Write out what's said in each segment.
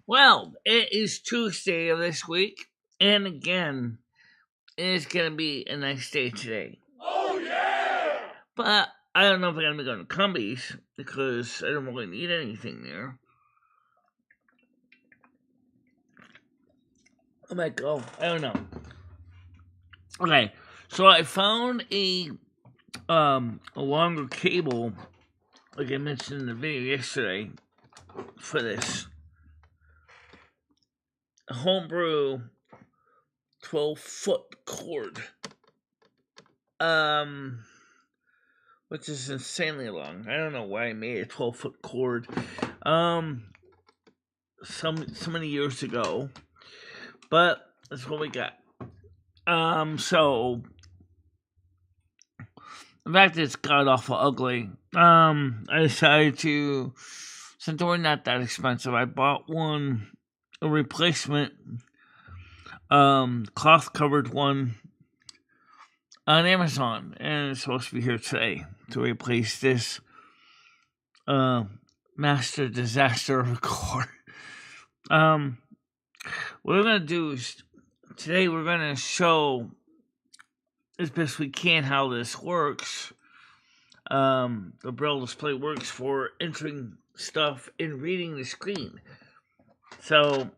Well, it is Tuesday of this week, and again, it's gonna be a nice day today. Oh yeah! But I don't know if I'm gonna be going to Cumbies because I don't really need anything there. I might go. I don't know. Okay, so I found a longer cable, like I mentioned in the video yesterday, for this homebrew 12-foot cord. Which is insanely long. I don't know why I made a 12-foot cord. So many years ago, but that's what we got. So the fact that it's god awful ugly. I decided to, since they're not that expensive, I bought a replacement, cloth covered one on Amazon, and it's supposed to be here today to replace this master disaster of a cord. What we're gonna do is today we're gonna show as best we can how this works. The braille display works for entering stuff and reading the screen. So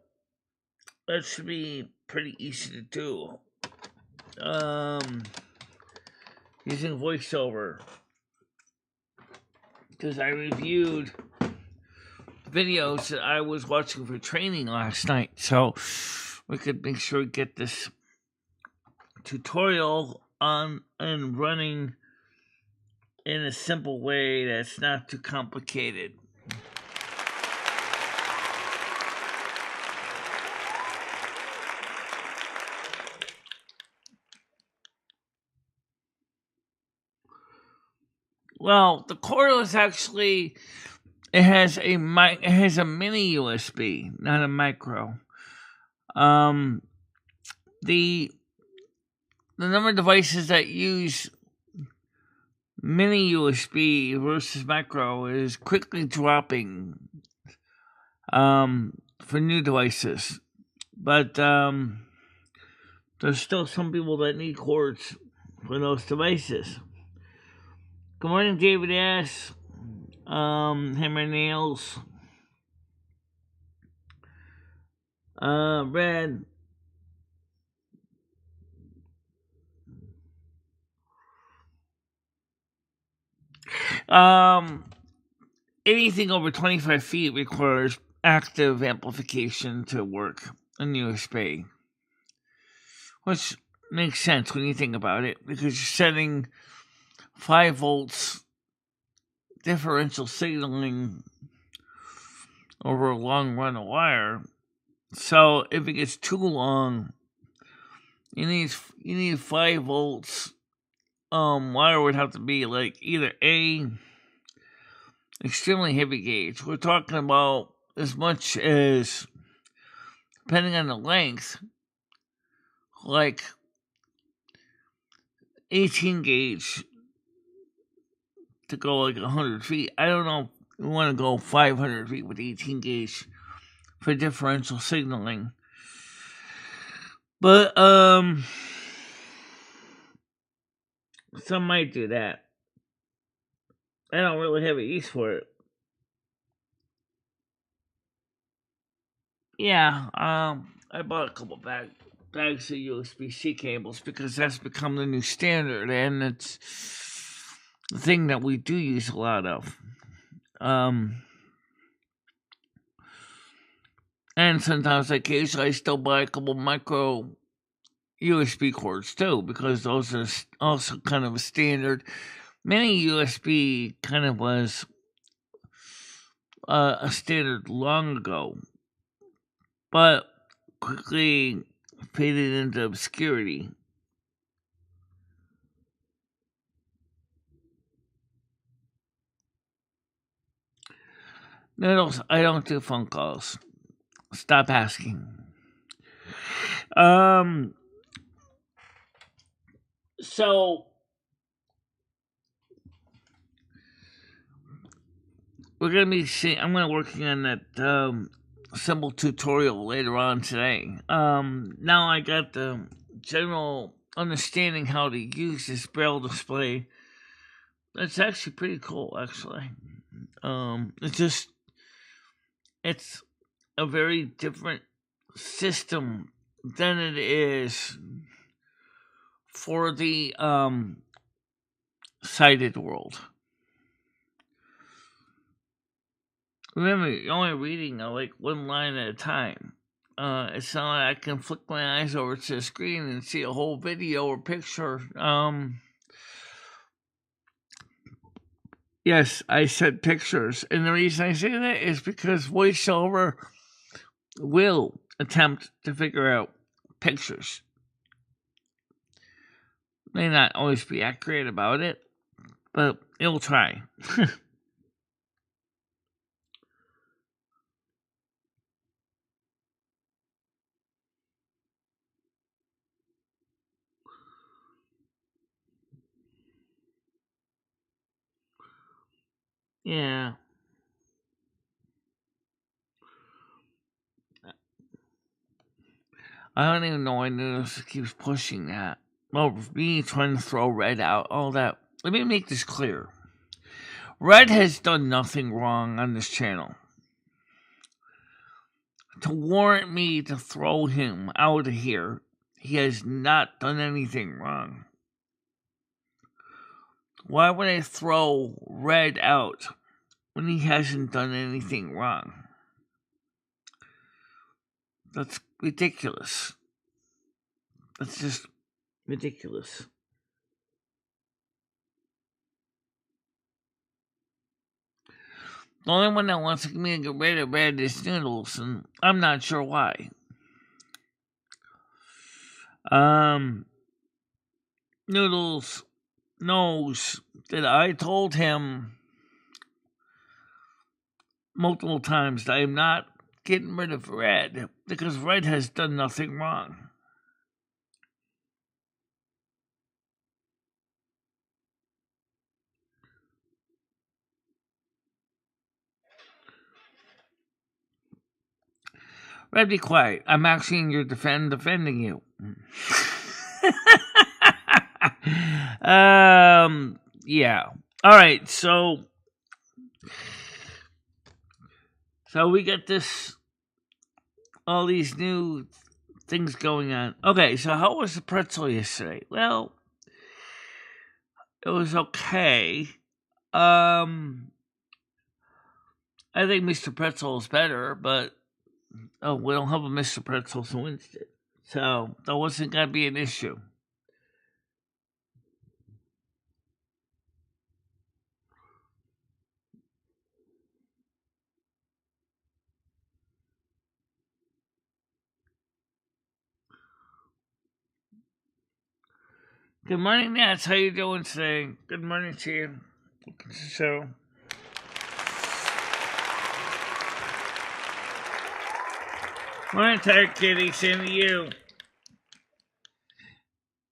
that should be pretty easy to do. Using VoiceOver, because I reviewed videos that I was watching for training last night, so we could make sure we get this tutorial on and running in a simple way that's not too complicated. Well, the cord is actually it has a mini USB, not a micro. The number of devices that use mini USB versus micro is quickly dropping for new devices. But there's still some people that need cords for those devices. Good morning, David S. Hammer Nails. Red. Anything over 25 feet requires active amplification to work in USB, which makes sense when you think about it, because you're setting 5 volts differential signaling over a long run of wire. So if it gets too long, you need 5 volts. Wire would have to be like either A, extremely heavy gauge. We're talking about as much as, depending on the length, like 18 gauge to go like 100 feet. I don't know if we want to go 500 feet with 18 gauge for differential signaling. But some might do that. I don't really have a use for it. Yeah, I bought a couple bags of USB-C cables because that's become the new standard, and it's the thing that we do use a lot of. And sometimes, occasionally, I still buy a couple micro USB cords too, because those are also kind of a standard. Mini USB kind of was a standard long ago, but quickly faded into obscurity. Noodles, I don't do phone calls. Stop asking. So we're gonna be seeing. I'm gonna working on that simple tutorial later on today. Now I got the general understanding how to use this braille display. It's actually pretty cool, actually. It's a very different system than it is for the sighted world. Remember, you're only reading like one line at a time. It's not like I can flick my eyes over to the screen and see a whole video or picture. Yes, I said pictures. And the reason I say that is because VoiceOver will attempt to figure out pictures. May not always be accurate about it, but it'll try. Yeah. I don't even know why Noodles keeps pushing that. Well, me trying to throw Red out, all that. Let me make this clear. Red has done nothing wrong on this channel to warrant me to throw him out of here. He has not done anything wrong. Why would I throw Red out when he hasn't done anything wrong? That's ridiculous. That's just ridiculous. The only one that wants me to get rid of Red is Noodles, and I'm not sure why. Noodles knows that I told him multiple times that I'm not getting rid of Red because Red has done nothing wrong. Red, be quiet. I'm actually in your defending you. Yeah. All right, so we got all these new things going on. Okay, so how was the pretzel yesterday? Well, it was okay. I think Mr. Pretzel is better, but we don't have a Mr. Pretzel to Winston, so that wasn't gonna be an issue. Good morning, Nats. How you doing today? Good morning to you. Welcome to the show. Morning, Tired Kitty. Same to you.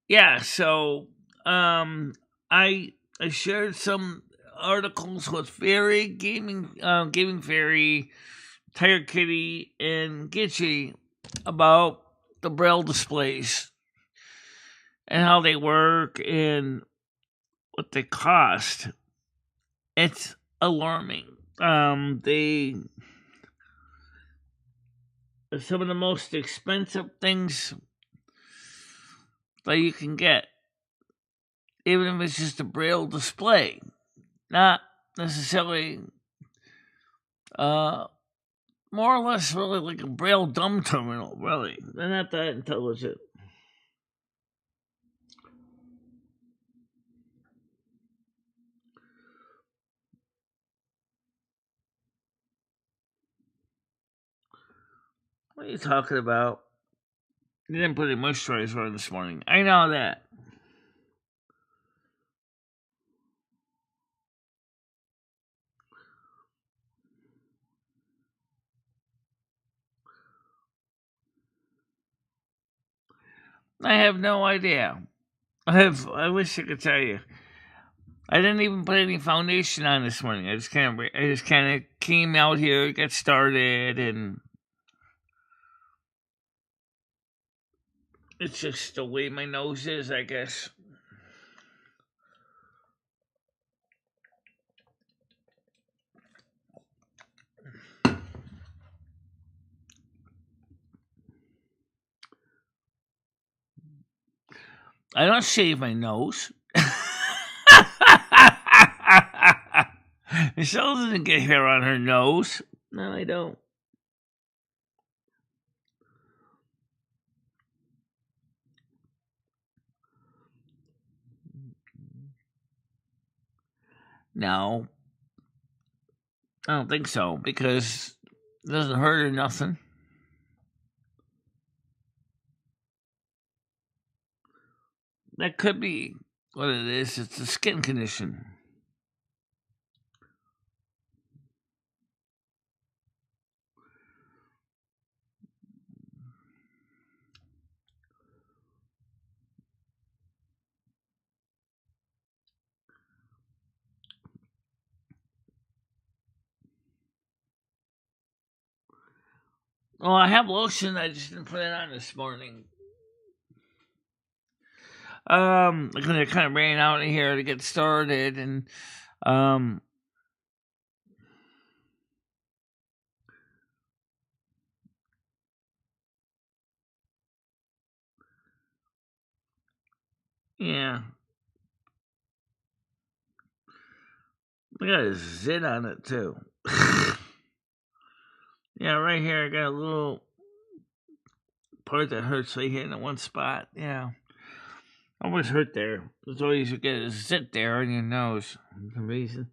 Yeah, so I shared some articles with Fairy Gaming Fairy, Tired Kitty, and Gitchy about the Braille displays and how they work and what they cost. It's alarming. They are some of the most expensive things that you can get, even if it's just a Braille display, not necessarily more or less really like a Braille dumb terminal. Really, they're not that intelligent. What are you talking about? You didn't put any moisturizer on this morning. I know that. I have no idea. I wish I could tell you. I didn't even put any foundation on this morning. I just kind of came out here, got started, and It's just the way my nose is, I guess. I don't shave my nose. Michelle doesn't get hair on her nose. No, I don't. No, I don't think so because it doesn't hurt or nothing. That could be what it is. It's a skin condition. Well, I have lotion. I just didn't put it on this morning. Because it kind of ran out of here to get started, and yeah, I got a zit on it too. Yeah, right here I got a little part that hurts right here in the one spot. Yeah, always hurt there. There's always you get a zit there on your nose for some reason.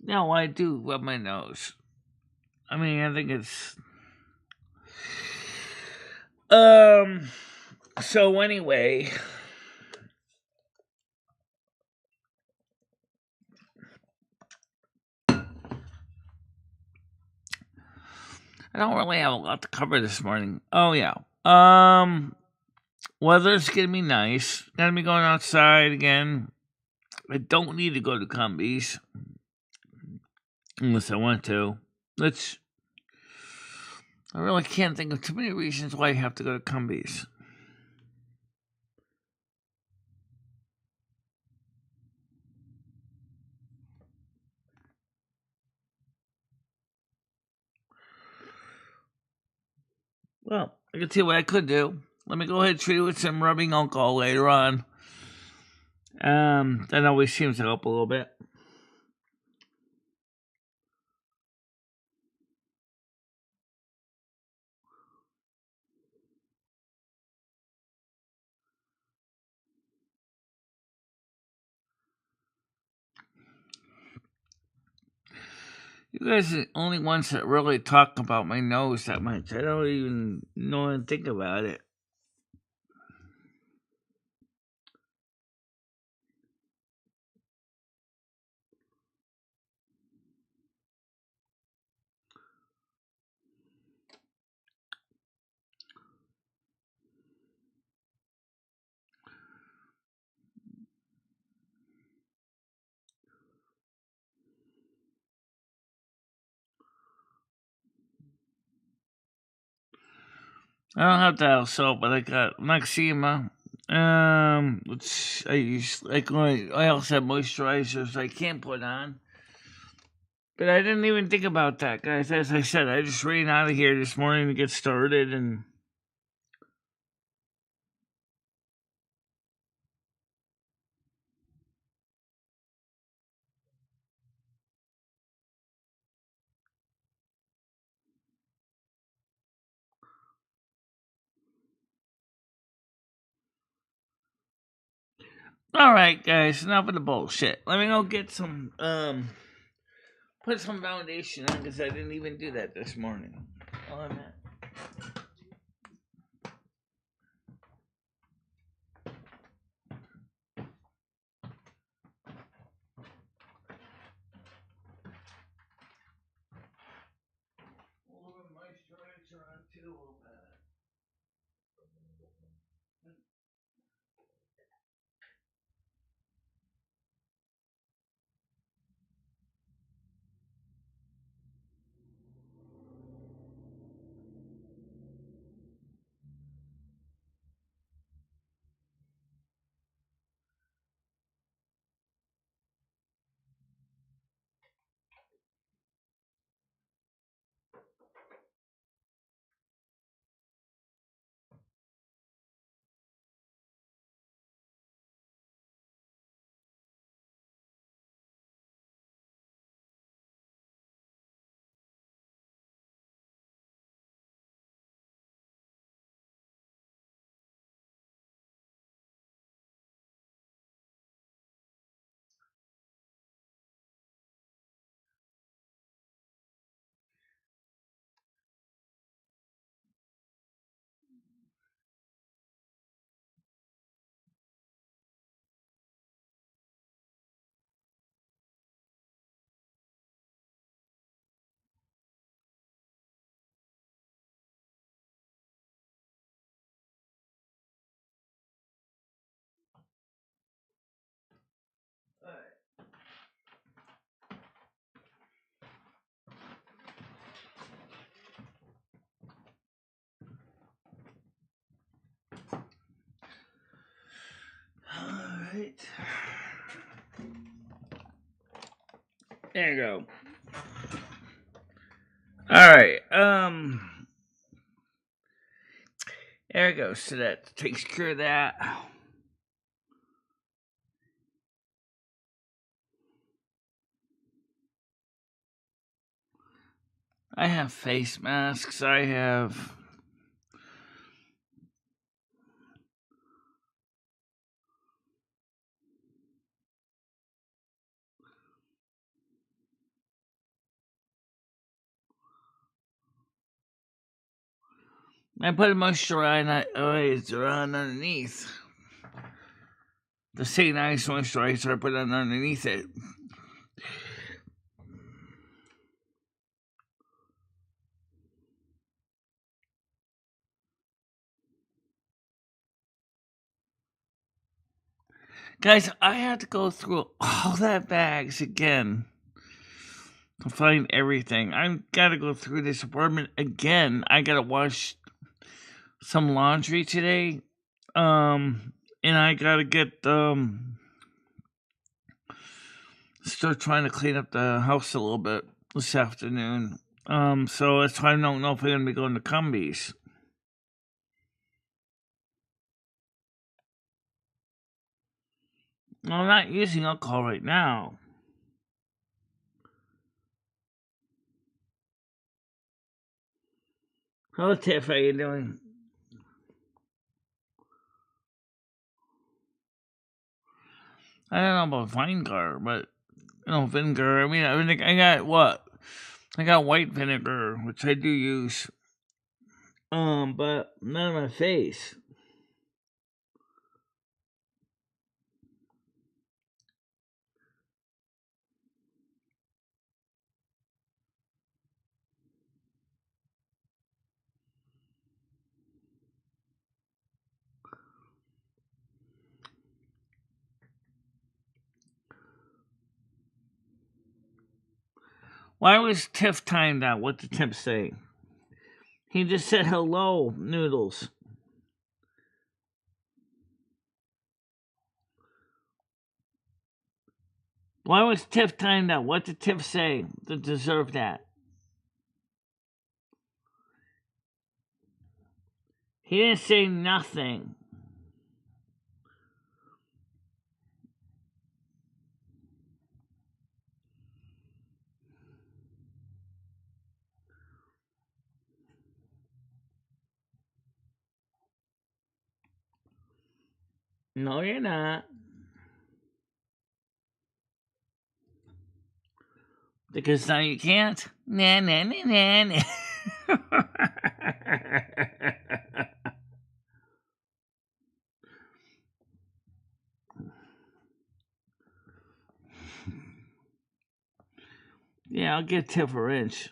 No, I do rub my nose. I mean, I think it's So anyway, I don't really have a lot to cover this morning. Oh yeah. Weather's gonna be nice. Gonna be going outside again. I don't need to go to Cumbies unless I want to. I really can't think of too many reasons why I have to go to Cumbies. Well, I can see what I could do. Let me go ahead and treat it with some rubbing alcohol later on. That always seems to help a little bit. You guys are the only ones that really talk about my nose that much. I don't even know and think about it. I don't have dial soap, but I got Maxima. Which I use like I also have moisturizers I can't put on. But I didn't even think about that, guys. As I said, I just ran out of here this morning to get started, and all right, guys, enough of the bullshit. Let me go get some put some foundation on because I didn't even do that this morning. Oh, I'm at. A little bit of moisturizer on too. Right. There you go. Alright, there we go. So that takes care of that. I have face masks. I put a moisturizer on underneath. The St. Ice moisturizer, I put on underneath it. Guys, I had to go through all that bags again to find everything. I gotta go through this apartment again. I gotta wash some laundry today. And I gotta get start trying to clean up the house a little bit this afternoon. So that's why I don't know if I'm gonna be going to Cumbies. I'm not using alcohol right now. Hello, Tiff. How you doing? I don't know about vinegar, but vinegar. I got what? I got white vinegar, which I do use. But not on my face. Why was Tiff timed out? What did Tiff say? He just said hello, Noodles. Why was Tiff timed out? What did Tiff say to deserve that? He didn't say nothing. No, you're not. Because now you can't. Nah, nah, nah, nah, nah. Yeah, I'll get Tiff a wrench.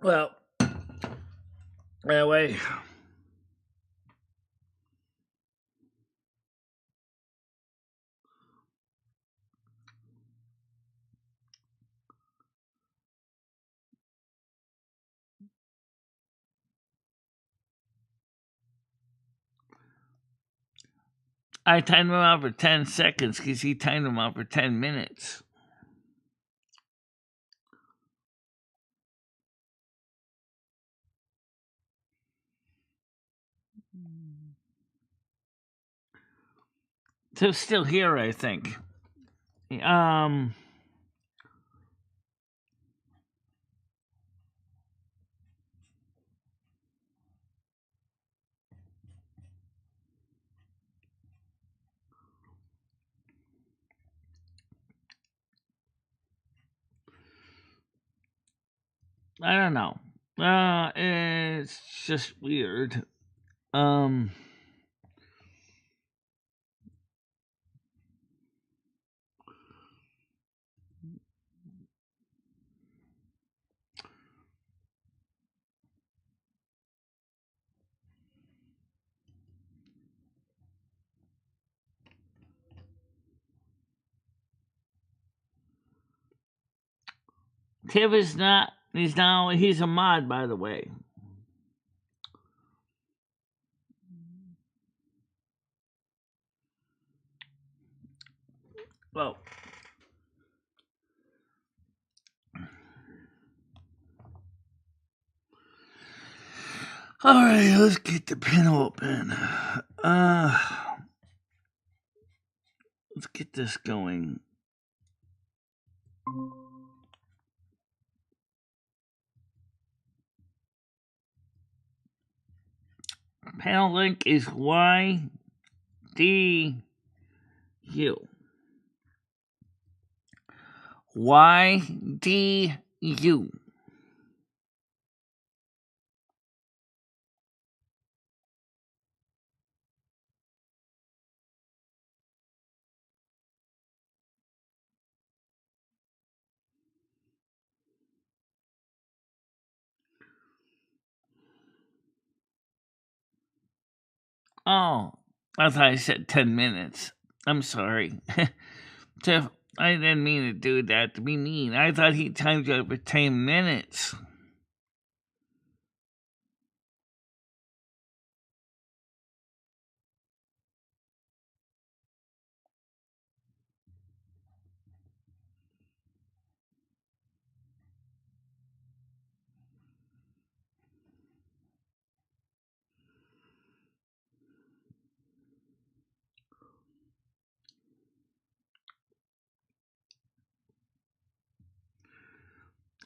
Well, anyway. I timed him out for 10 seconds because he timed him out for 10 minutes. Tiff's still here, I think. I don't know. It's just weird. Tiff is not. He's a mod, by the way. Well, all right, let's get the pen open. Let's get this going. Panel link is YDU. YDU. Oh, I thought I said 10 minutes. I'm sorry. Tiff, I didn't mean to do that to be mean. I thought he timed you out for 10 minutes.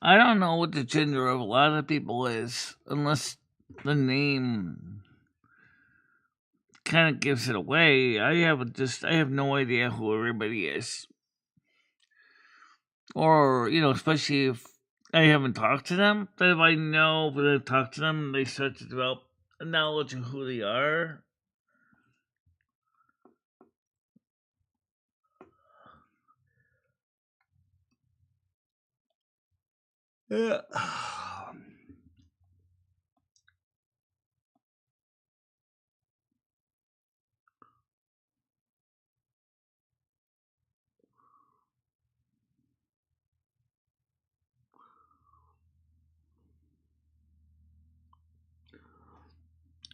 I don't know what the gender of a lot of people is, unless the name kind of gives it away. I have no idea who everybody is. Or, especially if I haven't talked to them. But if I know when I talk to them, they start to develop a knowledge of who they are. Yeah.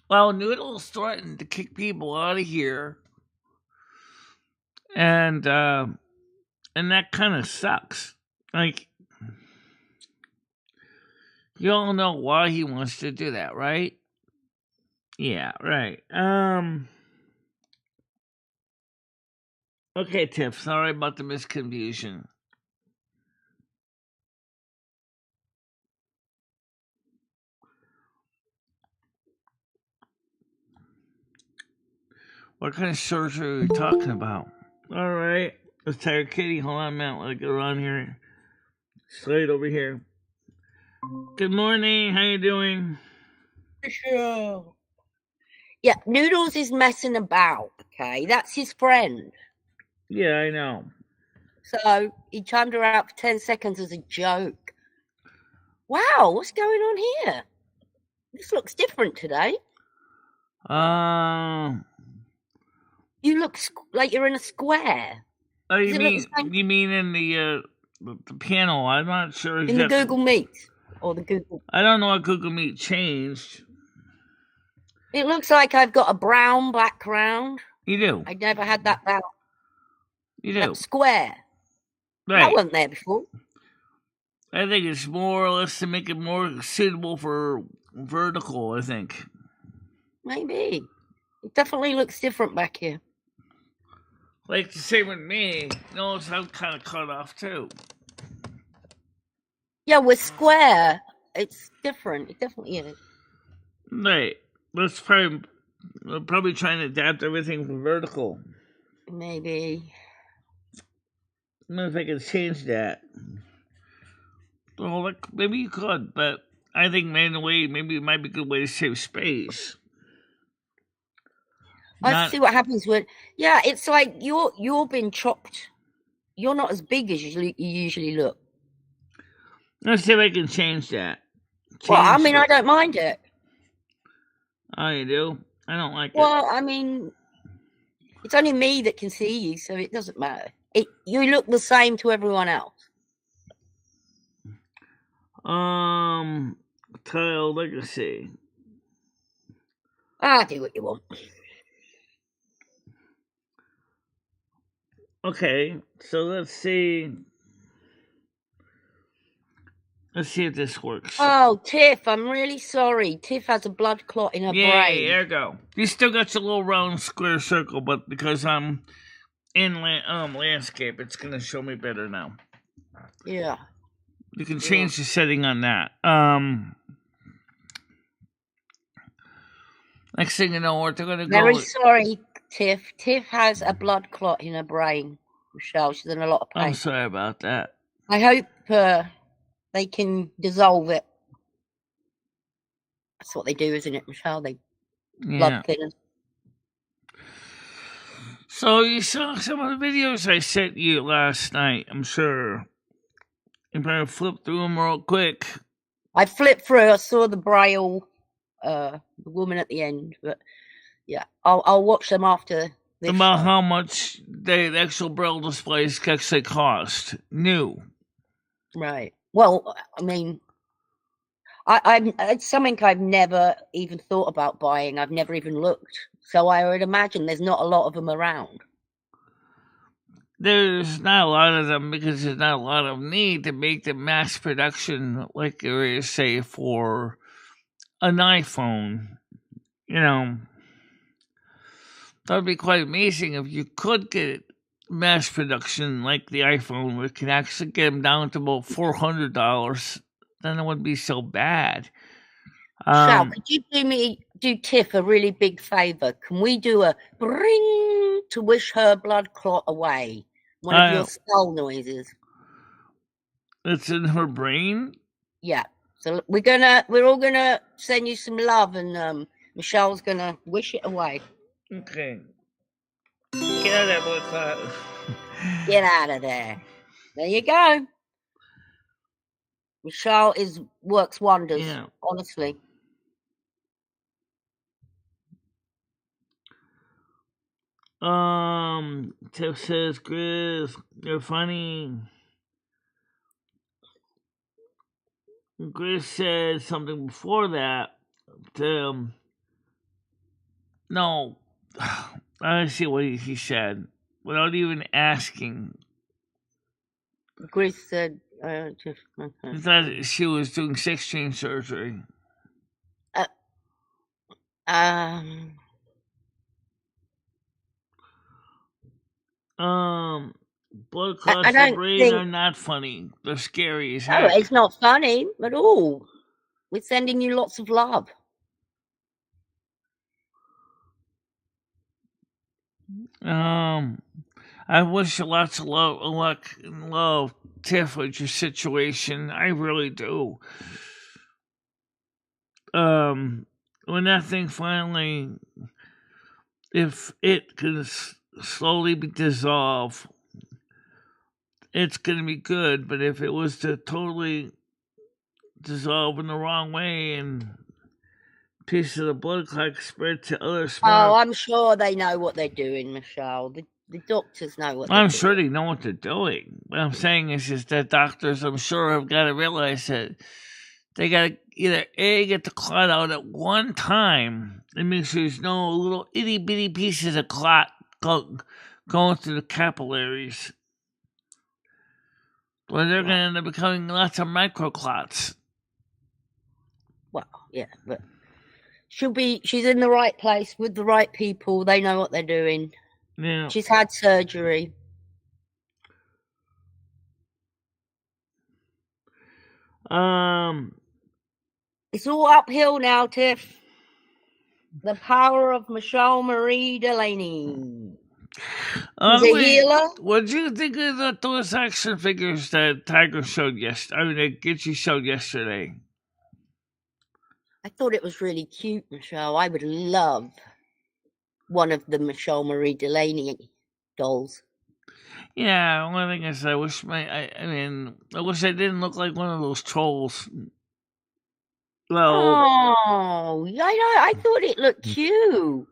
Well, Noodle's threatened to kick people out of here, and that kind of sucks. Like, you all know why he wants to do that, right? Yeah, right. Okay, Tiff. Sorry about the misconfusion. What kind of surgery are we talking about? All right. Let's tired kitty. Hold on a minute. Let it go around here. Slide over here. Good morning. How you doing? Sure. Yeah, Noodles is messing about, okay? That's his friend. Yeah, I know. So he timed her out for 10 seconds as a joke. Wow, what's going on here? This looks different today. You look like you're in a square. Oh, you mean in the panel? I'm not sure exactly. In the Google Meet or the Google. I don't know what Google Meet changed. It looks like I've got a brown background. You do. I never had that back. You do. That square. Right. That wasn't there before. I think it's more or less to make it more suitable for vertical, I think. Maybe. It definitely looks different back here. Like the same with me. Notice I'm kind of cut off too. Yeah, with square, it's different. It definitely is. Right. We're probably trying to adapt everything from vertical. Maybe. I don't know if I can change that. Well, like, maybe you could, but I think manually, maybe it might be a good way to save space. I see what happens when. Yeah, it's like you're being chopped. You're not as big as you usually look. Let's see if I can change that. Well, I mean, I don't mind it. Oh, you do? I don't like it. Well, I mean, it's only me that can see you, so it doesn't matter. You look the same to everyone else. Tile Legacy. I'll do what you want. Okay, so let's see. Let's see if this works. Oh, Tiff, I'm really sorry. Tiff has a blood clot in her brain. There you go. You still got your little round square circle, but because I'm in landscape, it's gonna show me better now. Yeah. You can change the setting on that. Next thing you know, what they're gonna go. Very sorry, Tiff. Tiff has a blood clot in her brain, Michelle. She's in a lot of pain. I'm sorry about that. I hope they can dissolve it. That's what they do, isn't it, Michelle? They blood thinners. So you saw some of the videos I sent you last night, I'm sure. You better flip through them real quick. I flipped through. I saw the Braille, the woman at the end, but yeah, I'll watch them after this. About how much the actual Braille displays actually cost. New. Right. Well, I mean, it's something I've never even thought about buying. I've never even looked. So I would imagine there's not a lot of them around. There's not a lot of them because there's not a lot of need to make the mass production like there is, say, for an iPhone. You know, that would be quite amazing if you could get mass production like the iPhone, where it can actually get them down to about $400. Then it wouldn't be so bad. Sal, could you do Tiff a really big favor? Can we do a bring to wish her blood clot away? One of your skull noises. It's in her brain? Yeah. So we're all gonna send you some love, and Michelle's gonna wish it away. Okay. Get out of there, blood clot. Get out of there. There you go. Michelle works wonders, honestly. Tiff says, Chris, you're funny. Chris said something before that. No, I see what he said without even asking. Chris said, he thought she was doing sex change surgery. Blood clots in the brain are not funny. They're scary as heck. No, it's not funny at all. We're sending you lots of love. I wish you lots of luck and love, Tiff, with your situation. I really do. When that thing finally, if it can slowly be dissolved, it's gonna be good. But if it was to totally dissolve in the wrong way and piece of the blood clot spread to other spots. Oh, I'm sure they know what they're doing, Michelle. The doctors know what they're doing. I'm sure they know what they're doing. What I'm saying is just that doctors, I'm sure, have got to realize that they got to either A, get the clot out at one time and make sure there's no little itty bitty pieces of clot going through the capillaries. Or they're going to end up becoming lots of microclots. Well, yeah, but she's in the right place with the right people. They know what they're doing. Yeah. She's had surgery. It's all uphill now, Tiff. The power of MicheleMarieDalene. He's a healer. What do you think of those action figures that Tiger showed yesterday? I mean, that Gitchy showed yesterday. I thought it was really cute, Michelle. I would love one of the MicheleMarieDalene dolls. Yeah, one thing is, I wish I wish I didn't look like one of those trolls. Well, oh, I know. I thought it looked cute.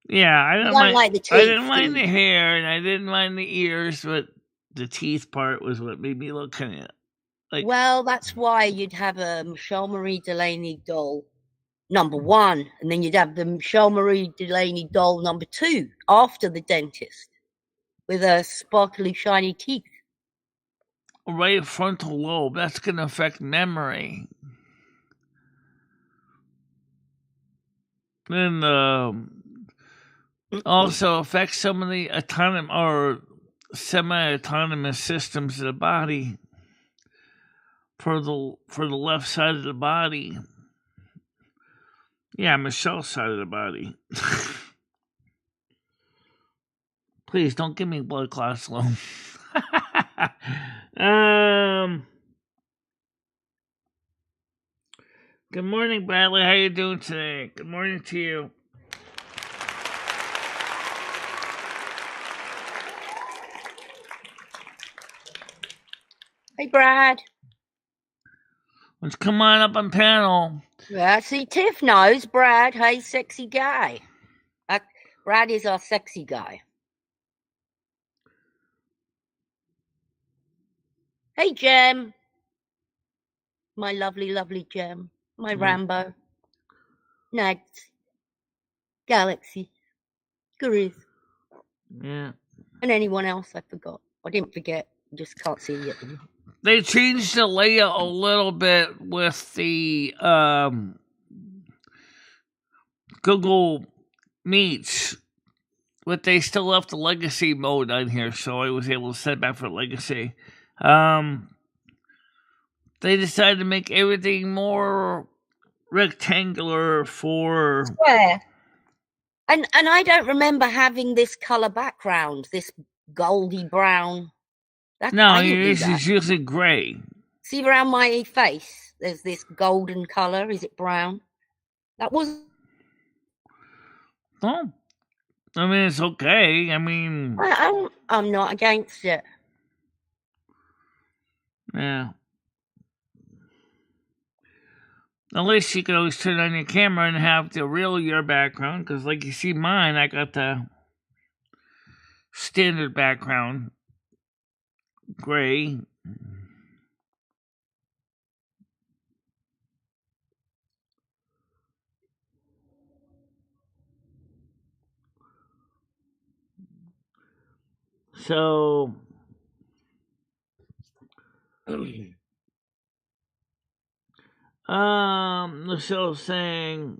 Yeah, I don't like the teeth. I didn't mind the hair, and I didn't mind the ears, but the teeth part was what made me look kind of like. Well, that's why you'd have a MicheleMarieDalene doll #1, and then you'd have the MicheleMarieDalene doll #2 after the dentist with a sparkly, shiny teeth. Right frontal lobe. That's going to affect memory. And also affects some of the autonomous or semi-autonomous systems of the body for the left side of the body. Yeah, Michelle's side of the body. Please don't give me blood clots, Sloan. Good morning, Bradley. How you doing today? Good morning to you. Hey, Brad. Let's come on up on panel. Yeah, see, Tiff knows Brad. Hey, sexy guy. Brad is our sexy guy. Hey, Jem. My lovely, lovely Jem. My Rambo. Nads. Galaxy. Guriz. Yeah. And anyone else I forgot. I didn't forget. I just can't see it. They changed the layout a little bit with the Google Meets, but they still left the legacy mode on here, so I was able to set it back for legacy. They decided to make everything more rectangular for square. And I don't remember having this color background, this goldy brown. No, it's usually gray. See around my face, there's this golden color. Is it brown? That was. Oh, I mean, it's okay. I mean, I'm not against it. Yeah. At least you could always turn on your camera and have the real your background, because like you see mine, I got the standard background, gray. So, Michelle's saying,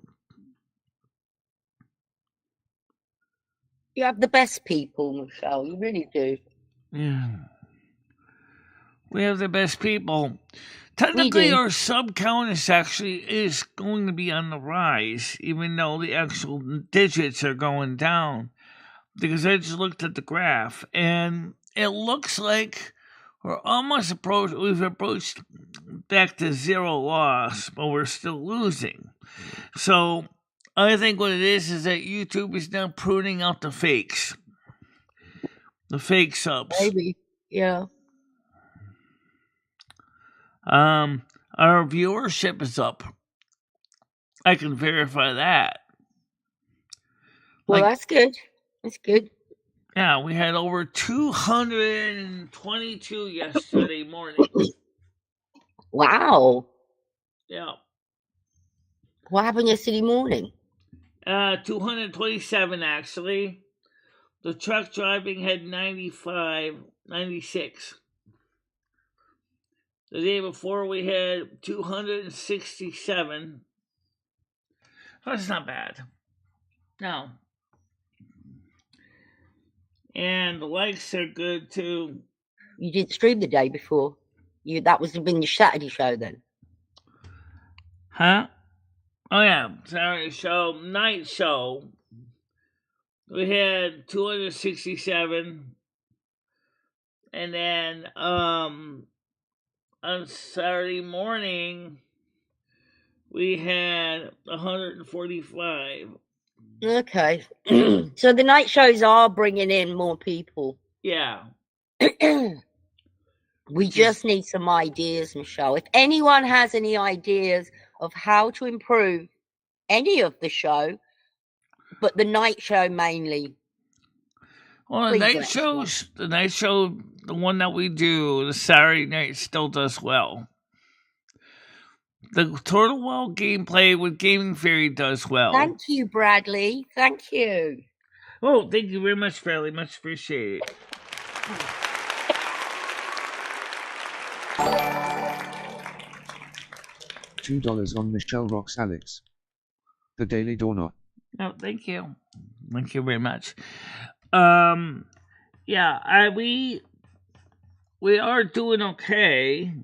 you have the best people, Michelle. You really do. Yeah. We have the best people. Technically, our sub count is going to be on the rise, even though the actual digits are going down. Because I just looked at the graph, and it looks like we've approached back to zero loss, but we're still losing. So I think what it is that YouTube is now pruning out the fakes. The fake subs. Maybe, yeah. Our viewership is up. I can verify that. Well, that's good. That's good. Yeah, we had over 222 yesterday morning. Wow. Yeah. What happened yesterday morning? 227 actually. The truck driving had 96. The day before we had 267. That's not bad. No. And the likes are good too. You didn't stream the day before. That was been your Saturday show then. Huh? Oh yeah, Saturday show, night show. we had 267, and then on Saturday morning we had 145. Okay. So the night shows are bringing in more people. Yeah. We just need some ideas, Michelle. If anyone has any ideas of how to improve any of the show, but the night show mainly. Well, the night show, the one that we do, the Saturday night still does well. The Turtle Well gameplay with Gaming Fairy does well. Thank you, Bradley. Thank you. Oh, thank you very much, Bradley. Much appreciated. $2 on Michelle Rocks Alex. The Daily Donut. Oh, thank you. Thank you very much. Yeah, we are doing okay.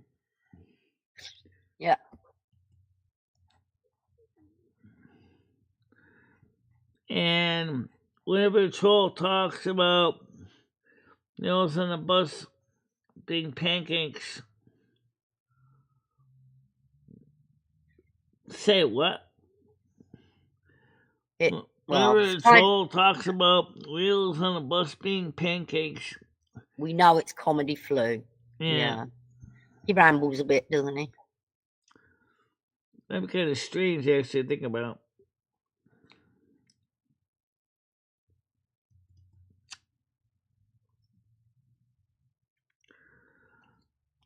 Yeah. And whenever the troll talks about meals on the bus being pancakes, say what? Whenever the troll talks about wheels on the bus being pancakes, we know it's comedy flu. Yeah. He rambles a bit, doesn't he? That'd be kind of strange, actually, to think about.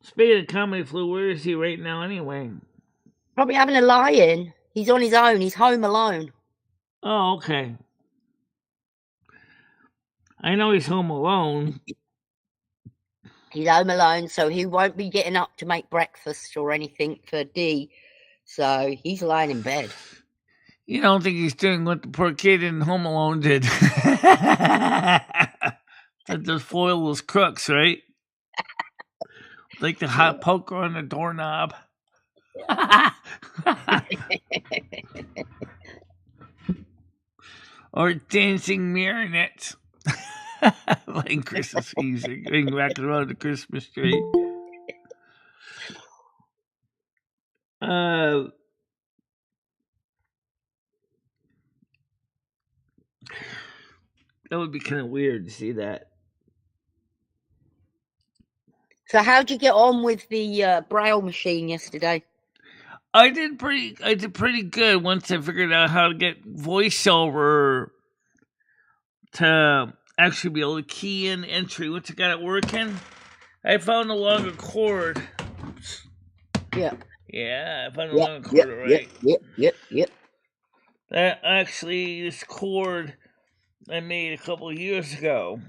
Speaking of comedy flu, where is he right now anyway? Probably having a lie-in. He's on his own. He's home alone. Oh, okay. I know he's home alone. He's home alone, so he won't be getting up to make breakfast or anything for D. So he's lying in bed. You don't think he's doing what the poor kid in Home Alone did? That just foil those crooks, right? Like the hot poker on the doorknob. Or dancing marionettes. Like Christmas music, going back around the Christmas tree. That would be kind of weird to see that. So how'd you get on with the Braille machine yesterday? I did pretty good once I figured out how to get voiceover to actually be able to key in entry. Once I got it working, I found a longer cord. Oops. Yeah. Yeah, I found a longer cord, right? Yep. That actually, this cord I made a couple of years ago.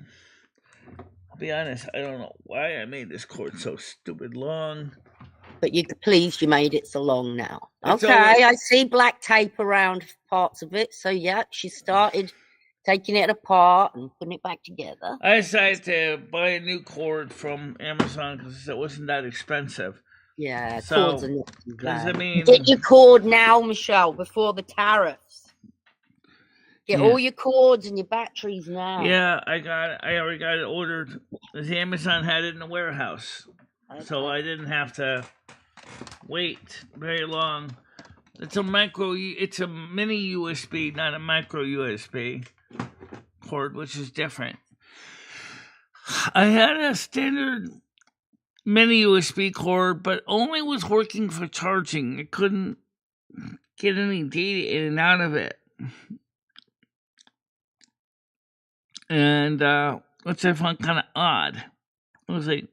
I'll be honest, I don't know why I made this cord so stupid long. But you're pleased you made it so long now. Okay, I see black tape around parts of it. So, yeah, she started taking it apart and putting it back together. I decided to buy a new cord from Amazon because it wasn't that expensive. Yeah, cords are not too bad. I mean, get your cord now, Michelle, before the tariffs. Get all your cords and your batteries now. Yeah, I already got it ordered. The Amazon had it in the warehouse. Okay. So I didn't have to wait very long. It's a mini USB, not a micro USB cord, which is different. I had a standard mini USB cord, but only was working for charging. I couldn't get any data in and out of it. And which I found kind of odd. I was like,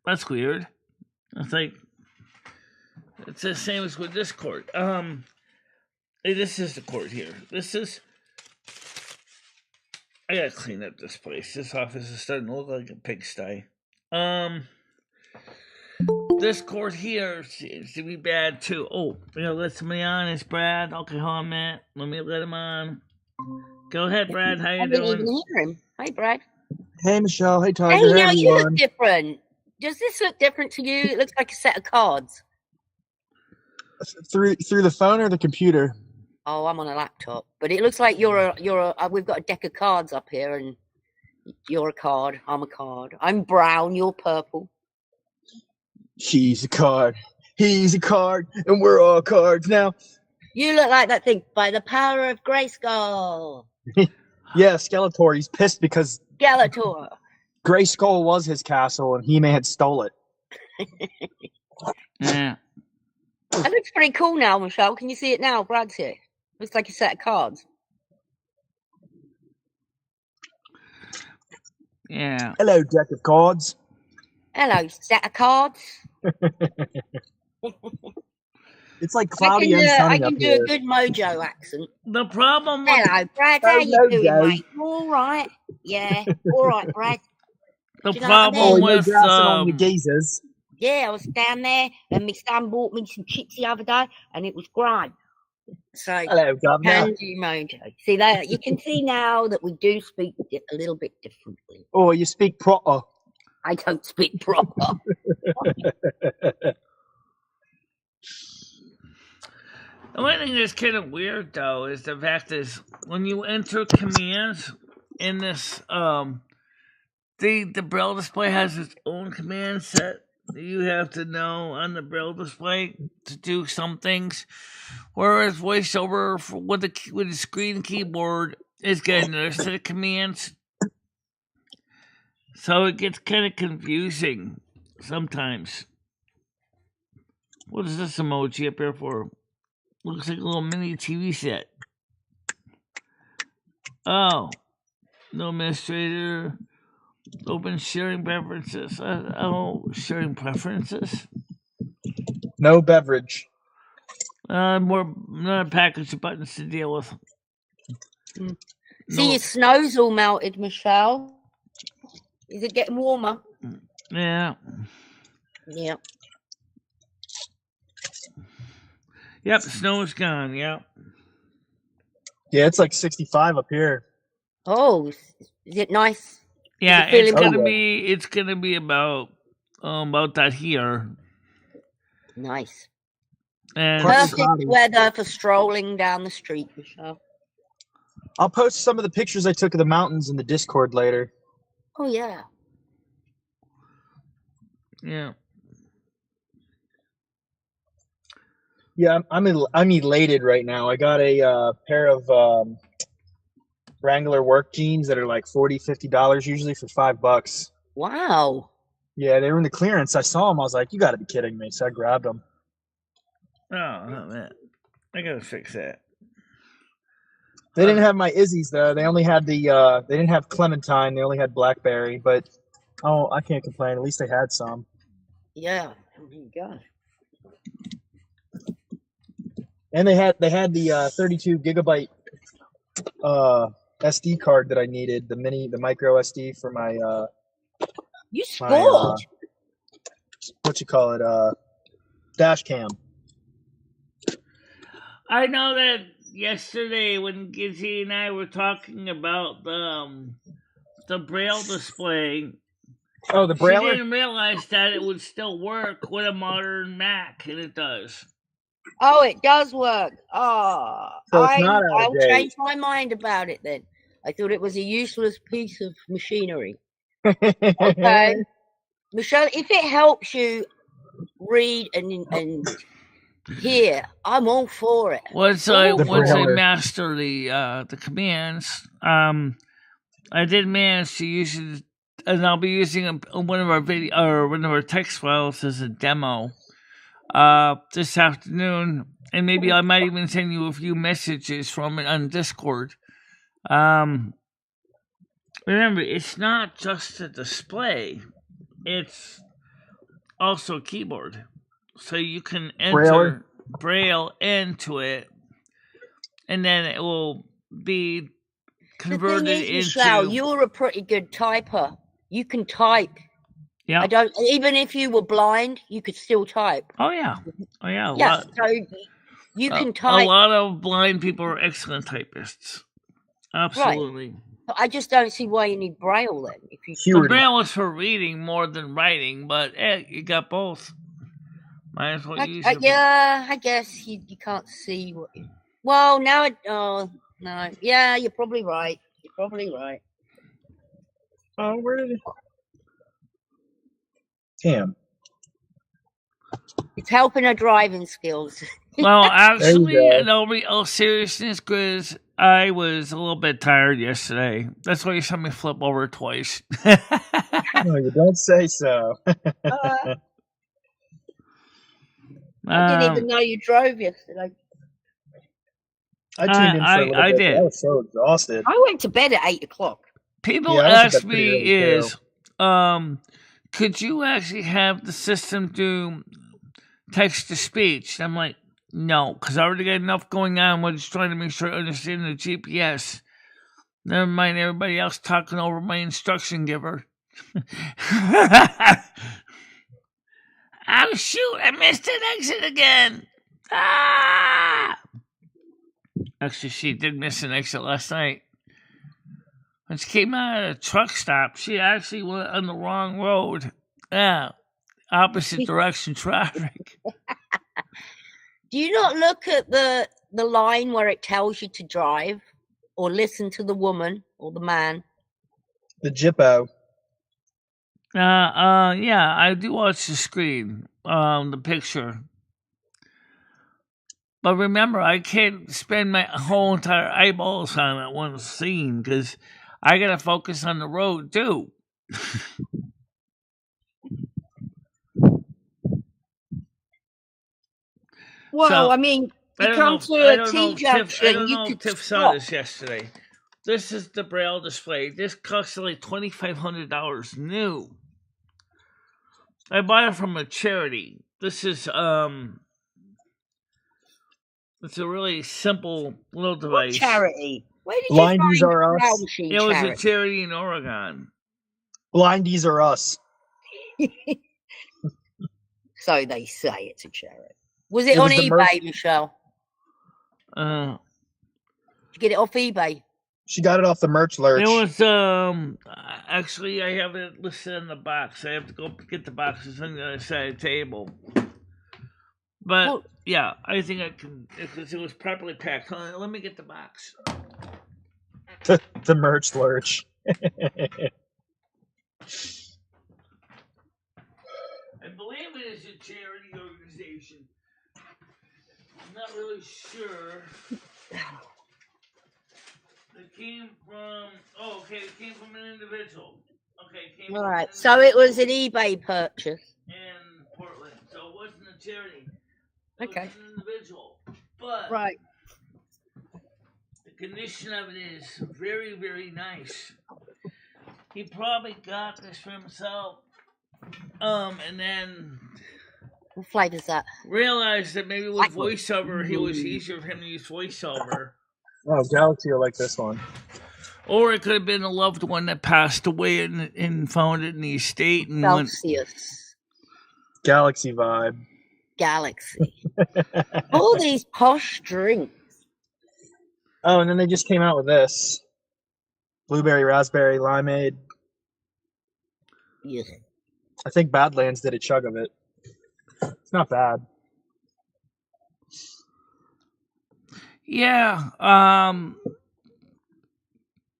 that's weird. It's like, it's the same as with this cord. This is the cord here. I gotta clean up this place. This office is starting to look like a pigsty. This cord here seems to be bad too. Oh, we gotta let somebody on. It's Brad. Okay, hold on a minute. Let me let him on. Go ahead, Brad. How you doing? I didn't even hear him. Hi, Brad. Hey, Michelle. Hey, Tiger. Hey, now you look different. Does this look different to you? It looks like a set of cards. Through the phone or the computer? Oh, I'm on a laptop, but it looks like we've got a deck of cards up here, and you're a card. I'm a card. I'm brown. You're purple. She's a card. He's a card, and we're all cards now. You look like that thing by the power of Grayskull. Yeah, Skeletor. He's pissed because Skeletor. Grayskull was his castle, and He-Man stole it. Yeah. That looks pretty cool now, Michelle. Can you see it now? Brad's here. Looks like a set of cards. Yeah. Hello, deck of cards. Hello, set of cards. It's like cloudy and sunny I can up do here. a good Mojo accent. The problem with Hello, Brad. How Hello, you doing, Joe. mate? All right. Yeah. All right, Brad. the Do you know what I problem mean? no with grassing on the geezers. Yeah, I was down there, and my son bought me some chips the other day, and it was great. So, Hello, Governor. can do Mojo. See that? You can see now that we do speak a little bit differently. Oh, you speak proper. I don't speak proper. the only thing that's kind of weird though is the fact is when you enter commands in this the braille display has its own command set that you have to know on the braille display to do some things, whereas voiceover with the screen keyboard is getting another set of commands, so it gets kind of confusing sometimes. What is this emoji up here for? Looks like a little mini TV set. Oh, no administrator. Open sharing preferences. Sharing preferences. No beverage. More another package of buttons to deal with. See, your snow's all melted, Michelle. Is it getting warmer? Yeah. Yeah. Yep, snow's gone. Yep. Yeah, it's like 65 up here. Oh, is it nice? Yeah, Is it it's gonna be about that here. Nice. And Perfect weather for strolling down the street, Michelle. I'll post some of the pictures I took of the mountains in the Discord later. Oh yeah. Yeah. Yeah, I'm elated right now. I got a pair of Wrangler work jeans that are like $40-$50 usually for $5. Wow. Yeah, they were in the clearance. I saw them. I was like, "You got to be kidding me!" So I grabbed them. Oh man, I gotta fix that. They didn't have my Izzy's though. They only had they didn't have Clementine. They only had Blackberry. But I can't complain. At least they had some. Yeah. Oh my God. And they had the 32 gigabyte SD card that I needed, the micro SD for my You scored. what you call it, dash cam. I know that yesterday when Gizzy and I were talking about the braille display. Oh, the She braille. didn't realize that it would still work with a modern Mac, and it does. Oh, it does work. Oh, So it's not out of I'll date. change my mind about it then. I thought it was a useless piece of machinery. Okay. Michelle, if it helps you read and hear, I'm all for it. Once I brailler. master the commands, I did manage to use it, and I'll be using one of our text files as a demo this afternoon, and maybe I might even send you a few messages from it on Discord. Remember, it's not just a display; it's also a keyboard, so you can enter braille into it, and then it will be converted the thing is, into. Michelle, you're a pretty good typer. You can type. Yeah. I don't. Even if you were blind, you could still type. Oh yeah. Yeah. So you can type. A lot of blind people are excellent typists. Absolutely. Right. I just don't see why you need braille then. If you The braille is for reading more than writing, but you got both. Might as well use it. Yeah, I guess you can't see what. Well, now oh no, yeah, you're probably right. You're probably right. Oh, where did it? Damn. It's helping her driving skills. Well, There actually, you go. in all seriousness, because I was a little bit tired yesterday. That's why you saw me flip over twice. No, you don't say so. I didn't even know you drove yesterday. I tuned in for a little I bit, but I did. was so exhausted. I went to bed at 8 o'clock. People Yeah, I went to ask bed pretty me early, is, could you actually have the system do text to speech? I'm like, no, because I already got enough going on with just trying to make sure I understand the GPS. Never mind everybody else talking over my instruction giver. Oh shoot, I missed an exit again. Ah! Actually, she did miss an exit last night. When she came out of a truck stop, she actually went on the wrong road. Yeah, opposite direction traffic. Do you not look at the line where it tells you to drive, or listen to the woman or the man? The Jippo. Yeah, I do watch the screen, the picture. But remember, I can't spend my whole entire eyeballs on that one scene because I gotta focus on the road too. Well, So, I mean, you come to I a don't know T if Tiff, I junction, don't you know if could Tiff saw stop. this yesterday. This is the Braille display. This costs like $2,500 new. I bought it from a charity. This is it's a really simple little What device. charity? Where did Blindies you find are the us. Braille machine It was a charity? charity in Oregon. Blindies are us. So they say it's a charity. Was it It on was the eBay, merch- Michelle? Uh, Did you get it off eBay? She got it off the merch lurch. It was actually I have it listed in the box. I have to go get the boxes on the other side of the table. But Well- yeah, I think I can because it was properly packed. Hold on, let me get the box. The merch lurch. I believe it is a charity organization. I'm not really sure. It came from it came from an individual. Okay, it came All from right. an So it individual was an eBay purchase. in Portland. So it wasn't a charity. It Okay. was an individual. But Right. the condition of it is very, very nice. He probably got this for himself. And then What flavour's that? realized that maybe with Black one. voiceover, it was easier for him to use voiceover. Oh, Galaxy will like this one. Or it could have been a loved one that passed away and found it in the estate and went. Celsius. Galaxy vibe. Galaxy. All these posh drinks. Oh, and then they just came out with this. Blueberry, raspberry, limeade. Yeah. I think Badlands did a chug of it. It's not bad. Yeah,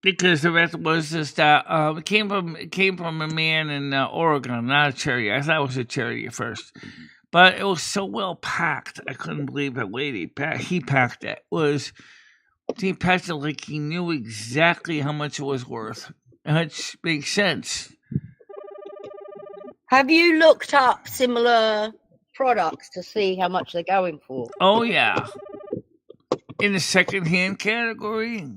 because the rest was just that it came from a man in Oregon, not a charity. I thought it was a charity at first, but it was so well packed. I couldn't believe the way he packed it. He packed it like he knew exactly how much it was worth, which makes sense. Have you looked up similar products to see how much they're going for? Oh yeah, in the secondhand category.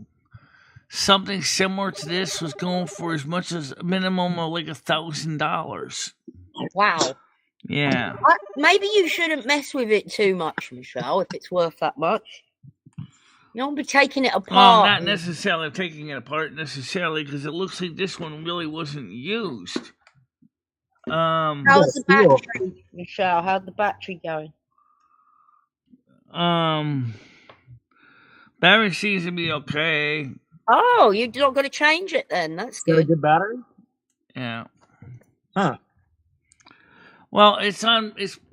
Something similar to this was going for as much as a minimum of like $1,000. Wow. Yeah. Maybe you shouldn't mess with it too much, Michelle, if it's worth that much. You don't be taking it Well, apart. not necessarily taking it apart necessarily, because it looks like this one really wasn't used. How's the battery, Michelle? How's the battery going? Battery seems to be okay. Oh, you're not going to change it then. That's Got a good. good battery? Yeah. Huh. Well, it's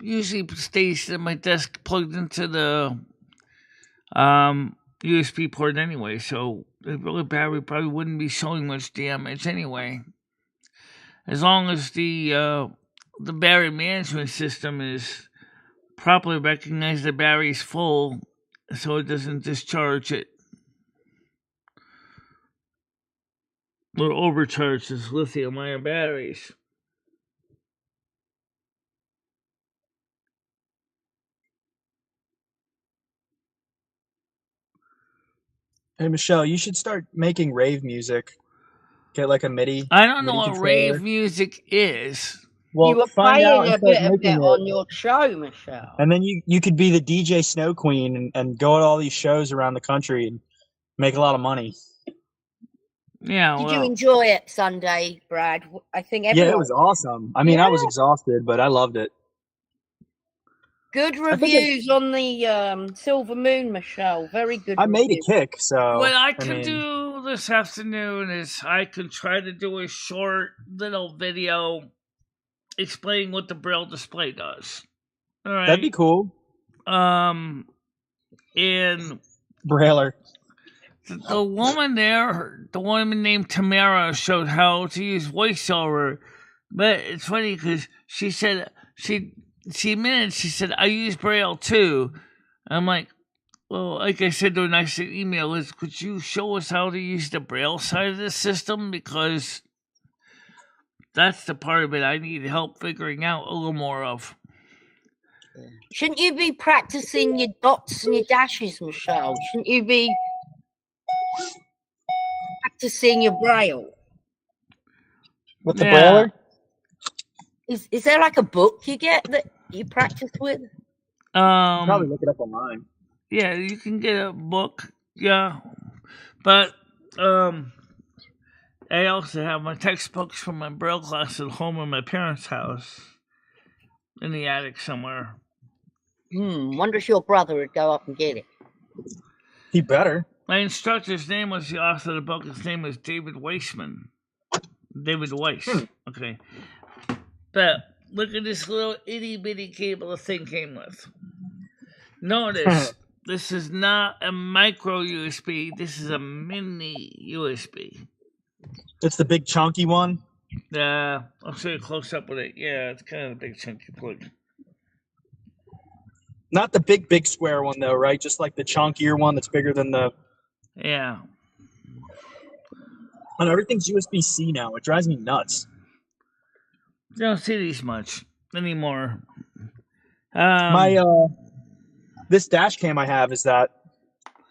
usually stays at my desk plugged into the USB port anyway, so the real battery probably wouldn't be showing much damage anyway. As long as the battery management system is properly recognize the battery's full, so it doesn't discharge it or overcharge its lithium-ion batteries. Hey, Michelle, you should start making rave music. Get like a MIDI. I don't know MIDI what controller. rave music is. Well, you were find out playing and a start bit of making it on your show, Michelle. And then you could be the DJ Snow Queen and go to all these shows around the country and make a lot of money. Yeah, Did well, you enjoy it Sunday, Brad? I think everyone. Yeah, it was awesome. I mean, I was exhausted, but I loved it. Good reviews on the Silver Moon, Michelle. Very good. I made a kick, so. What I can do this afternoon is I could try to do a short little video explaining what the Braille display does. All right, that'd be cool. And Brailer. The woman there, the woman named Tamara, showed how to use VoiceOver, but it's funny because she said she admitted, she said, I use Braille too. I'm like, well, like I said to her, nice email is, could you show us how to use the Braille side of the system? Because that's the part of it I need help figuring out a little more of. Shouldn't you be practicing your dots and your dashes, Michelle? Shouldn't you be practicing your Braille? With the Brailer? Is there like a book you get that you practice with? Probably look it up online. Yeah, you can get a book. Yeah, but I also have my textbooks from my Braille class at home in my parents' house in the attic somewhere. Wonder if your brother would go up and get it. He better. My instructor's name was the author of the book. His name was David Weissman. David Weiss. Okay. But look at this little itty-bitty cable the thing came with. Notice, this is not a micro USB. This is a mini USB. It's the big chunky one? I'll show you a close-up with it. Yeah, it's kind of a big chunky plug. Not the big square one, though, right? Just like the chunkier one that's bigger than the... Yeah. And everything's USB-C now. It drives me nuts. You don't see these much anymore. This dash cam I have is that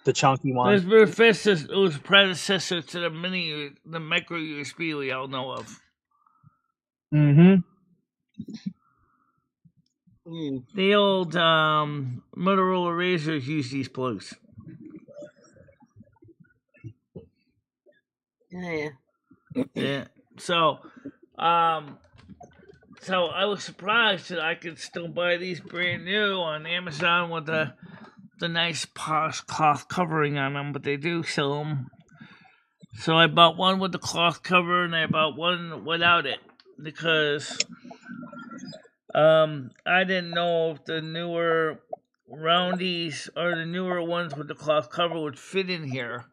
the chunky one. It was predecessor to the micro USB we all know of. The old Motorola Razors use these plugs. Yeah. So I was surprised that I could still buy these brand new on Amazon with the nice posh cloth covering on them, but they do sell them. So I bought one with the cloth cover and I bought one without it because I didn't know if the newer roundies or the newer ones with the cloth cover would fit in here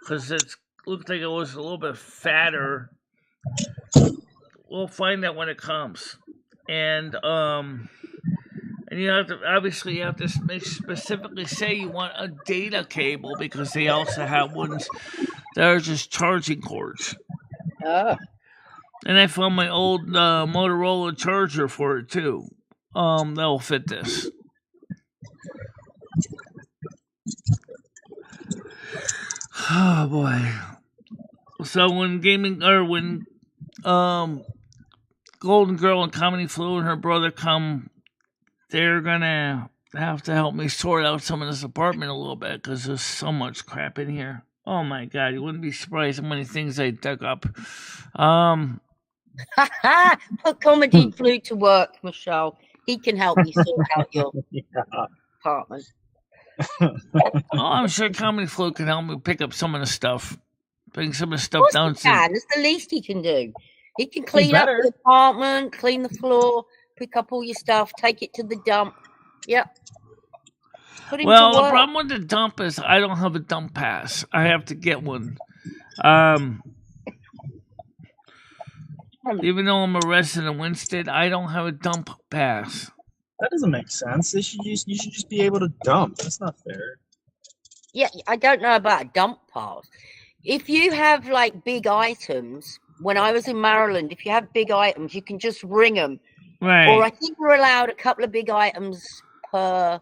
because it looked like it was a little bit fatter. We'll find out when it comes. And you have to specifically say you want a data cable because they also have ones that are just charging cords. And I found my old Motorola charger for it too. That'll fit this. Oh boy. So when Golden Girl and Comedy Flu and her brother come, they're gonna have to help me sort out some of this apartment a little bit because there's so much crap in here. Oh my god, you wouldn't be surprised how many things I dug up. Put Comedy Flu to work, Michelle. He can help you sort out your apartment. I'm sure Comedy Flu can help me pick up some of the stuff. Bring some of the stuff down. That's the least he can do. He can clean up the apartment, clean the floor, pick up all your stuff, take it to the dump. Yep. Put him Well, to the work. problem with the dump is I don't have a dump pass. I have to get one. Even though I'm a resident of Winston, I don't have a dump pass. That doesn't make sense. You should just be able to dump. That's not fair. Yeah, I don't know about a dump pass. If you have like big items, when I was in Maryland, if you have big items, you can just ring them. Right. Or I think we're allowed a couple of big items per.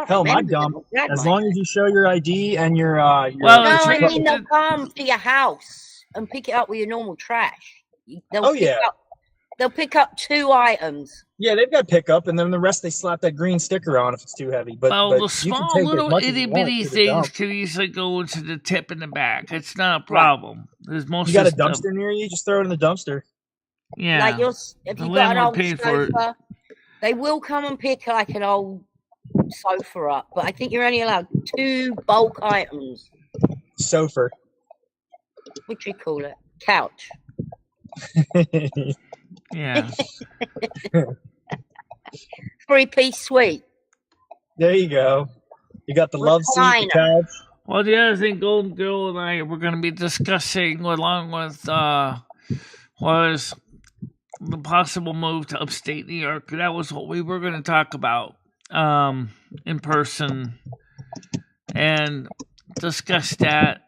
Hell, my dump. As long as you show your ID and your Well, no, the I trick- mean they'll come to your house and pick it up with your normal trash. They'll pick up 2 items. Yeah, they've got pickup, and then the rest they slap that green sticker on if it's too heavy. But well, but the you small can take little as much itty as you want bitty to the things dump. can easily go into the tip in the back. It's not a problem. There's most You got a of the dumpster near you? Just throw it in the dumpster. Yeah. Like if The you got an landlord old paid for it. sofa, they will come and pick like an old sofa up. But I think you're only allowed 2 bulk items. Sofa. What do you call it? Couch. Yeah. 3-piece suite. There you go. You got the love seat, the Recliner. couch. Well, the other thing Golden Girl and I were going to be discussing, along with, was the possible move to upstate New York. That was what we were going to talk about in person and discuss that.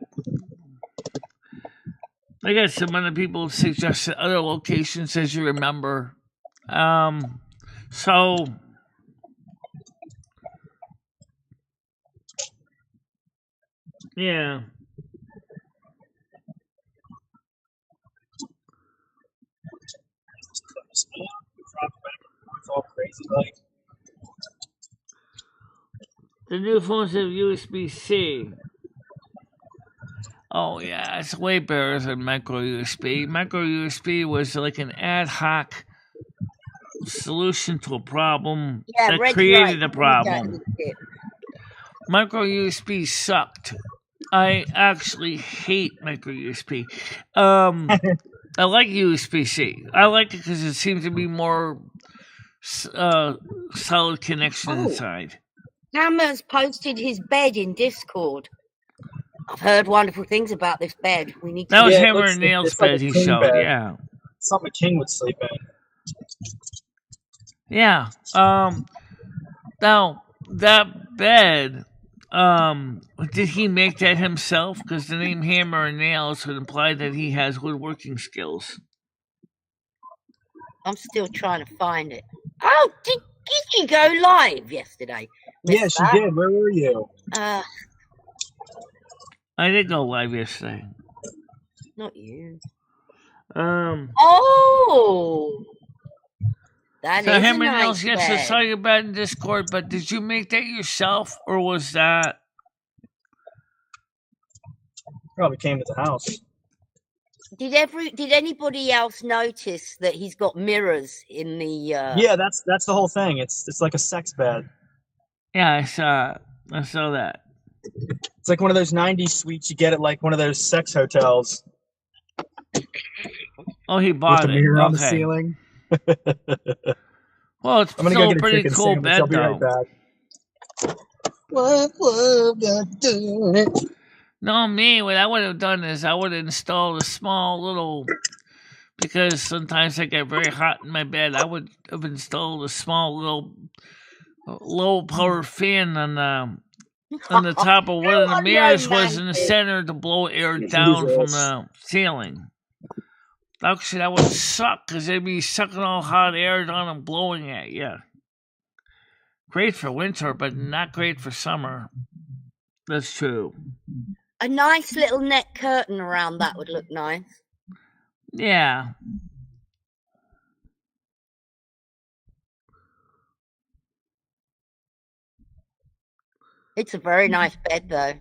I got some other people suggested other locations, as you remember. So yeah. It's all crazy like. The new phones have USB-C. Oh yeah, it's way better than micro USB. Micro USB was like an ad hoc solution to a problem that created a problem. Micro USB sucked. I actually hate micro USB. I like USB-C. I like it because it seems to be more solid connection inside. Hammer's posted his bed in Discord. I've heard wonderful things about this bed. We need to. That was Yeah, it Hammer looks- and Nails it's like bed a he king showed. bed. Yeah. Something a king would sleep in. Yeah. Now that bed, did he make that himself? Because the name Hammer and Nails would imply that he has woodworking skills. I'm still trying to find it. Oh, did you go live yesterday? Yeah, she did. Where were you? I did go live yesterday. Not you. Oh. That So is Hammer a and Nails, nice yes, I bed. saw your bed in Discord, but did you make that yourself, or was that? Probably came to the house. Did anybody else notice that he's got mirrors in the? Yeah, that's the whole thing. It's like a sex bed. Yeah, I saw that. It's like one of those '90s suites you get at like one of those sex hotels Oh, he with bought the it. mirror on the Okay. ceiling. Well, it's I'm gonna still go a get a pretty chicken cool sandwich. bed, I'll be though. right back. What got doing it? No, me, what I would have done is I would have installed a small little, because sometimes I get very hot in my bed, I would have installed a small little low power fan on the top of one of the How mirrors was in the romantic. center to blow air down from the ceiling. Actually, that would suck because they'd be sucking all hot air down and blowing at you. Great for winter, but not great for summer. That's true. A nice little net curtain around that would look nice. Yeah. It's a very nice bed, though.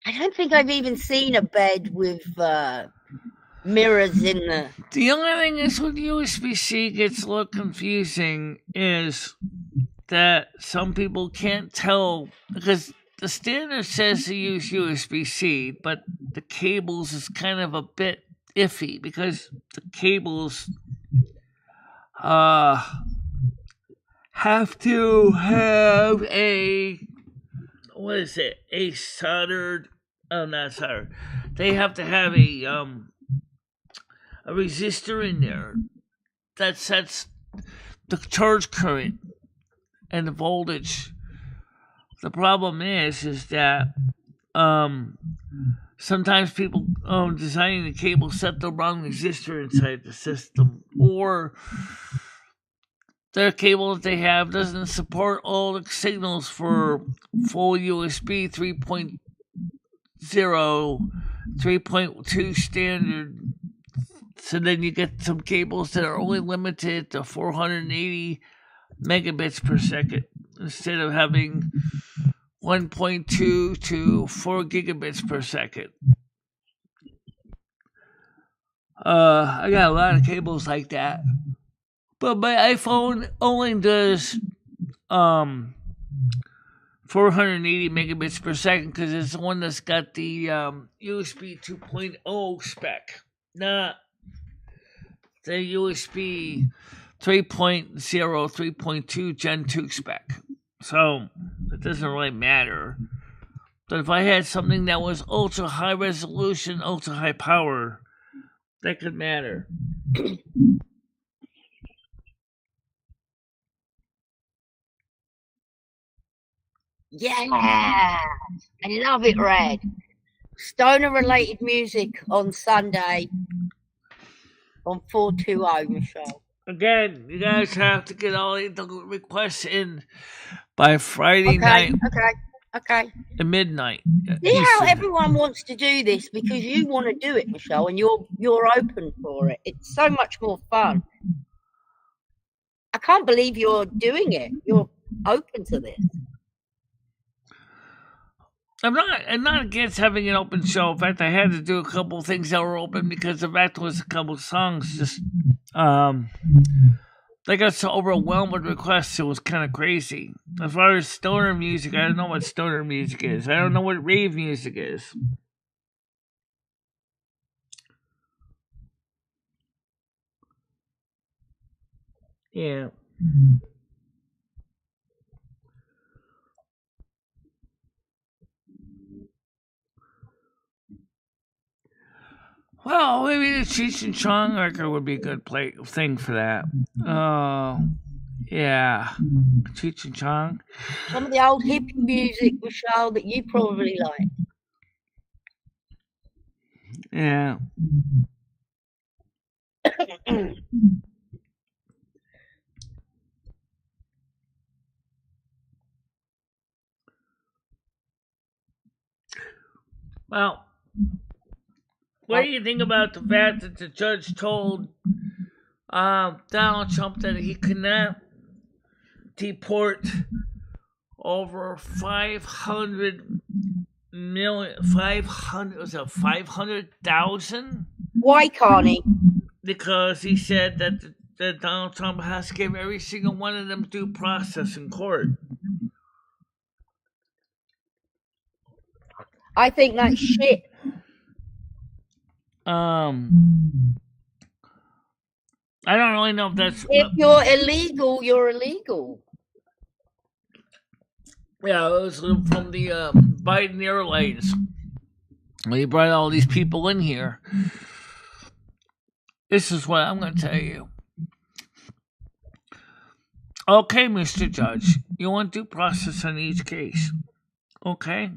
I don't think I've even seen a bed with mirrors in the. The only thing is with USB-C gets a little confusing is that some people can't tell, because the standard says to use USB-C, but the cables is kind of a bit iffy because the cables have to have a soldered, not soldered. They have to have a resistor in there that sets the charge current and the voltage. The problem is that sometimes people designing the cable set the wrong resistor inside the system, or their cable that they have doesn't support all the signals for full USB 3.0, 3.2 standard. So then you get some cables that are only limited to 480 megabits per second instead of having 1.2 to 4 gigabits per second. I got a lot of cables like that. But my iPhone only does 480 megabits per second because it's the one that's got the USB 2.0 spec, not the USB 3.0, 3.2 Gen 2 spec. So it doesn't really matter. But if I had something that was ultra high resolution, ultra high power, that could matter. Yeah, I love it, Red. Stoner-related music on Sunday on 420, Michelle. Again, you guys have to get all the requests in by Friday night. Okay. At midnight. See how everyone wants to do this because you want to do it, Michelle, and you're open for it. It's so much more fun. I can't believe you're doing it. You're open to this. I'm not against having an open show. In fact, I had to do a couple of things that were open because the fact was a couple of songs just they got so overwhelmed with requests, it was kind of crazy. As far as stoner music, I don't know what stoner music is. I don't know what rave music is. Yeah. Well, maybe the Cheech and Chong record would be a good thing for that. Yeah. Cheech and Chong. Some of the old hippie music, Michelle, that you probably like. Yeah. Well, what do you think about the fact that the judge told Donald Trump that he could not deport over 500,000? Why can't he? Because he said that Donald Trump has to give every single one of them due process in court. I think that's shit. I don't really know if that's... If you're illegal, you're illegal. Yeah, it was from the Biden Airlines. They brought all these people in here. This is what I'm going to tell you. Okay, Mr. Judge, you want due process on each case. Okay?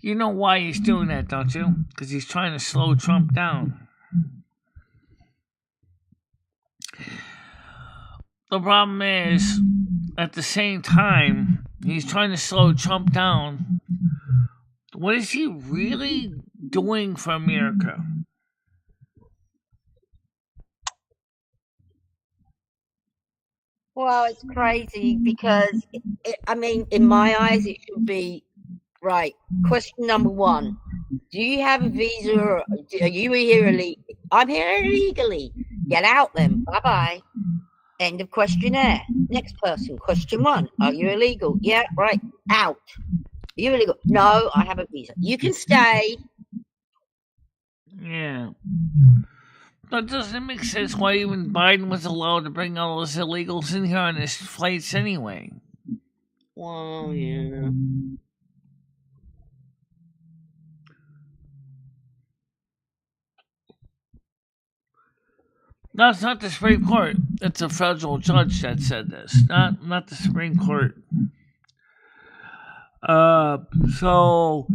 You know why he's doing that, don't you? Because he's trying to slow Trump down. The problem is, at the same time, he's trying to slow Trump down. What is he really doing for America? Well, it's crazy because, in my eyes, it should be, right, question number one. Do you have a visa? Or are you here illegally? I'm here illegally. Get out then. Bye-bye. End of questionnaire. Next person. Question one. Are you illegal? Yeah, right. Out. Are you illegal? No, I have a visa. You can stay. Yeah. But doesn't it make sense why even Biden was allowed to bring all those illegals in here on his flights anyway? Well, yeah. No, it's not the Supreme Court. It's a federal judge that said this, not the Supreme Court. So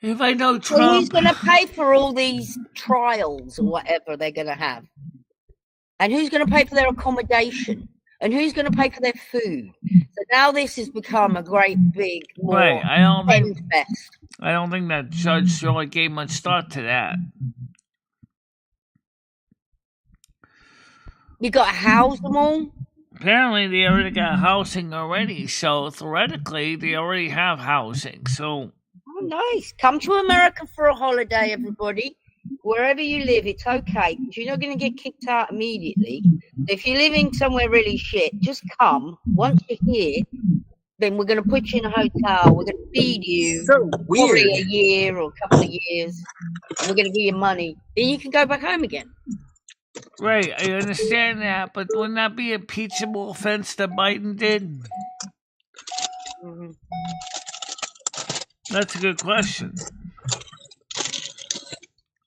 if I know Trump, well, who's going to pay for all these trials or whatever they're going to have? And who's going to pay for their accommodation? And who's going to pay for their food? So now this has become a great big more right? I don't think that judge really gave much thought to that. You got to house them all. Apparently, they already got housing already, so theoretically, they already have housing. So, oh, nice! Come to America for a holiday, everybody. Wherever you live, it's okay because you're not going to get kicked out immediately. If you're living somewhere really shit, just come. Once you're here, then we're going to put you in a hotel. We're going to feed you So probably weird. a year or a couple of years. And we're going to give you money. Then you can go back home again. right, I understand that, but wouldn't that be an impeachable offense that Biden did? Mhm. That's a good question.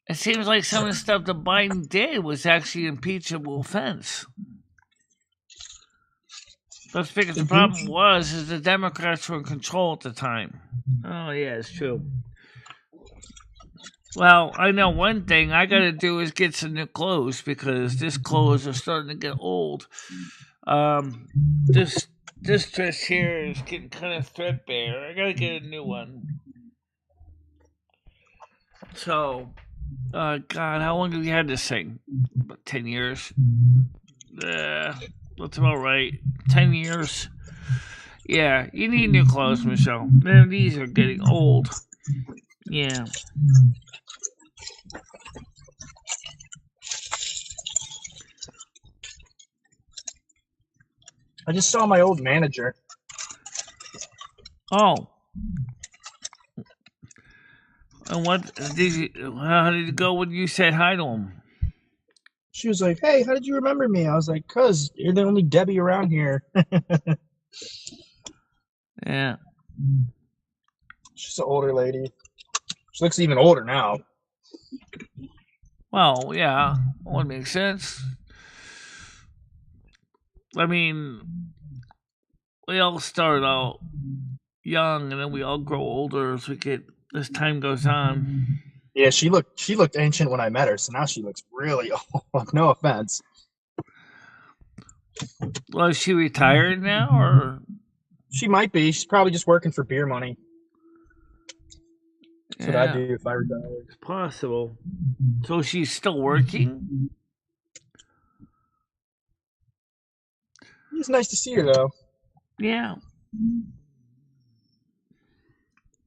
It seems like some of the stuff that Biden did was actually an impeachable offense. That's because the problem is the Democrats were in control at the time. Oh, yeah, it's true. Well, I know one thing I got to do is get some new clothes because these clothes are starting to get old. This dress here is getting kind of threadbare. I got to get a new one. So, God, how long have we had this thing? About 10 years. That's about right. 10 years. Yeah, you need new clothes, Michelle. Man, these are getting old. Yeah. I just saw my old manager. Oh. And how did it go when you said hi to him? She was like, "Hey, how did you remember me?" I was like, "'Cause you're the only Debbie around here." Yeah. She's an older lady. She looks even older now. Well, yeah. Well, it makes sense. I mean, we all start out young and then we all grow older as time goes on. Yeah, she looked ancient when I met her, so now she looks really old. No offense. Well, is she retired now, or? She might be. She's probably just working for beer money. That's what I'd do if I retired. It's possible. So she's still working? It's nice to see her, though. Yeah.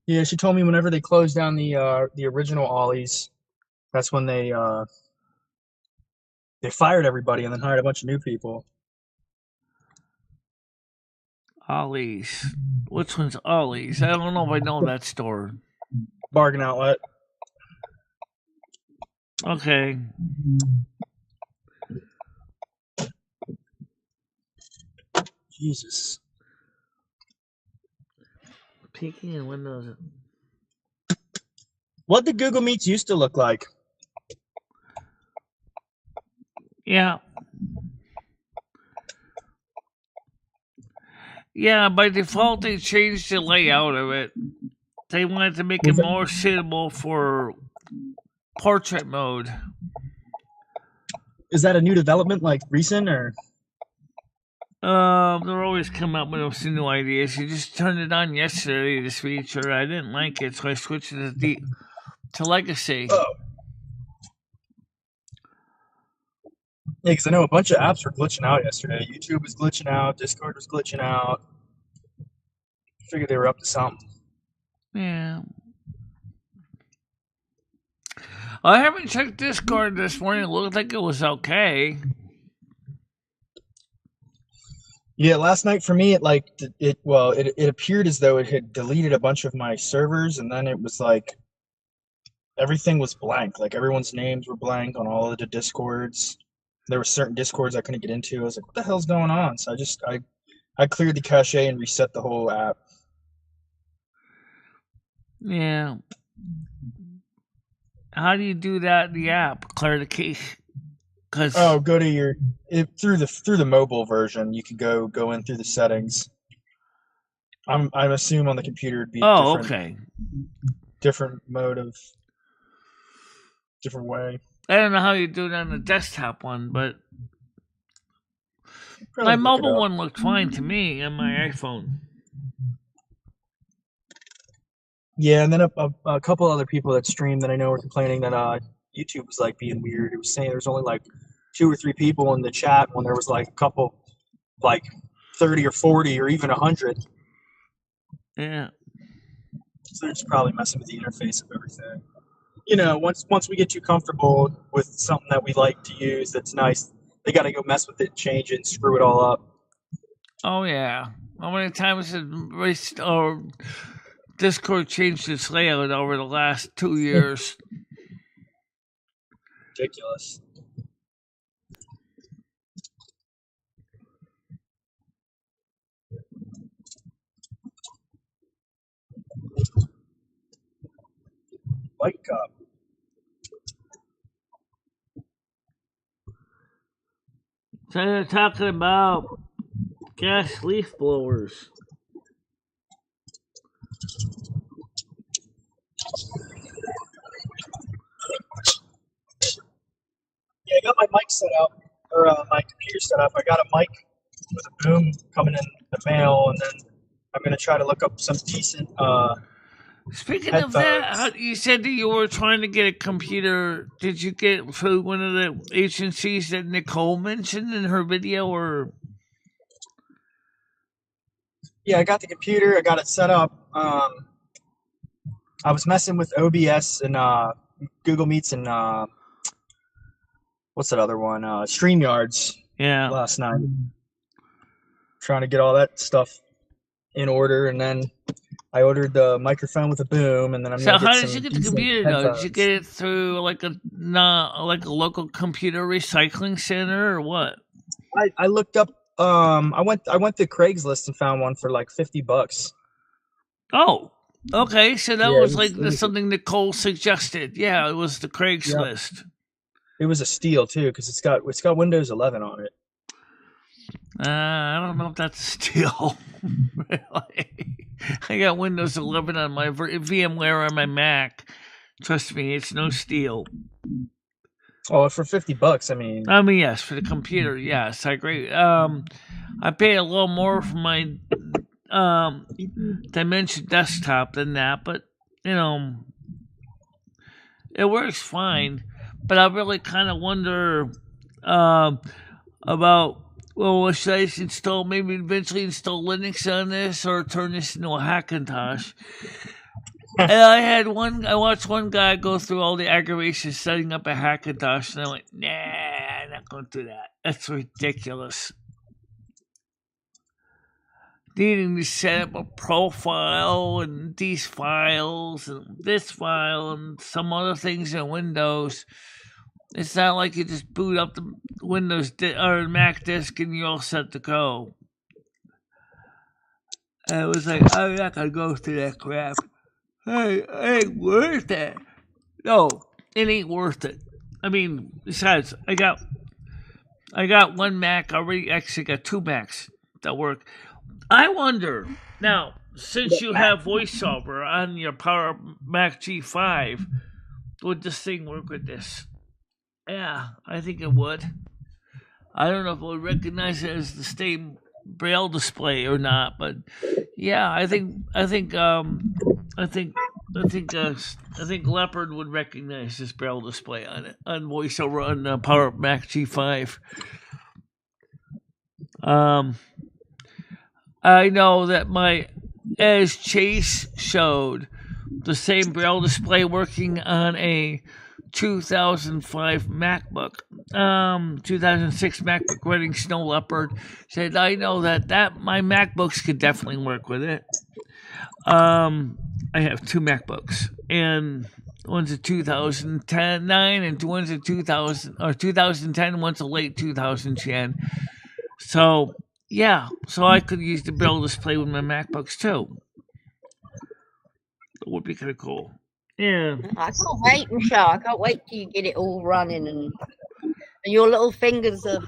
Yeah, she told me whenever they closed down the original Ollies, that's when they fired everybody and then hired a bunch of new people. Ollie's. Which one's Ollie's? I don't know if I know that store. Bargain outlet. Okay. Jesus. Peeking in windows. What did Google Meets used to look like? Yeah. Yeah, by default, they changed the layout of it. They wanted to make it more suitable for portrait mode. Is that a new development, like recent, or? They're always coming up with some new ideas. You just turned it on yesterday, this feature. I didn't like it, so I switched it to Legacy. Oh. Yeah, because I know a bunch of apps were glitching out yesterday. YouTube was glitching out. Discord was glitching out. I figured they were up to something. Yeah. I haven't checked Discord this morning. It looked like it was okay. Yeah, last night for me, it appeared as though it had deleted a bunch of my servers, and then it was like everything was blank. Like everyone's names were blank on all of the Discords. There were certain Discords I couldn't get into. I was like, what the hell's going on? So I cleared the cache and reset the whole app. Yeah. How do you do that in the app? Clear the cache? Go to through the mobile version. You can go in through the settings. I assume on the computer it'd be different mode of different way. I don't know how you do it on the desktop one, but Probably my mobile one looked fine to me on my iPhone. Yeah, and then a couple other people that streamed that I know were complaining that YouTube was like being weird. It was saying there was only like 2 or 3 people in the chat when there was like a couple, like 30 or 40 or even 100. Yeah. So they're just probably messing with the interface of everything. You know, once we get too comfortable with something that we like to use that's nice, they got to go mess with it, change it, and screw it all up. Oh yeah. How many times has Discord changed its layout over the last 2 years? Ridiculous. White cup. So they're talking about gas leaf blowers. Yeah, I got my mic set up, or my computer set up. I got a mic with a boom coming in the mail, and then I'm going to try to look up some decent Speaking headphones. of that, you said that you were trying to get a computer. Did you get through one of the agencies that Nicole mentioned in her video, or? Yeah, I got the computer. I got it set up. I was messing with OBS and Google Meets and what's that other one? StreamYards. Yeah. Last night, trying to get all that stuff in order, and then I ordered the microphone with a boom, and then I'm. So how did you get the computer though? Did you get it through like a local computer recycling center or what? I looked up. I went to Craigslist and found one for like $50. Oh, okay. So that was something Nicole suggested. Yeah, it was the Craigslist. Yep. It was a steal too because it's got Windows 11 on it. I don't know if that's a steal. Really. I got Windows 11 on my VMware on my Mac. Trust me, it's no steal. Oh, for $50, I mean, yes, for the computer, yes, I agree. I pay a little more for my Dimension desktop than that, but you know, it works fine. But I really kind of wonder about. Well, should I install, maybe eventually install Linux on this or turn this into a Hackintosh? And I watched one guy go through all the aggravations setting up a Hackintosh, and I went, nah, I'm not going to do that. That's ridiculous. Needing to set up a profile and these files and this file and some other things in Windows. It's not like you just boot up the Windows or Mac disk and you're all set to go. And it was like, I'm not gonna go through that crap. Hey, it ain't worth it. No, it ain't worth it. I mean, besides, I got one Mac already. Actually, got 2 Macs that work. I wonder now, since you have VoiceOver on your Power Mac G5, would this thing work with this? Yeah, I think it would. I don't know if it would recognize it as the same Braille display or not, but yeah, I think Leopard would recognize this Braille display on it on VoiceOver on Power Mac G5. I know that as Chase showed, the same Braille display working on a 2005 MacBook, 2006 MacBook running Snow Leopard, said, I know that my MacBooks could definitely work with it. I have 2 MacBooks, and One's a 2009 and one's a 2010. One's a late 2000 gen. So yeah, so I could use the Braille display with my MacBooks too. It would be kind of cool. Yeah. I can't wait, Michelle. I can't wait till you get it all running and your little fingers are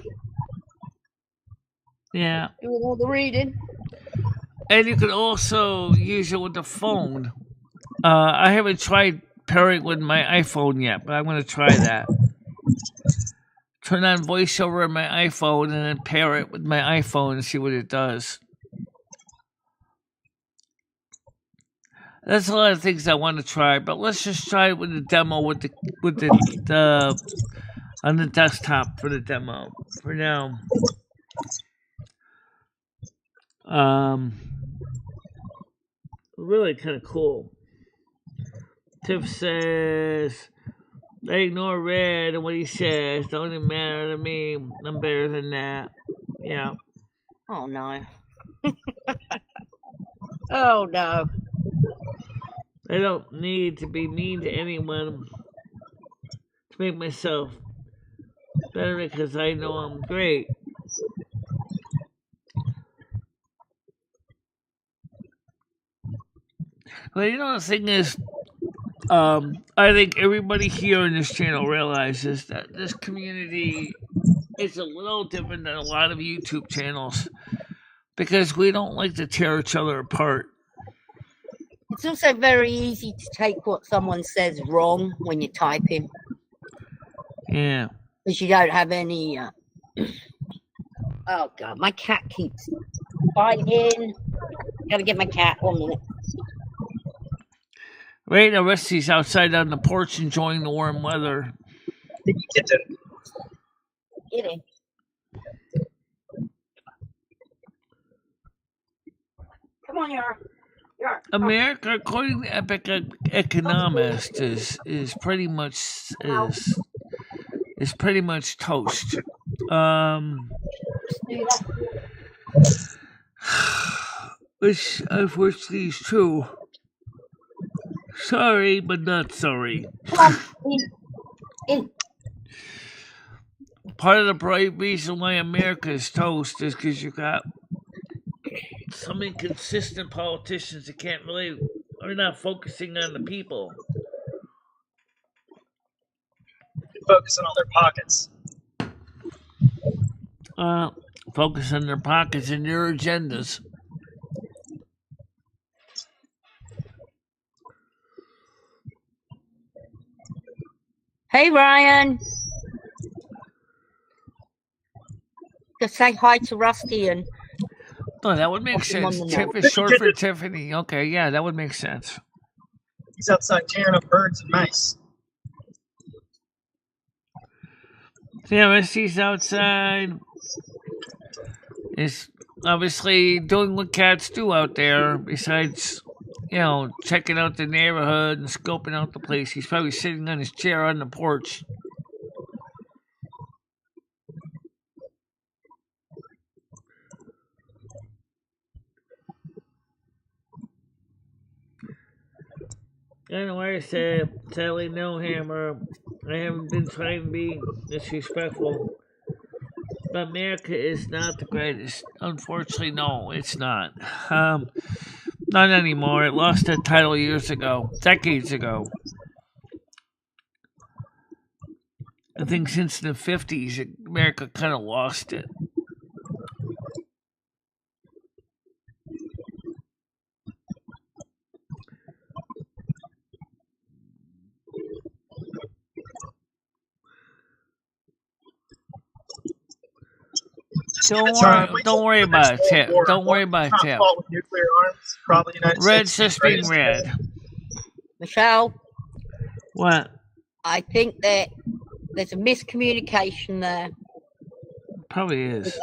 Yeah. doing all the reading. And you could also use it with the phone. I haven't tried pairing with my iPhone yet, but I'm going to try that. Turn on VoiceOver on my iPhone and then pair it with my iPhone and see what it does. That's a lot of things I want to try, but let's just try it with the demo with the on the desktop for the demo for now. Really kind of cool. Tiff says, I ignore Red and what he says. Don't even matter to me. I'm better than that. Yeah. Oh no. Oh no. I don't need to be mean to anyone to make myself better because I know I'm great. But you know, the thing is, I think everybody here in this channel realizes that this community is a little different than a lot of YouTube channels because we don't like to tear each other apart. It's also very easy to take what someone says wrong when you're typing. Yeah. Because you don't have any... Oh, God. My cat keeps biting. Gotta get my cat. 1 minute. Right now, Rusty's outside on the porch enjoying the warm weather. Get in. Come on, Yara. America, according to Epic Economist, is pretty much toast. Which unfortunately is true. Sorry, but not sorry. In. Part of the bright reason why America is toast is because you got some inconsistent politicians that are not focusing on the people. Focusing on their pockets. Focus on their pockets and their agendas. Hey, Ryan. Just say hi to Rusty and... Oh, that would make sense. Tiff is short for Tiffany. Okay, yeah, that would make sense. He's outside tearing up birds and mice. Yeah, Rusty's outside. Is obviously doing what cats do out there, besides, checking out the neighborhood and scoping out the place. He's probably sitting on his chair on the porch. Anyway, I said, sadly, no, Hammer. I haven't been trying to be disrespectful. But America is not the greatest. Unfortunately, no, it's not. Not anymore. It lost that title years ago, decades ago. I think since the 50s, America kind of lost it. Don't worry about it, Tip. Don't worry about it, Tip. Nuclear arms, probably United Red's States. just being red. Michelle? What? I think that there's a miscommunication there. Probably is.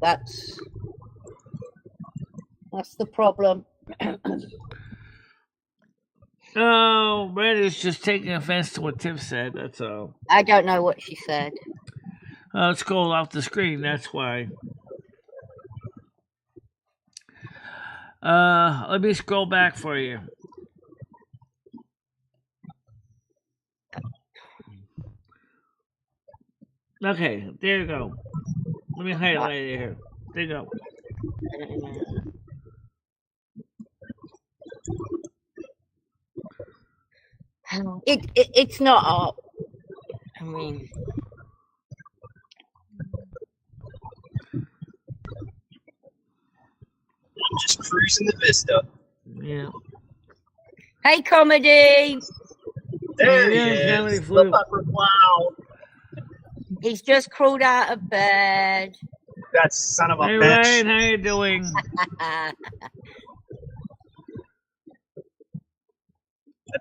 That's the problem. Oh, Red is just taking offense to what Tiff said, that's all. I don't know what she said. Let's go off the screen, that's why. Let me scroll back for you. Okay, there you go. Let me highlight it here. There you go. It's not up. I mean, Just cruising the Vista. Yeah. hey, comedy. There he Yeah, comedy is. flu. The leopard wow. He's just crawled out of bed. That son of a Hey bitch. Ryan, how you doing? I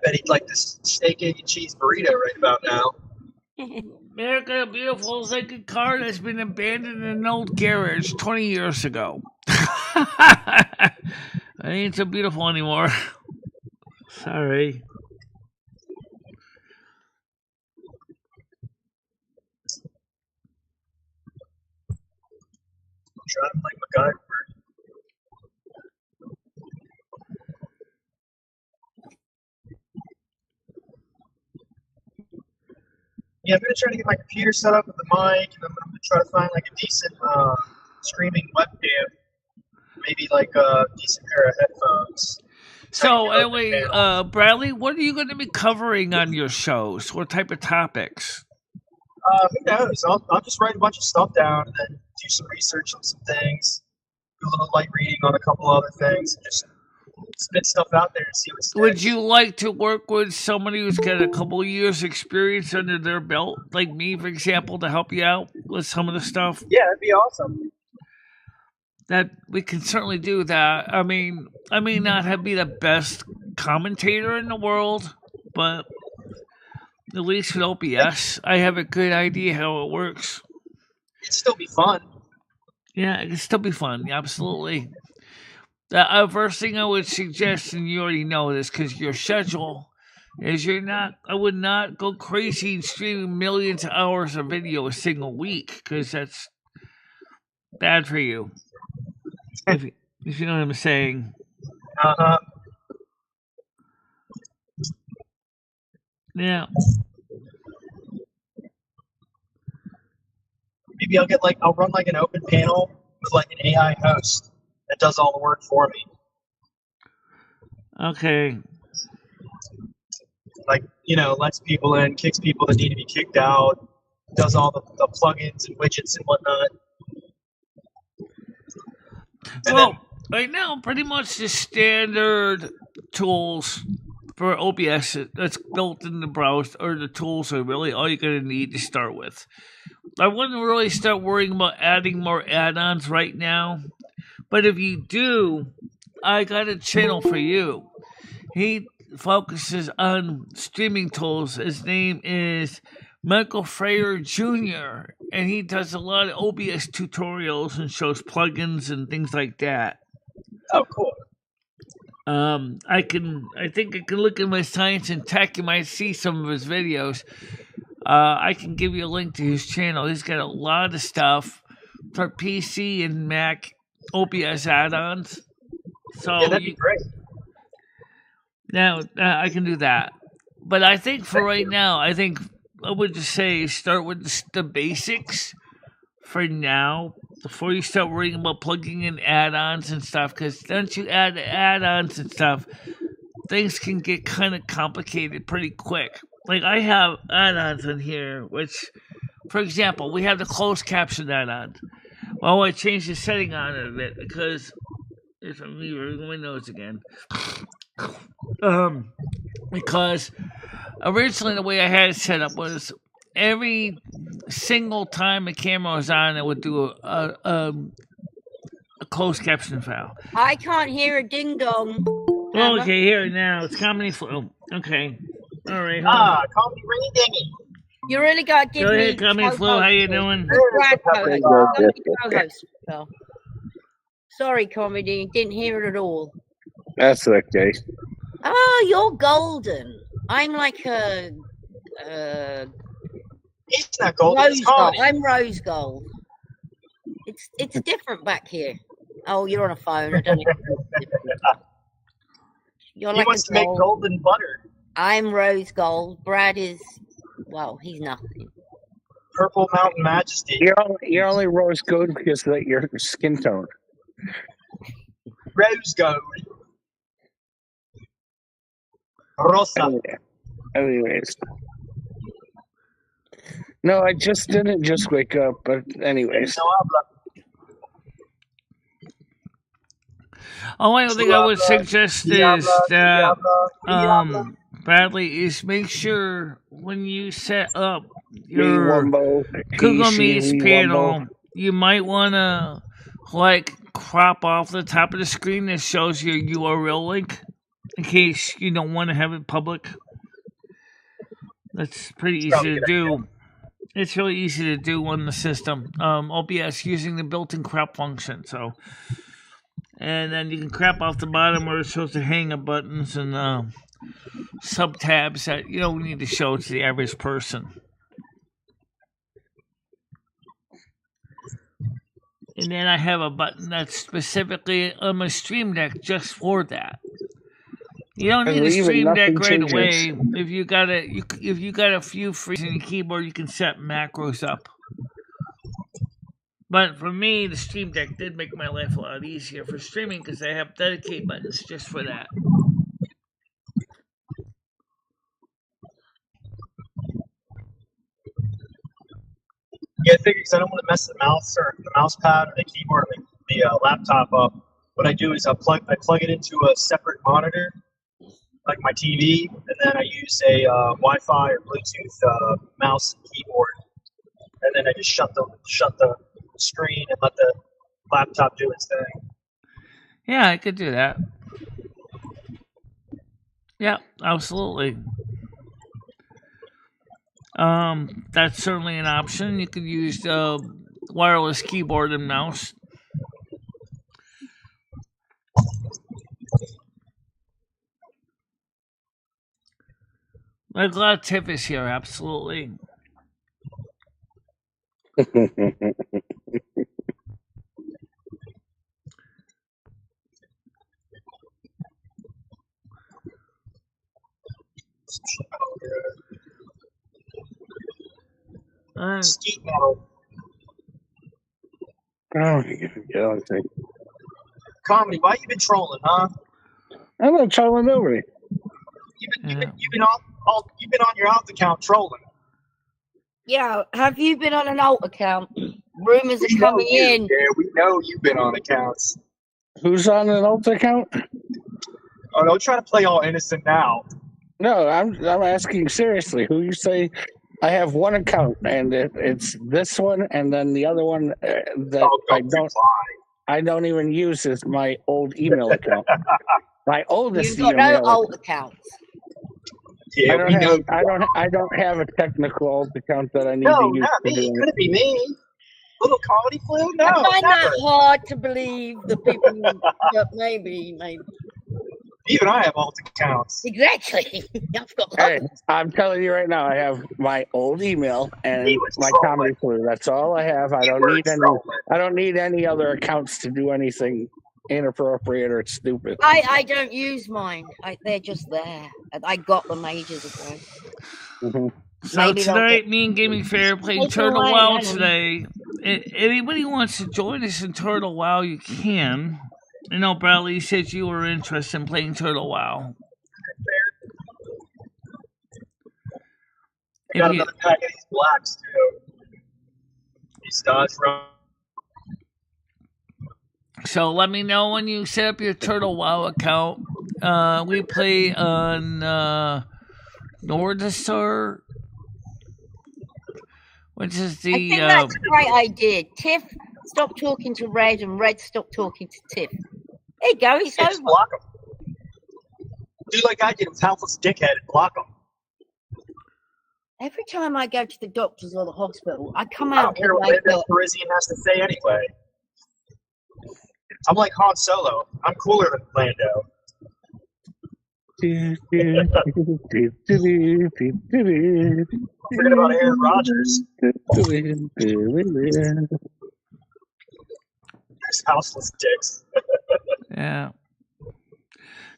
bet he'd like this steak, egg, and cheese burrito right about now. America the Beautiful is like a car that's been abandoned in an old garage 20 years ago. It ain't so beautiful anymore. Sorry. Driving like MacGyver. Yeah, I'm gonna try to get my computer set up with the mic, and I'm gonna try to find like a decent streaming webcam. Maybe like a decent pair of headphones. So anyway, Bradley, what are you going to be covering on your shows? What type of topics? Who knows? I'll just write a bunch of stuff down and then do some research on some things. Do a little light reading on a couple other things. And just spit stuff out there and see what sticks. Would you like to work with somebody who's got a couple years experience under their belt, like me, for example, to help you out with some of the stuff? Yeah, that'd be awesome. That we can certainly do that. I mean, I may not be the best commentator in the world, but at least with OBS, I have a good idea how it works. It'd still be fun. Yeah, it can still be fun. Absolutely. The first thing I would suggest, and you already know this because your schedule is I would not go crazy and streaming millions of hours of video a single week because that's bad for you. if you know what I'm saying. Uh-huh. Yeah. Maybe I'll run like an open panel with like an AI host that does all the work for me. Okay. Like, lets people in, kicks people that need to be kicked out, does all the plugins and widgets and whatnot. Well, right now, pretty much the standard tools for OBS that's built in the browser, or the tools are really all you're going to need to start with. I wouldn't really start worrying about adding more add-ons right now, but if you do, I got a channel for you. He focuses on streaming tools. His name is Michael Freyer Jr., and he does a lot of OBS tutorials and shows plugins and things like that. Oh, cool. I think I can look at my science and tech. You might see some of his videos. I can give you a link to his channel. He's got a lot of stuff for PC and Mac OBS add-ons. So yeah, that'd be great. Now, I can do that. But I think for right now, I would just say start with the basics for now before you start worrying about plugging in add-ons and stuff. Because once you add add-ons and stuff, things can get kind of complicated pretty quick. Like I have add-ons in here, which, for example, we have the closed caption add-on. Well, I changed the setting on it a bit because if I'm reading my nose again. Because originally the way I had it set up was every single time a camera was on, it would do a closed caption file. I can't hear a ding dong. Oh, okay, here now it's comedy flu. Okay, all right. Call me Ringy Dingy. You really got to give Go me. ahead, comedy flu. How you doing? Sorry, comedy. Didn't hear it at all. That's okay. Oh, you're golden. I'm like a He's not golden. rose It's gold. comedy. I'm rose gold. It's different back here. Oh, you're on a phone. I don't know. You're He like wants to make golden butter. I'm rose gold. Brad is, well, he's nothing. Purple Mountain Majesty. You're only rose gold because of your skin tone. Rose gold. Rosa. Anyways. No, I just didn't just wake up, but anyways. No habla. Only thing I would suggest is that, Bradley, is make sure when you set up your Google Meets panel, you might want to crop off the top of the screen that shows your URL link in case you don't want to have it public. That's pretty easy to do. It's really easy to do on the system. OBS using the built-in crop function. So, and then you can crop off the bottom where it shows the hang-up buttons and sub-tabs that you don't need to show to the average person. And then I have a button that's specifically on my Stream Deck just for that. You don't need a Stream Deck right away. If you got a few frees in your keyboard, you can set macros up. But for me, the Stream Deck did make my life a lot easier for streaming because I have dedicated buttons just for that. Yeah, I figured because I don't want to mess the mouse or the mouse pad or the keyboard or the laptop up. What I do is I plug it into a separate monitor, like my TV, and then I use a Wi-Fi or Bluetooth mouse and keyboard, and then I just shut the screen and let the laptop do its thing. Yeah, I could do that. Yeah, absolutely. That's certainly an option. You could use wireless keyboard and mouse. I'm glad Tiff is here, absolutely. Skeet metal. Comedy, why you been trolling, huh? I'm not trolling nobody. You've been on your alt account trolling. Yeah, have you been on an alt account? Rumors are coming in. Yeah, we know you've been on accounts. Who's on an alt account? Oh, don't try to play all innocent now. No, I'm asking seriously. Who you say? I have one account, and it's this one, and then the other one that I don't even use is my old email account. My oldest email. You've got no alt accounts. Yeah, I don't have a technical alt account that I need to use. No, not me. Could it be me? Little comedy flu? No, I find that hard to believe the people that maybe. Even I have alt accounts. Exactly. I'm telling you right now, I have my old email and my comedy flu. That's all I have. I don't need any other accounts to do anything inappropriate or stupid. I don't use mine. They're just there. I got them ages ago. Mm-hmm. So tonight, me and Gaming Fair playing Turtle WoW today. Anybody wants to join us in Turtle WoW, you can. I know Bradley said you were interested in playing Turtle WoW. I got another pack of these blacks too. These Dodge Run. So let me know when you set up your Turtle WoW account. We play on Nordisar, which is the. I think that's a great idea. Tiff, stop talking to Red, and Red, stop talking to Tiff. There you go. He's over. Block him. Do like I did with Helpless Dickhead and block him. Every time I go to the doctors or the hospital, I come out. I don't care what that Parisian has to say anyway. I'm like Han Solo. I'm cooler than Lando. Forget about Aaron Rodgers. There's houseless dicks. Yeah.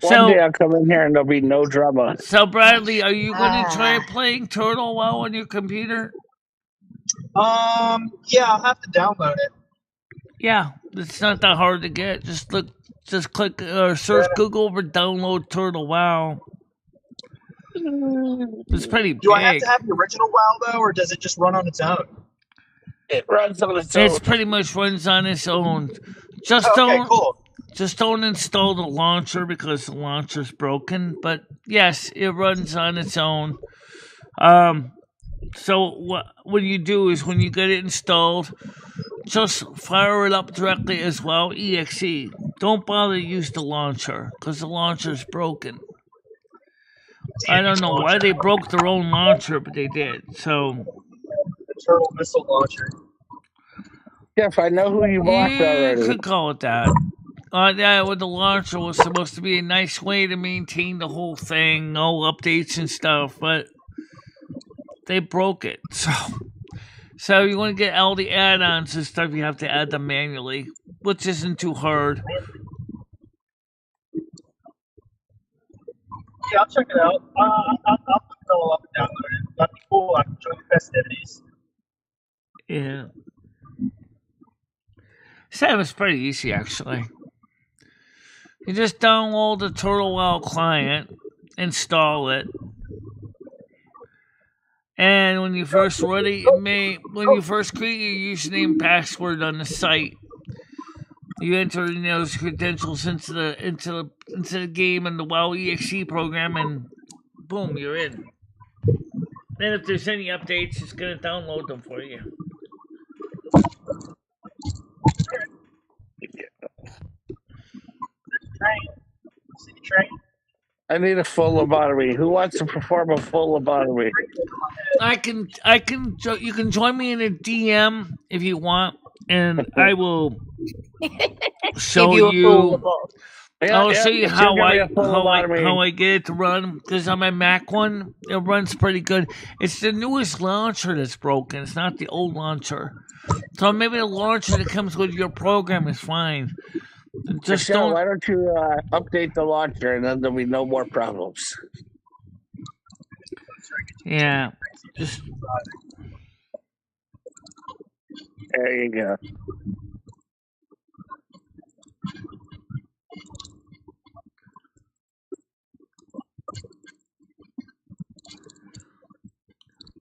One day I'll come in here and there'll be no drama. So, Bradley, are you going to try playing Turtle WoW on your computer? Yeah, I'll have to download it. Yeah, it's not that hard to get. Just click or search Google for download Turtle WoW. It's pretty Do I have big. to have the original WoW though, or does it just run on its own? It runs on its own. It's pretty much runs on its own. Just Cool. Just don't install the launcher because the launcher's broken. But yes, it runs on its own. So what you do is when you get it installed, just fire it up directly as well, exe. Don't bother to use the launcher because the launcher's broken. I don't know why they broke their own launcher, but they did. So the turtle missile launcher. Jeff, I know who you blocked already. You could call it that. Yeah, with the launcher was supposed to be a nice way to maintain the whole thing, no updates and stuff, but they broke it. So you want to get all the add-ons and stuff, you have to add them manually, which isn't too hard. Yeah, I'll check it out. I'll look it all up and download it. That'd be cool. I can join the festivities. Yeah. So it's pretty easy, actually. You just download the Turtle WoW client, install it, and when you first create your username and password on the site, you enter those credentials into the game and the WoW EXE program, and boom, you're in. Then if there's any updates, it's gonna download them for you. Train. I need a full lobotomy. Who wants to perform a full lobotomy? You can join me in a DM if you want, and I will show you. I'll show you how I get it to run, because on my Mac one, it runs pretty good. It's the newest launcher that's broken. It's not the old launcher. So maybe the launcher that comes with your program is fine. Just Michelle, why don't you update the launcher, and then there'll be no more problems. Yeah, just there you go.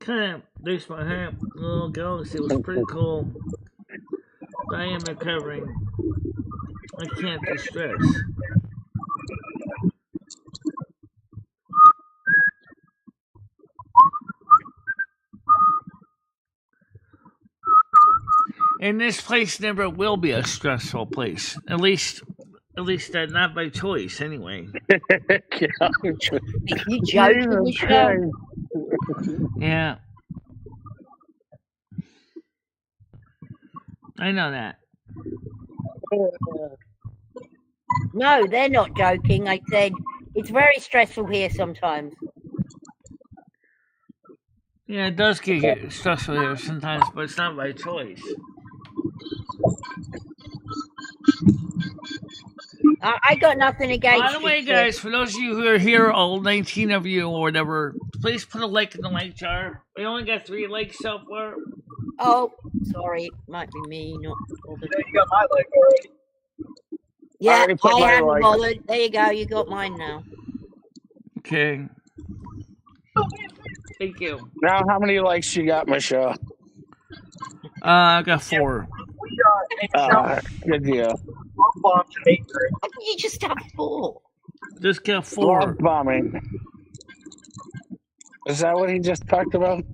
kind of makes my hat little galaxy was pretty cool. I am recovering. I can't do stress. And this place never will be a stressful place. At least not by choice, anyway. You joking, Michelle? Yeah. I know that. No, they're not joking. I said it's very stressful here sometimes. Yeah, it does get stressful here sometimes, but it's not by choice. I got nothing against you. By the way, guys, for those of you who are here, all 19 of you or whatever, please put a like in the like jar. We only got 3 likes so far. Oh, sorry. Might be me, not bothered. Yeah, you got my like already. Yeah, I haven't bothered. There you go. You got mine now. Okay. Thank you. Now, how many likes you got, Michelle? I got 4. Good deal. How did you just have 4? Just got 4. Love bombing. Is that what he just talked about?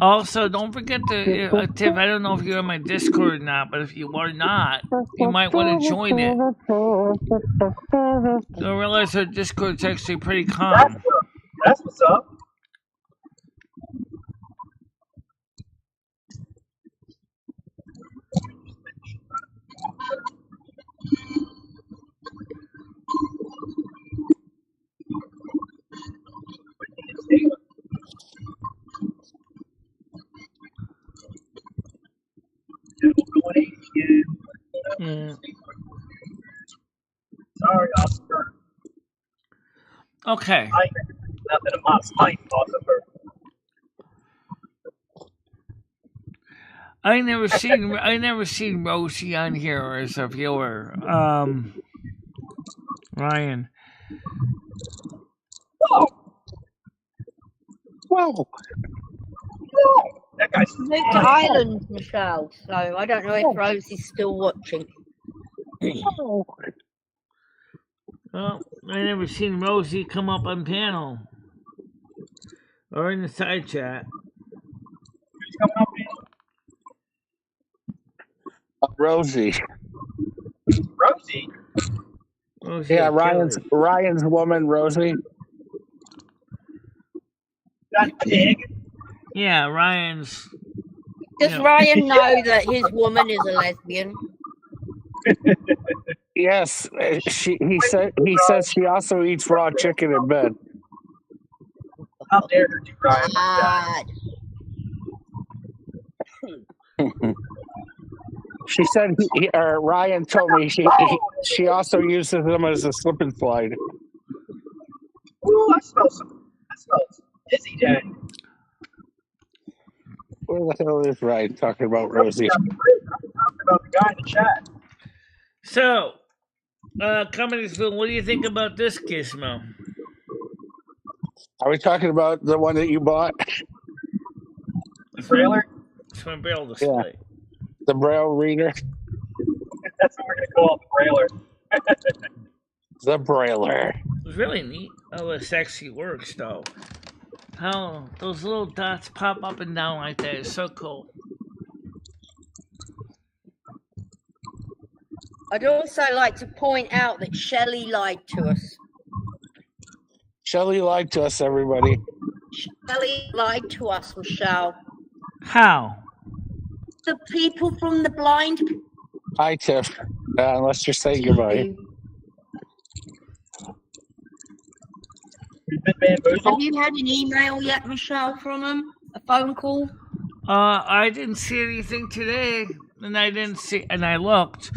Also, don't forget to, Tiff, I don't know if you're on my Discord or not, but if you are not, you might want to join it. You'll realize our Discord's actually pretty calm. That's what's up. Yeah. Sorry, Oscar. Okay. I nothing of my spite, Oscar. I never seen Rosie on here as a viewer. Ryan. Whoa! Whoa! That guy's Moved to Ireland, Michelle, so I don't know if Rose is still watching. Whoa! Well, I never seen Rosie come up on panel or in the side chat. Who's coming up here? Rosie. Rosie. Rosie Yeah, Achilles. Ryan's woman, Rosie. That pig. Yeah, Ryan's. Does Yeah. Ryan know that his woman is a lesbian? Yes, he says she also eats raw chicken in bed. How dare her do Ryan? God. She said Ryan told me she also uses them as a slip and slide. Ooh, I smell dizzy day. Where the hell is Ryan talking about Rosie? I'm talking about the guy in the chat. So, Comediesville, what do you think about this gizmo? Are we talking about the one that you bought? The trailer. It's my braille display. The Braille reader? That's what we're gonna call it, the trailer. The Brailer. It's really neat how this actually works, though. How those little dots pop up and down like that is so cool. I'd also like to point out that Shelley lied to us. Shelley lied to us, everybody. Shelley lied to us, Michelle. How? The people from the blind. Hi, Tiff. Unless you're saying goodbye. We've been bamboozled. Have you had an email yet, Michelle, from them? A phone call? I didn't see anything today, and I looked,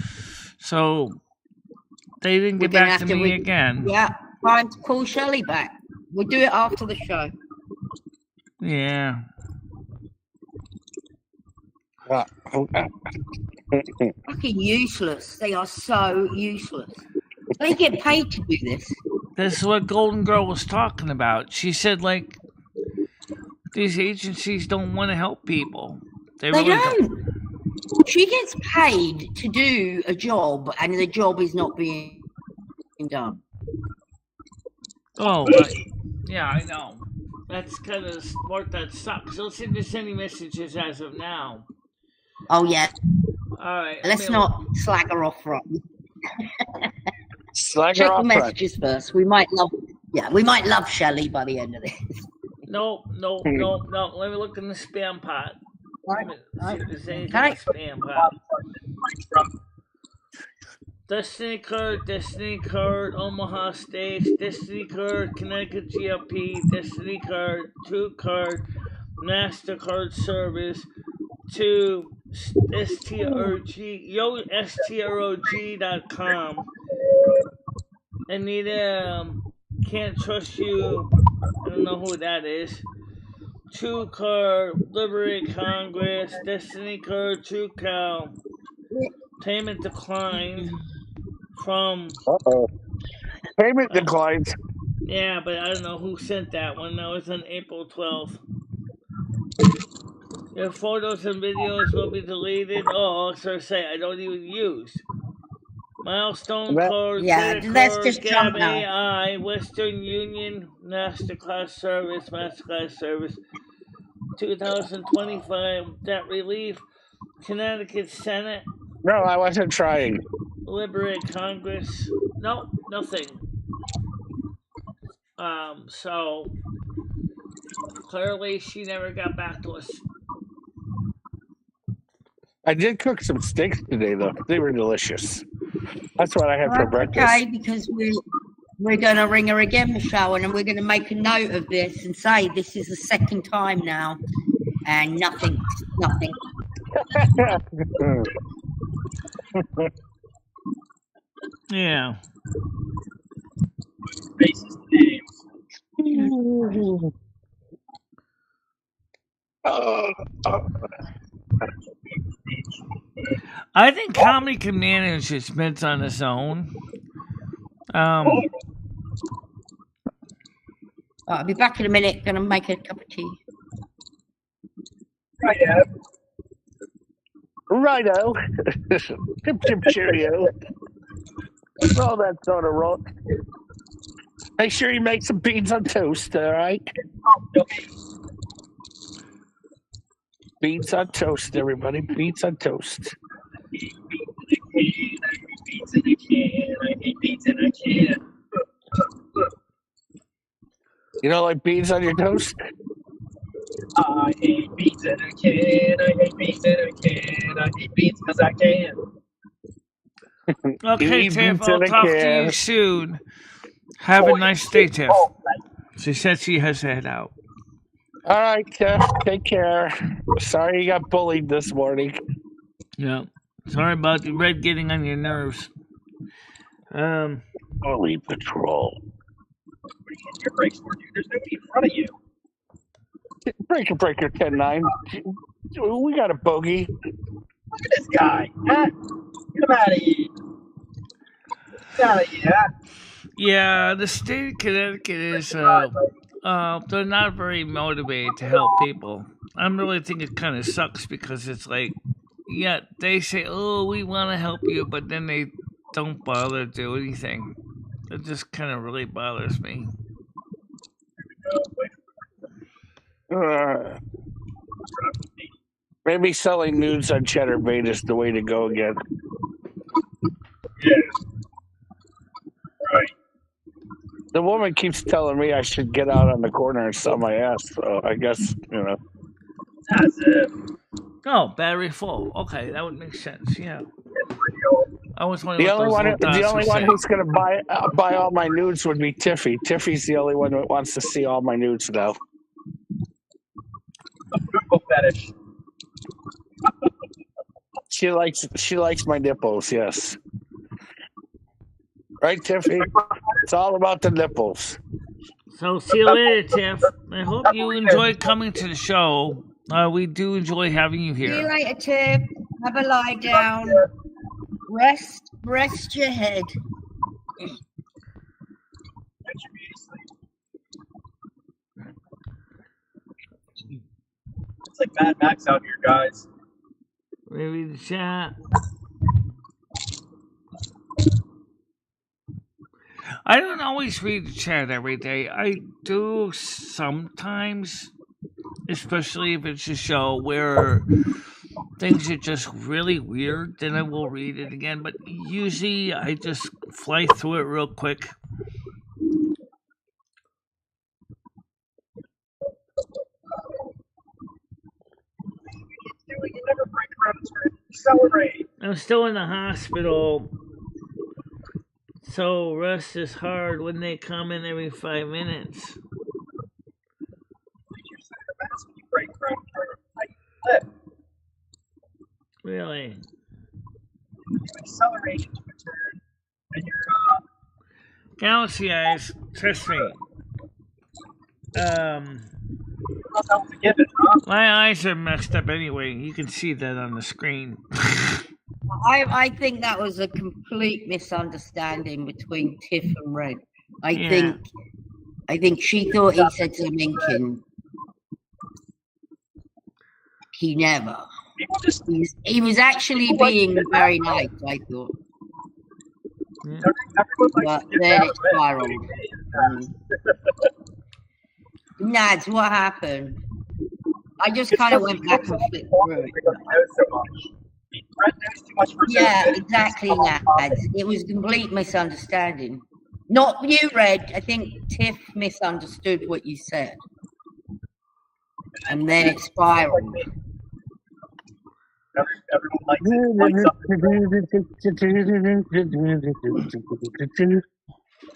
so they didn't get back to me again. Yeah, time to call Shelley back. We'll do it after the show. Yeah. Fucking useless. They are so useless. They get paid to do this. This is what Golden Girl was talking about. She said, like, these agencies don't want to help people. They really don't. She gets paid to do a job, and the job is not being done. Oh, right. Yeah, I know. That's kind of smart. That sucks. Don't send us any messages as of now. Oh, yeah. All right. Let's not slag her off front. Slag Check her the off messages first. We might love Shelley by the end of this. No. Let me look in the spam pot. Let me see if there's anything in the spam pot. Destiny card, Omaha Steaks, Destiny card, Connecticut GLP, Destiny card, 2 card, MasterCard service, 2 STROG.com. Anita, can't trust you. I don't know who that is. 2 card, Liberate Congress, Destiny card, 2 cow. Payment declined from. Payment declined. Yeah, but I don't know who sent that one. That was on April 12th. Your photos and videos will be deleted. Oh, so say I don't even use. Milestone card, that's just Gab AI, Western Union, Masterclass service, 2025, debt relief, Connecticut Senate. No, I wasn't trying. Liberate Congress. Nope, nothing. So clearly she never got back to us. I did cook some steaks today, though. They were delicious. That's what I had for breakfast. Okay, because we're going to ring her again, Michelle, and we're going to make a note of this and say this is the second time now, and nothing. Yeah. Racist names. I think comedy can manage its meds on its own. I'll be back in a minute. Gonna make a cup of tea. Right, yeah. Righto. Chip chip cheerio. Roll that soda roll. Make sure you make some beans on toast, all right? Okay. Beans on toast, everybody. Beans on toast. Beats in a can. I hate beats in a can. You don't like beans on your toast? I hate beats in a can. I hate beats in a can. I hate beats because I can. Okay, eat Tiff, beans in I'll a talk to can. you soon. Have a nice day, Tiff. She said she has to head out. All right, Jeff. Take care. Sorry you got bullied this morning. Yeah. Sorry about the red getting on your nerves. Bully patrol. What are you hitting your brakes for, dude? There's nobody in front of you. Breaker 10-9. We got a bogey. Look at this guy. Huh? Get him out of here. Get out of here. Huh? Yeah, the state of Connecticut is they're not very motivated to help people. I really think it kind of sucks because it's like, yeah, they say, oh, we want to help you, but then they don't bother to do anything. It just kind of really bothers me. Maybe selling nudes on Cheddar Bait is the way to go again. Yeah. Right. The woman keeps telling me I should get out on the corner and sell my ass, so I guess, That's it. Oh, battery full. Okay, that would make sense. Yeah. I was wondering The what only those one, little dots the only were one saying. who's going to buy all my nudes would be Tiffy. Tiffy's the only one that wants to see all my nudes now. A Google fetish. She likes my nipples. Yes, right, Tiffy. It's all about the nipples. So see you later, Tiff. I hope you enjoyed coming to the show. We do enjoy having you See you here. later, Tiff. Have a lie down. Rest your head. That should be asleep. It's like Mad Max out here, guys. Maybe the chat. I don't always read the chat every day. I do sometimes, especially if it's a show where things are just really weird, then I will read it again. But usually I just fly through it real quick. You never break around the turn. Accelerate. I'm still in the hospital, so rest is hard when they come in every 5 minutes. You break around the turn. Like flip. Really? You accelerate into a turn. And you're Galaxy Eyes, trust me. not out to give it, huh? My eyes are messed up anyway. You can see that on the screen. I think that was a complete misunderstanding between Tiff and Red. I think she thought he said something and he never. People just He was actually being very nice, I thought. Yeah. everyone likes But to get then out it of it. spiraled. Nads, what happened? I just kind of went back and flipped through it. Because he knows so much. Brett knows too much for Yeah, good. exactly, Nads. It was a complete misunderstanding. Not you, Red. I think Tiff misunderstood what you said. And then it spiraled. Everyone likes it.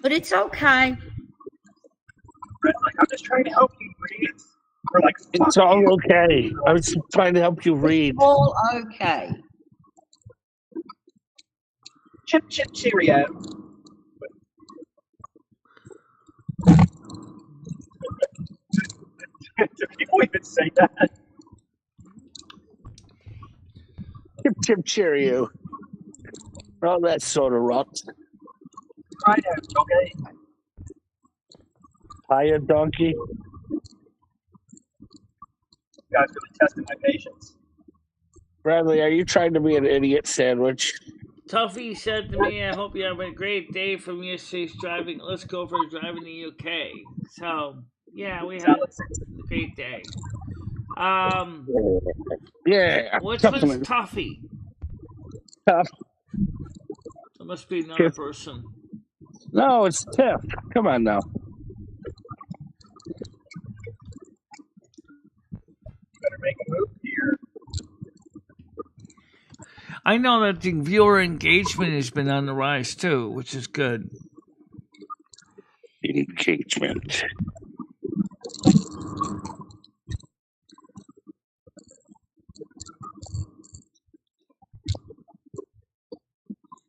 But it's okay. Brett's like, I'm just trying to help you breathe. We're like, It's fuck all you. okay. I was trying to help you read. All okay. Chip chip cheerio. Do people even say that? Chip chip cheerio. Oh, that sort of rocks. I know, okay. Hiya, donkey. You guys really testing my patience. Bradley, are you trying to be an idiot sandwich? Tuffy said to me, I hope you have a great day from yesterday's driving. Let's go for a drive in the UK. So, yeah, we had a great day. Yeah. Which one's Tuffy? Tough. It must be another person. No, it's Tiff. Come on now. Better make a move here. I know that the viewer engagement has been on the rise too, which is good. Engagement.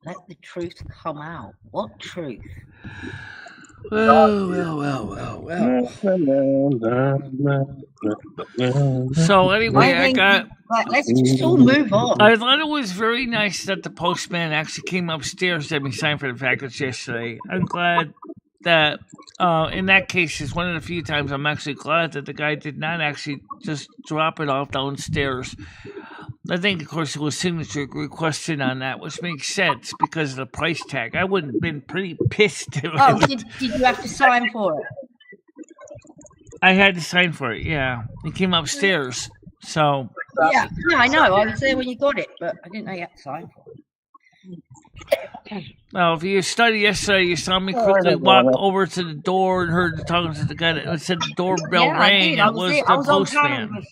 Let the truth come out. What truth? Well. So anyway, let's just all move on. I thought it was very nice that the postman actually came upstairs to have me sign for the package yesterday. I'm glad that in that case, it's one of the few times I'm actually glad that the guy did not actually just drop it off downstairs. I think, of course, it was signature requested on that, which makes sense because of the price tag. I would have been pretty pissed. Did you have to sign for it? I had to sign for it, yeah. It came upstairs, so... Yeah, I know. I was there when you got it, but I didn't know you had to sign for it. Well, if you studied yesterday, you saw me quickly walk over to the door and heard talking to the guy that said the doorbell rang. It was the postman.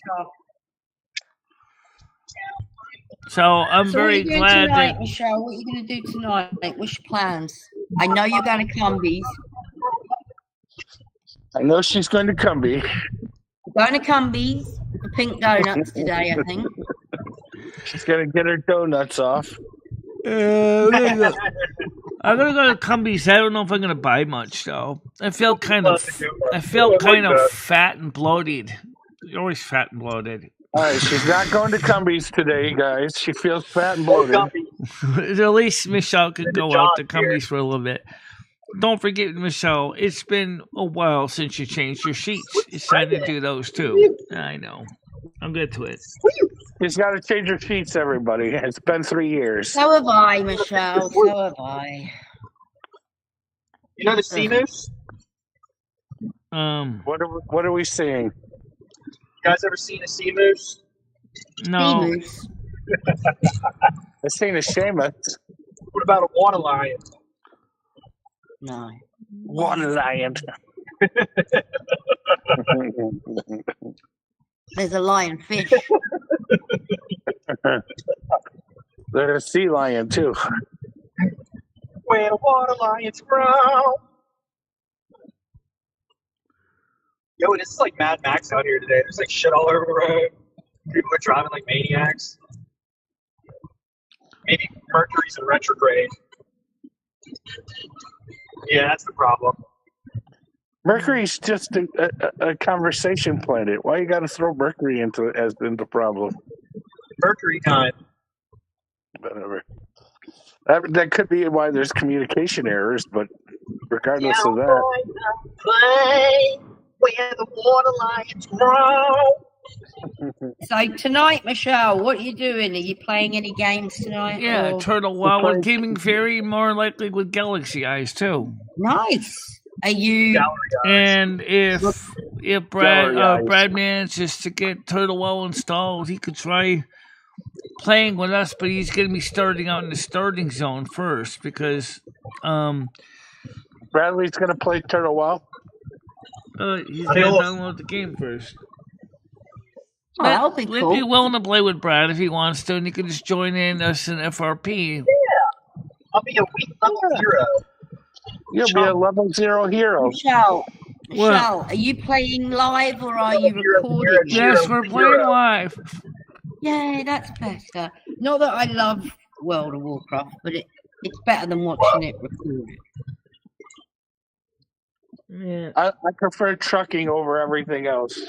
So I'm very glad tonight, that... Michelle, what are you going to do tonight? What's your plans? I know you're going to Cumbies. I know she's going to Cumbie. Going to Cumbies for pink donuts today, I think. She's going to get her donuts off. I'm gonna go to Cumbies. I don't know if I'm gonna buy much though. I felt kind of fat and bloated. You're always fat and bloated. All right, she's not going to Cumbies today, guys. She feels fat and bloated. At least Michelle could go out to Cumbies for a little bit. Don't forget, Michelle, it's been a while since you changed your sheets. It's time to do those too. I know. I'm good to it. She's got to change her sheets, everybody. It's been 3 years. So have I, Michelle. So have I. You know the sea moose? What are we seeing? You guys ever seen a sea moose? No. Sea moose. I've seen a Seamus. What about a water lion? No. Water lion. There's a lionfish. There's a sea lion, too. Where the water lions grow. Yo, this is like Mad Max out here today. There's like shit all over the road. People are driving like maniacs. Maybe Mercury's in retrograde. Yeah, that's the problem. Mercury's just a conversation planet. Why you got to throw Mercury into it as the problem? Mercury time. Whatever. That could be why there's communication errors, but regardless of that. Play where the water lions grow. So tonight, Michelle, what are you doing? Are you playing any games tonight? Yeah, or... Turtle Wow with Gaming Fairy, more likely with Galaxy Eyes too. Nice. Are you? And if Brad manages to get Turtle Wow installed, he could try playing with us, but he's going to be starting out in the starting zone first because Bradley's going to play Turtle Wow. He's going to download the game first. Oh, that'll be He'd cool. be willing to play with Brad if he wants to, and he can just join in us in FRP. Yeah, I'll be a weak level hero. You'll be a level 0 hero. Michelle, are you playing live or are you recording? Yes, we're playing live. Yeah, that's better. Not that I love World of Warcraft, but It's better than watching it recorded. Yeah. I prefer trucking over everything else.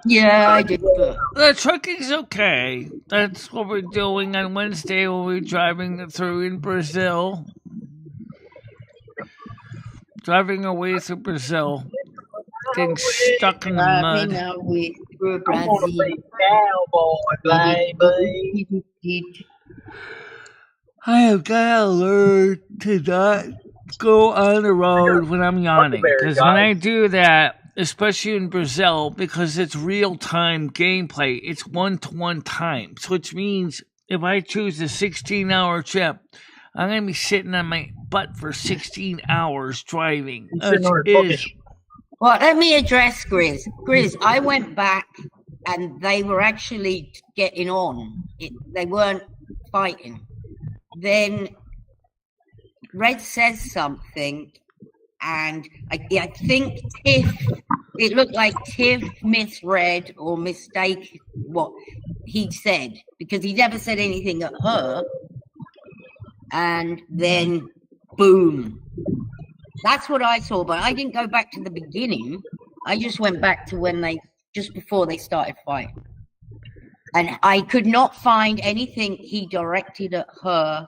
Yeah, I did, but The trucking's okay. That's what we're doing on Wednesday when we're driving through in Brazil. Driving away through Brazil. Getting stuck in the mud. now we through I'm gonna Brazil. be cowboy, baby. I have got to learn to not go on the road when I'm yawning. Because when I do that, especially in Brazil, because it's real-time gameplay, it's one-to-one time. So which means if I choose a 16-hour trip, I'm going to be sitting on my butt for 16 hours driving. Well, let me address Grizz. Grizz, I went back and they were actually getting on. They weren't fighting. Then Red says something, and I think it looked like Tiff misread or mistake what he said, because he never said anything at her. And then, boom. That's what I saw, but I didn't go back to the beginning. I just went back to just before they started fighting. And I could not find anything he directed at her.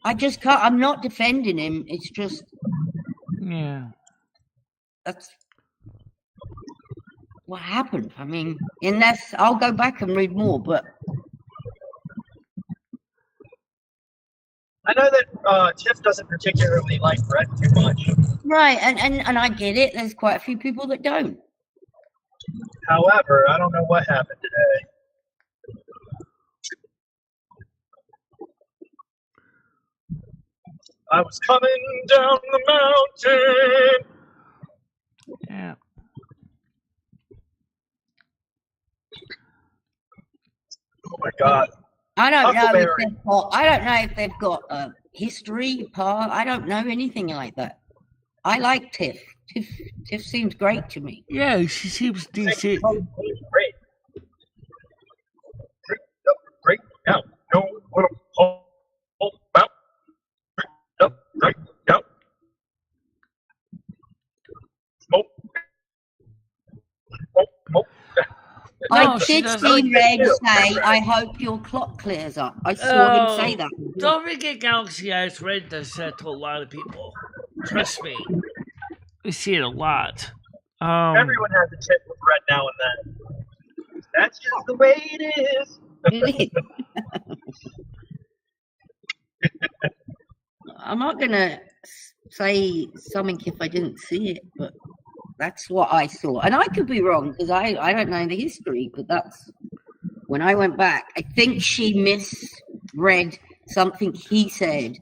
I just can't. I'm not defending him. It's just. Yeah. That's what happened. I mean, unless I'll go back and read more, but. I know that Tiff doesn't particularly like Red too much. Right, and I get it. There's quite a few people that don't. However, I don't know what happened today. I was coming down the mountain. Yeah. Oh my God. I don't know Huckleberry. if they've got a history part. I don't know anything like that. I like Tiff. Tiff seems great to me. Yeah, she seems decent. Great. Great. Now, know what I'm all about. Right now. Smoke. Smoke. I did see Red say, "I hope your clock clears up." I saw him say that. Don't forget Galaxy Eyes Red does that to a lot of people. Trust me. We see it a lot. Everyone has a tip with Red now and then. That's just the way it is. I'm not gonna say something if I didn't see it, but that's what I saw. And I could be wrong because I don't know the history, but that's when I went back. I think she misread something he said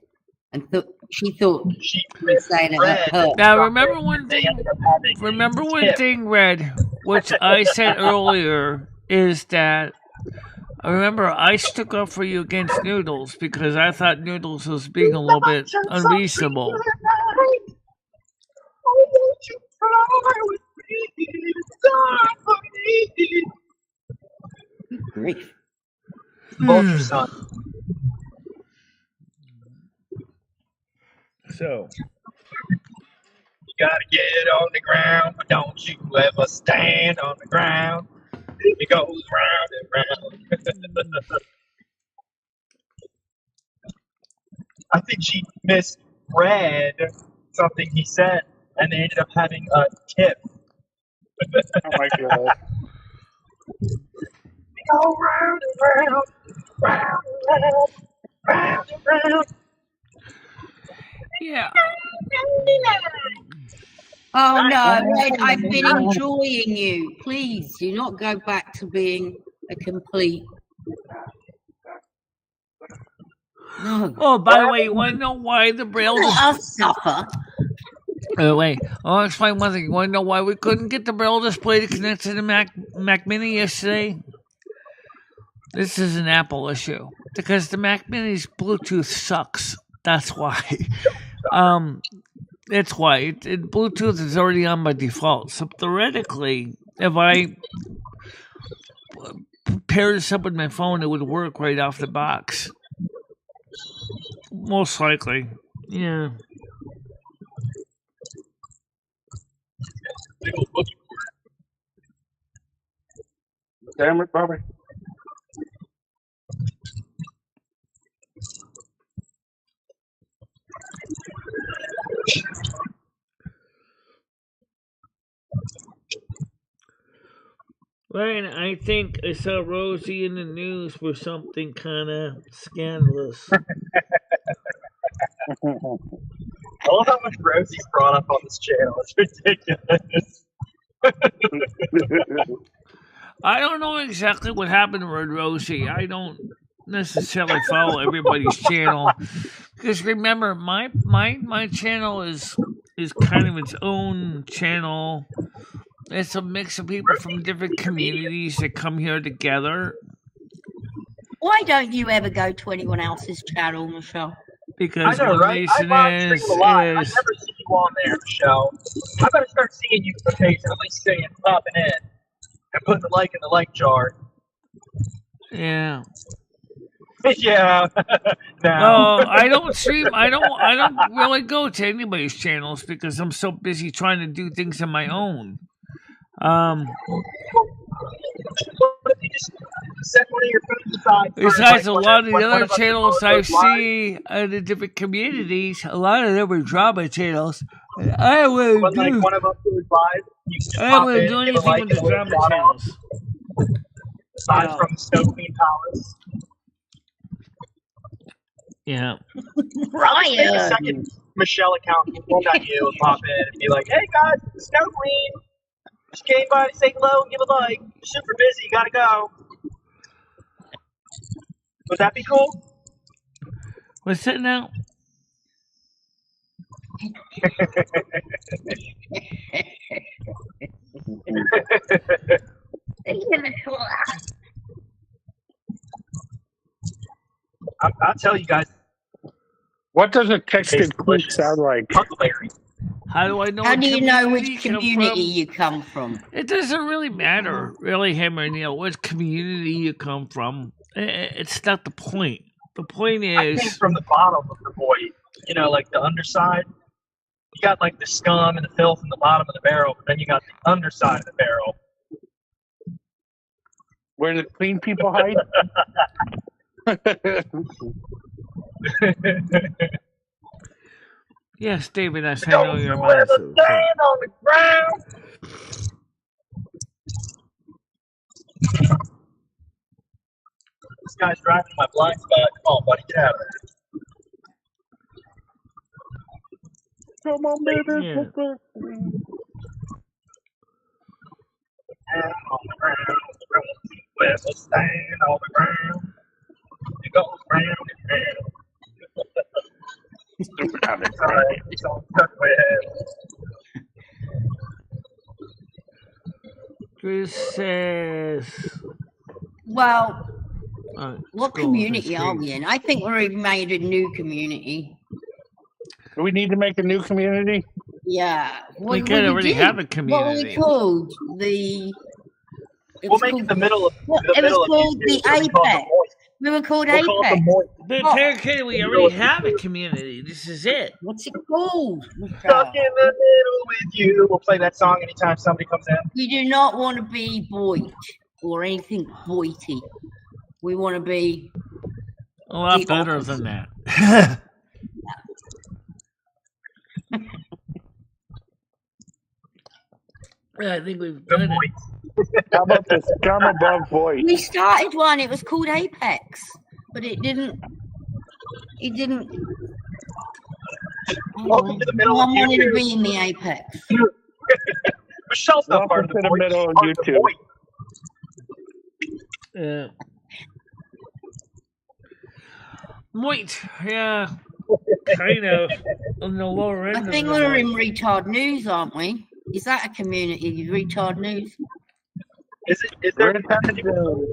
and she thought she was saying it at her. Now remember one thing, Red, which I said earlier, is that I remember I stuck up for you against Noodles because I thought Noodles was being a little bit unreasonable. Grief. Vulture son. So you gotta get on the ground, but don't you ever stand on the ground. It goes round and round. I think she misread something he said, and they ended up having a tip. Oh my God. Go round and round, round and round, round and round. yeah. Oh no, Red, I've been enjoying you. Please do not go back to being a complete. No. Oh, by the way, you want to know why the Braille? I'll suffer. Wait, I'll explain one thing. You want to know why we couldn't get the Braille display to connect to the Mac Mini yesterday? This is an Apple issue because the Mac Mini's Bluetooth sucks. That's why. That's why. Bluetooth is already on by default. So theoretically, if I pair this up with my phone, it would work right off the box. Most likely. Yeah. Damn it, Bobby. Right, I think I saw Rosie in the news for something kind of scandalous. I love how much Rosie's brought up on this channel. It's ridiculous. I don't know exactly what happened with Rosie. I don't necessarily follow everybody's channel because remember, my channel is kind of its own channel. It's a mix of people from different communities that come here together. Why don't you ever go to anyone else's channel, Michelle? Because I know, right? Mason I live stream a lot. I never is see you on there, Michelle. I better start seeing you occasionally, seeing popping in and putting the like in the like jar. yeah. Yeah. No, I don't stream. I don't really go to anybody's channels because I'm so busy trying to do things on my own. What if you just set one of your phones aside? Besides, a lot of the other channels I see in the different communities, a lot of them are drama channels. And I When wouldn't like do. one of them goes live, you can just I pop wouldn't in, do give a anything like with and the a little drama shout out. channels. Aside No. from the Snow Queen Palace. Yeah. Take a Ryan! second Michelle account and one at you and pop in and be like, hey guys, it's the Snow Queen. Just came by to say hello and give a like. Super busy, gotta go. Would that be cool? What's that now? I'll tell you guys. What does a texted Tastes tweet delicious. sound like? Huckleberry. How do I know? How what do you know which you come community from? you come from? It doesn't really matter, really, Hammer and Neil, what community you come from. It's not the point. The point I came is, from the bottom of the void. You know, like the underside. You got like the scum and the filth in the bottom of the barrel, but then you got the underside of the barrel. Where the clean people hide? yes, David, I know Don't you're you a ever massive. stand on the ground. This guy's driving my blind spot. Come on, buddy, get out of there. Come on, baby. Yeah. Stand on the ground. Where we stand on the ground. It goes round and round. Stupid habit. It's alright. It's all stuck with. Chris says, Well, what school community are escape. we in? I think we've made a new community. Do we need to make a new community? Yeah. We could already did. have a What were community. we called? It We'll was make called, it the middle of What? the It was middle of called YouTube, the so we call it Apex. moist. We were called We'll call it the Apex. moist. But Oh. Terry, we already have a community. This is it. What's it called? Stuck in the middle with you. We'll play that song anytime somebody comes in. We do not want to be Voight or anything Voighty. We want to be A lot The better opposite. than that. Yeah, I think we've The done it. moist. How about the scum above voice? We started one. It was called Apex, but it didn't. It didn't. Welcome to the middle I of wanted to YouTube. be in the Apex. Michelle's not part of the Welcome to the moist. middle She's of part of the YouTube. moist. Yeah, kind of on the lower end. I think of the we're in board. retard news, aren't we? Is that a community? Retard news? Is it? Is there? Where did that go?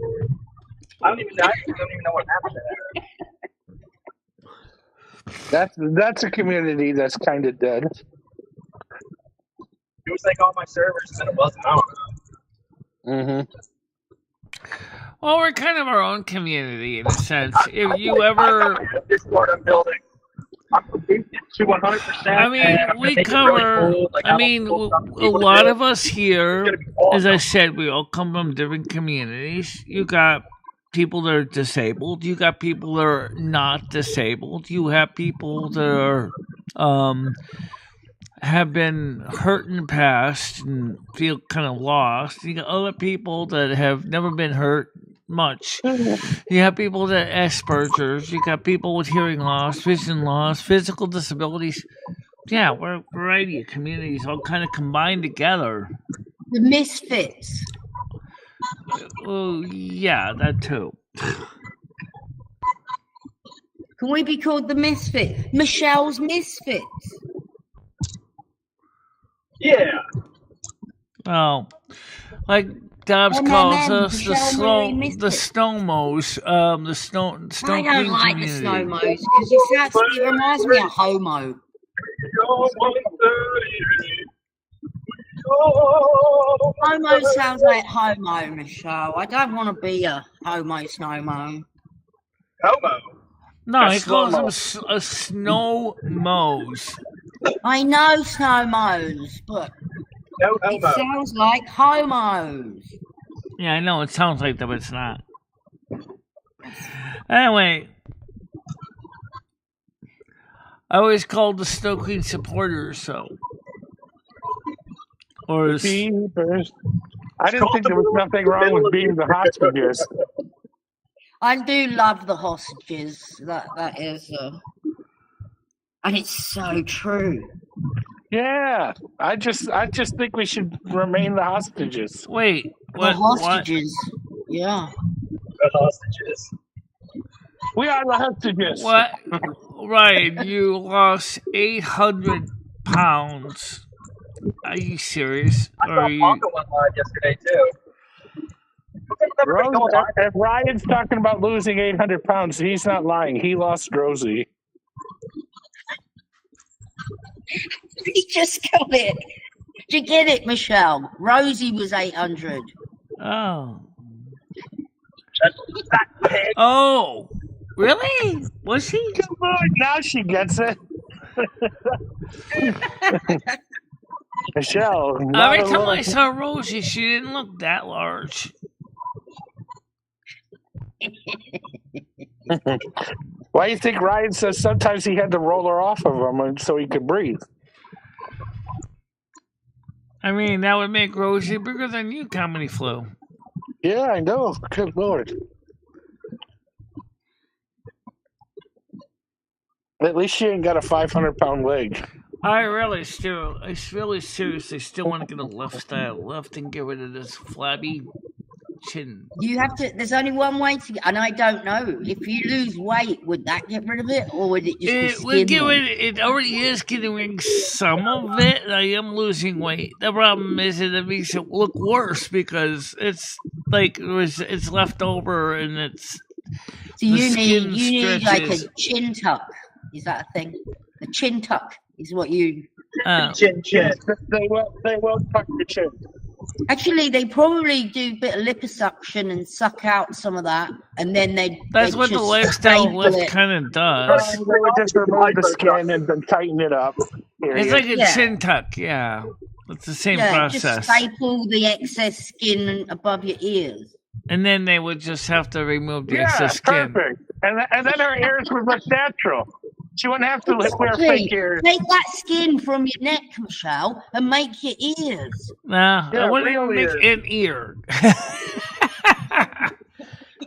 I don't even know what happened there. That's a community that's kind of dead. It was like on my servers, and then it wasn't. I don't know. Mm-hmm. Well, we're kind of our own community in a sense. If you ever, Discord I'm building. to 100%. I mean, we cover. I mean, a lot of us here, as I said, we all come from different communities. You got people that are disabled. You got people that are not disabled. You have people that are have been hurt in the past and feel kind of lost. You got other people that have never been hurt much. You have people that Asperger's. You got people with hearing loss, vision loss, physical disabilities. Yeah, we're a variety of communities all kind of combined together. The misfits. Oh, yeah, that too. Can we be called the misfits? Michelle's misfits. Yeah. Oh, like Dobbs calls us the snowmos, the stone I don't like the snowmos because it reminds me of homo. Homo sounds like homo, Michelle. I don't want to be a homo snowmo. Homo. No, he calls them a snowmos. I know snowmos, but it sounds like homos. Yeah, I know it sounds like that, but it's not. Anyway, I always called the Snow Queen supporters, so. Or I didn't think there was nothing wrong with being the hostages. I do love the hostages. That is, and it's so true. Yeah, I just think we should remain the hostages. Wait, the hostages? What? Yeah. The hostages. We are the hostages. What? Ryan, you lost 800 pounds. Are you serious? I saw Ponca went live yesterday too. If Ryan's talking about losing 800 pounds, he's not lying. He lost Rosie. He just got it. Did you get it, Michelle? Rosie was 800. Oh. Oh. Really? Was she? Now she gets it. Michelle. Every time I saw Rosie, she didn't look that large. Why do you think Ryan says sometimes he had to roll her off of him so he could breathe? I mean, that would make Rosie bigger than you, Comedy Flu. Yeah, I know. Good Lord. At least she ain't got a 500-pound leg. I really seriously still want to get a lift and get rid of this flabby chin. You have to. There's only one way to get, and I don't know. If you lose weight, would that get rid of it, or would it just be skin? It already is getting rid of some of it. I am losing weight. The problem is that it makes it look worse because it's like it's left over and it's. So you need like a chin tuck. Is that a thing? A chin tuck is what you. Chin. They won't tuck your chin. Actually, they probably do a bit of liposuction and suck out some of that, and then That's what the lifestyle lift kind of does. They would just remove the skin and then tighten it up. It's like a chin tuck, yeah. It's the same process. Just staple the excess skin above your ears. And then they would just have to remove the excess skin. Perfect. And then her ears would look natural. She wouldn't have to wear fake ears. Take that skin from your neck, Michelle, and make your ears. Nah, I wouldn't even make an ear.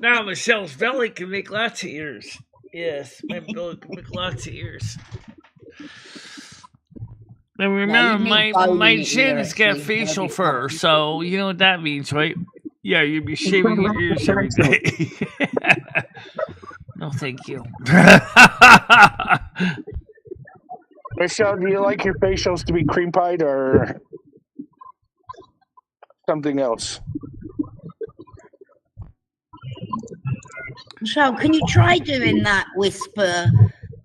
Now Michelle's belly can make lots of ears. Yes, my belly can make lots of ears. And remember, my chin's got facial fur, so you know what that means, right? Yeah, you'd be shaving your ears every day. No, thank you. Michelle, do you like your facials to be cream pied or something else? Michelle, can you try doing that whisper,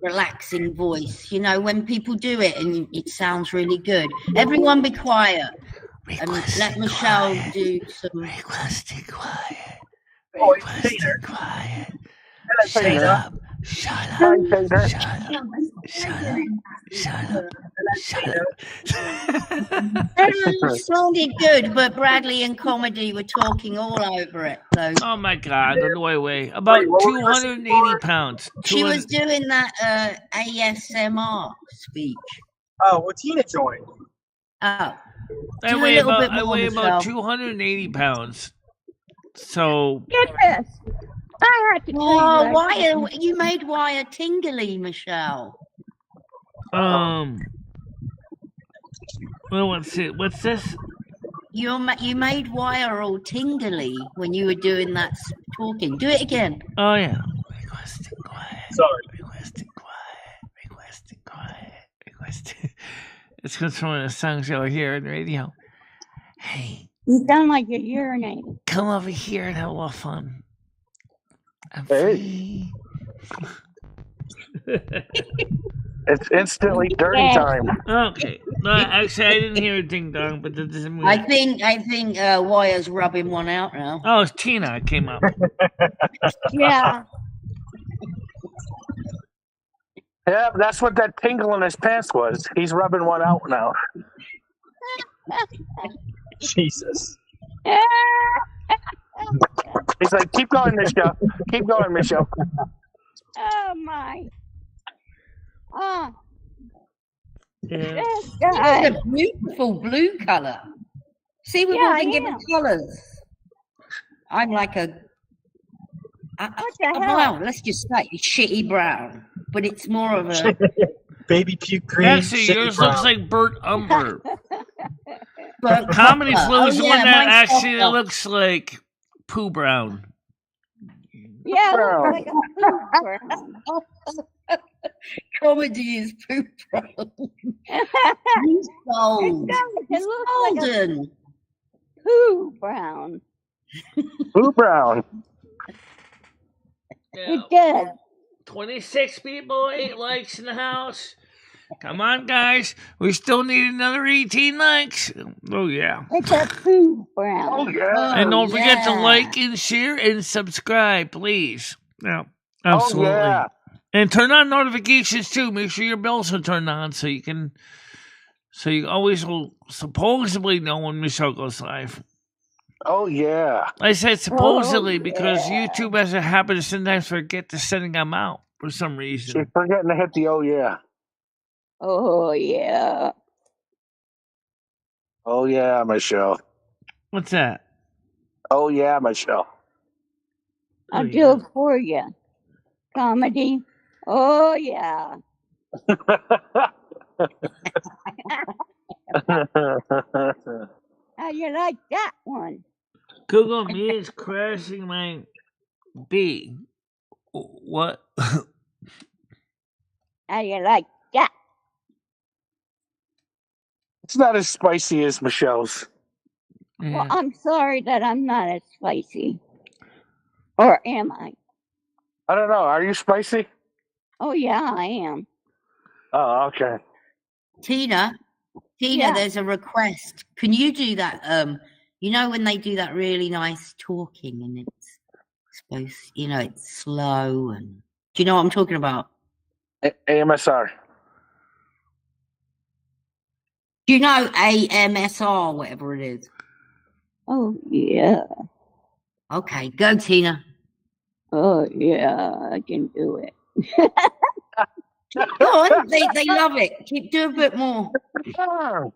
relaxing voice? You know, when people do it and it sounds really good. Everyone be quiet. And let Michelle do some. Requesting quiet. Oh, Requesting quiet. Shut Finger. up. Shut up. Hi, Finger. Shut up. Shut up. Shut up. Shut up. It sounded good, but Bradley and Comedy were talking all over it. So Oh my God! On the way. About Wait, what were we 280 pounds. she was doing that ASMR speech. Oh, well, Tina joined. Oh, I do a weigh little about bit more, Michelle. 280 pounds. So Get this. I have to tell Oh, you. why you made Wire tingly, Michelle? well, let's see. What's this? You made Wire all tingly when you were doing that talking. Do it again. Oh yeah. Requesting quiet. Sorry. Requesting quiet. Requesting quiet. Requesting. It's because from a song show here on the radio. Hey, You sound like you're urinating. come over here and have a little fun. I'm Hey. free. It's instantly dirty Yes. time. Okay. No, actually, I didn't hear a ding dong, but that doesn't mean. I think Wire's rubbing one out now. Oh, it's Tina. It came up. Yeah. Yeah, that's what that tingle in his pants was. He's rubbing one out now. Jesus. He's like, keep going, Michelle. Keep going, Michelle. Oh my. Oh, Yeah. this It's guy. a beautiful blue color. See, we've Yeah, all I been given colors. I'm like a What the hell? brown. Let's just say shitty brown, but it's more of a. Baby puke green. Actually, shitty yours brown. looks like Burt Umber. burnt Comedy copper. Flu is the one that mine's actually copper. looks like Pooh Brown. Yeah, it Brown. looks like a poop brown. Comedy is poop brown. He's It gold. does. It He's looks like a golden. poo brown. Blue brown. It does. 26 people, 8 likes in the house. Come on, guys. We still need another 18 likes. Oh, yeah. It's a poo Oh, brown. yeah. And don't forget to yeah. like and share and subscribe, please. Yeah, absolutely. Oh, yeah. And turn on notifications too. Make sure your bells are turned on so you always will supposedly know when Michelle goes live. Oh, yeah. I said supposedly Oh, because yeah. YouTube has a habit of sometimes forget to sending them out for some reason. She's forgetting to hit the oh, yeah. Oh yeah. Oh, yeah, Michelle. What's that? Oh, yeah, Michelle. I'll Oh, do yeah. it for you. Comedy. Oh yeah. How you like that one? Google Me is crashing my B. What? How you like that? It's not as spicy as Michelle's. Well, Yeah. I'm sorry that I'm not as spicy. Or am I? I don't know. Are you spicy? Oh yeah, I am. Oh, okay. Tina, Yeah. there's a request. Can you do that? You know when they do that really nice talking and it's supposed, it's slow and. Do you know what I'm talking about? AMSR. Do you know AMSR, whatever it is? Oh yeah. Okay, go, Tina. Oh yeah, I can do it. Go on, they love it. Keep do a bit more. Oh,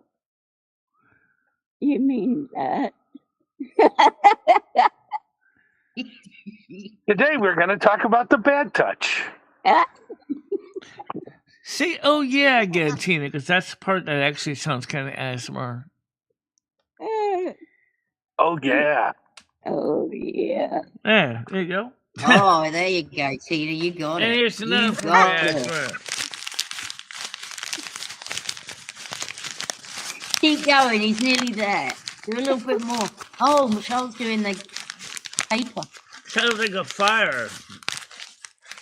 You mean that? today we're going to talk about the bad touch. Say, oh yeah, again, Tina, because that's the part that actually sounds kind of ASMR. Oh, yeah. Oh yeah. Yeah, there you go. Oh, there you go, Tina. You got And it. here's another You for got it. ASMR. Keep going. He's nearly there. Do a little bit more. Oh, Michelle's doing the paper. Sounds like a fire.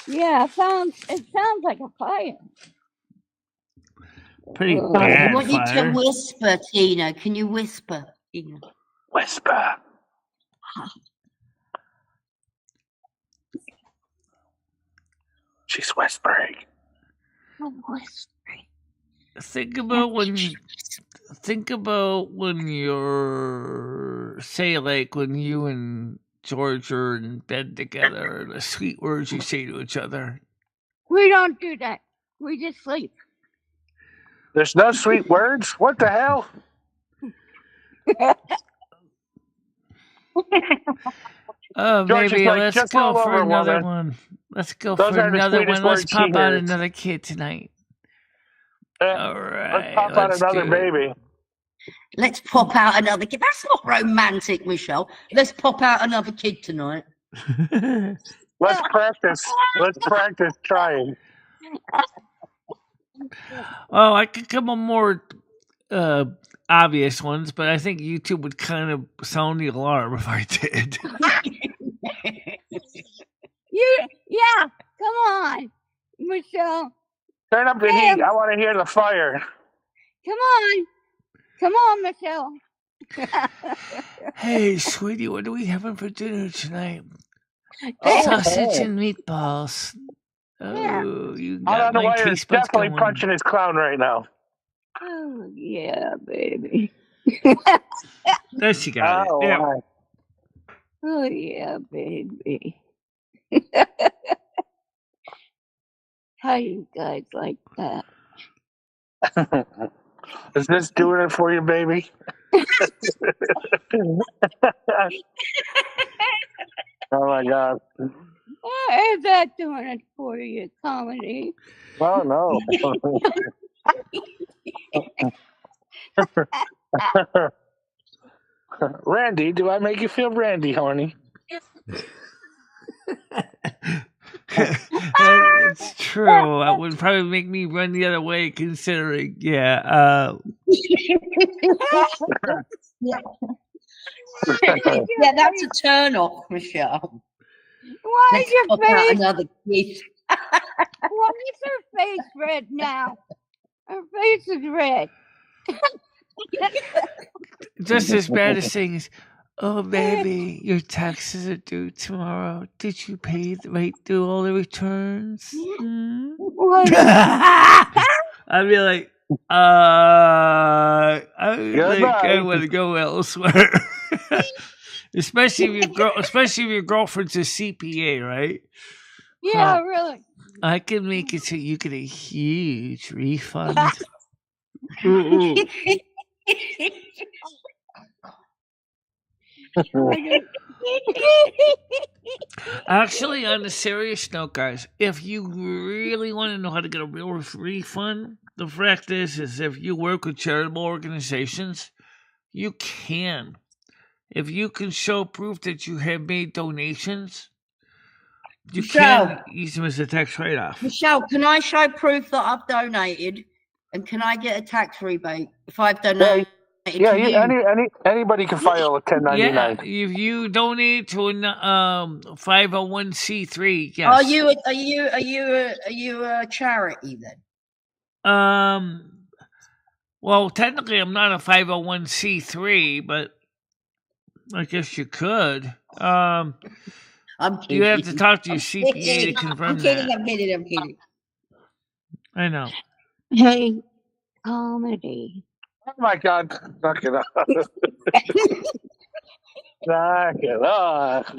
Yeah, it sounds like a fire. Pretty Oh. I bad want you to fire. whisper, Tina. Can you whisper, Tina? Whisper. She's whispering. I'm whispering. Think about when you're, say, like when you and George are in bed together, the sweet words you say to each other. We don't do that. We just sleep. There's no sweet words? What the hell? Oh, George is baby, like, let's just go roll for over, another woman. one. Let's go Those for are the another sweetest one. Let's words she pop out hears. another kid tonight. All Let's right, pop out another do it. baby. Let's pop out another kid. That's not romantic, Michelle. Let's pop out another kid tonight. Let's practice. Let's practice trying. Oh, I could come on more obvious ones, but I think YouTube would kind of sound the alarm if I did. Yeah, come on, Michelle. Turn up the heat. I want to hear the fire. Come on, Michelle. Hey, sweetie, what are we having for dinner tonight? Oh, Sausage oh. and meatballs. Yeah. Oh, you Out got on the my wire is taste buds definitely going. punching his clown right now. Oh yeah, baby. There she got it. Yeah. wow. Oh yeah, baby. How you guys like that? Is this doing it for you, baby? Oh my God. Is that doing it for you, comedy? Oh no. Randy, do I make you feel Randy, honey? It's true. That would probably make me run the other way, considering, Yeah, that's a turn off, Michelle. Why is Let's your pop out face? another kid. Why is her face red now? Her face is red. just as bad as saying is, oh, baby, your taxes are due tomorrow. Did you do all the returns? Hmm? What? I'd be like, I Goodbye. want to go elsewhere. especially if your girlfriend's a CPA, right? Yeah, really. I can make it so you get a huge refund. Actually, on a serious note, guys, if you really want to know how to get a real refund, the fact is if you work with charitable organizations, you can. If you can show proof that you have made donations, you can use them as a tax write-off. Michelle, can I show proof that I've donated? And can I get a tax rebate if I've donated to you? Anybody can file a 1099. Yeah, if you donate to a 501c3, yes. Are you a charity then? Well, technically, I'm not a 501c3, but I guess you could. I'm kidding. You have to talk to your CPA to confirm that. I'm kidding. I know. Hey, comedy. Oh my God. Knock it off. Knock it off.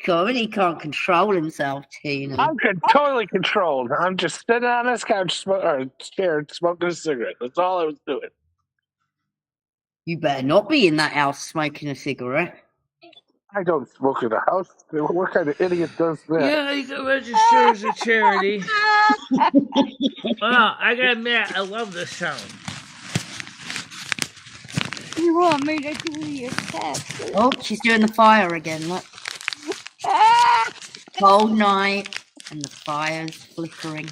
Comedy can't control himself, Tina. I'm totally controlled. I'm just sitting on this couch or chair smoking a cigarette. That's all I was doing. You better not be in that house smoking a cigarette. I don't smoke in the house. What kind of idiot does that? Yeah, you can register as a charity. Wow, I gotta admit, I love this sound. You want me to do your taxes? Oh, she's doing the fire again. Look. Cold night and the fire's flickering.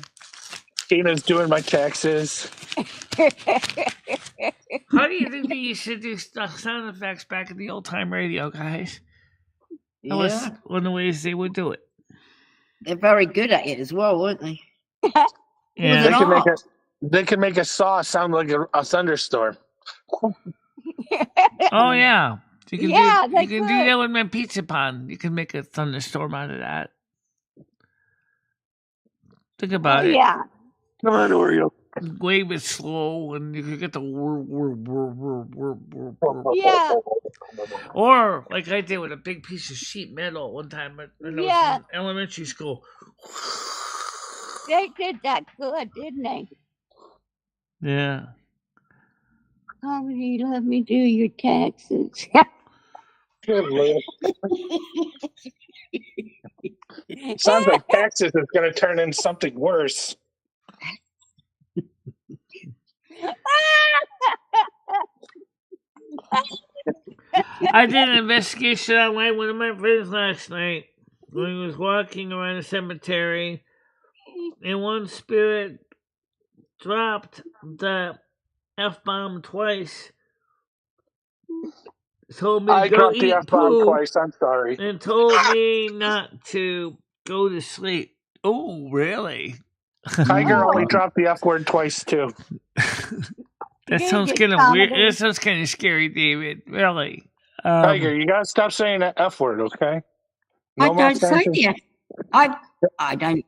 Tina's doing my taxes. How do you think they used to do sound effects back in the old time radio, guys? That was one of the ways they would do it. They're very good at it as well, weren't they? Yeah. They can make a saw sound like a thunderstorm. Oh yeah. You can they do that with my pizza pan. You can make a thunderstorm out of that. Think about it. Yeah. Come on, Oreo. Wave it slow, and you could get the Yeah. or like I did with a big piece of sheet metal one time when I was Yeah. in elementary school. They did that good, didn't they? Yeah. Comedy, let me do your taxes. Good Lord. Sounds like taxes is going to turn into something worse. I did an investigation on one of my friends last night when he was walking around a cemetery, and one spirit dropped the F-bomb twice. Told me I to go dropped the eat F-bomb poo, twice. I'm sorry. and told me not to go to sleep. Oh, really? Tiger only Oh. dropped the F word twice, too. That You sounds get kind of weird. comedy. That sounds kind of scary, David. Really. Tiger, you got to stop saying that F word, okay? I No more don't say offenses. the I don't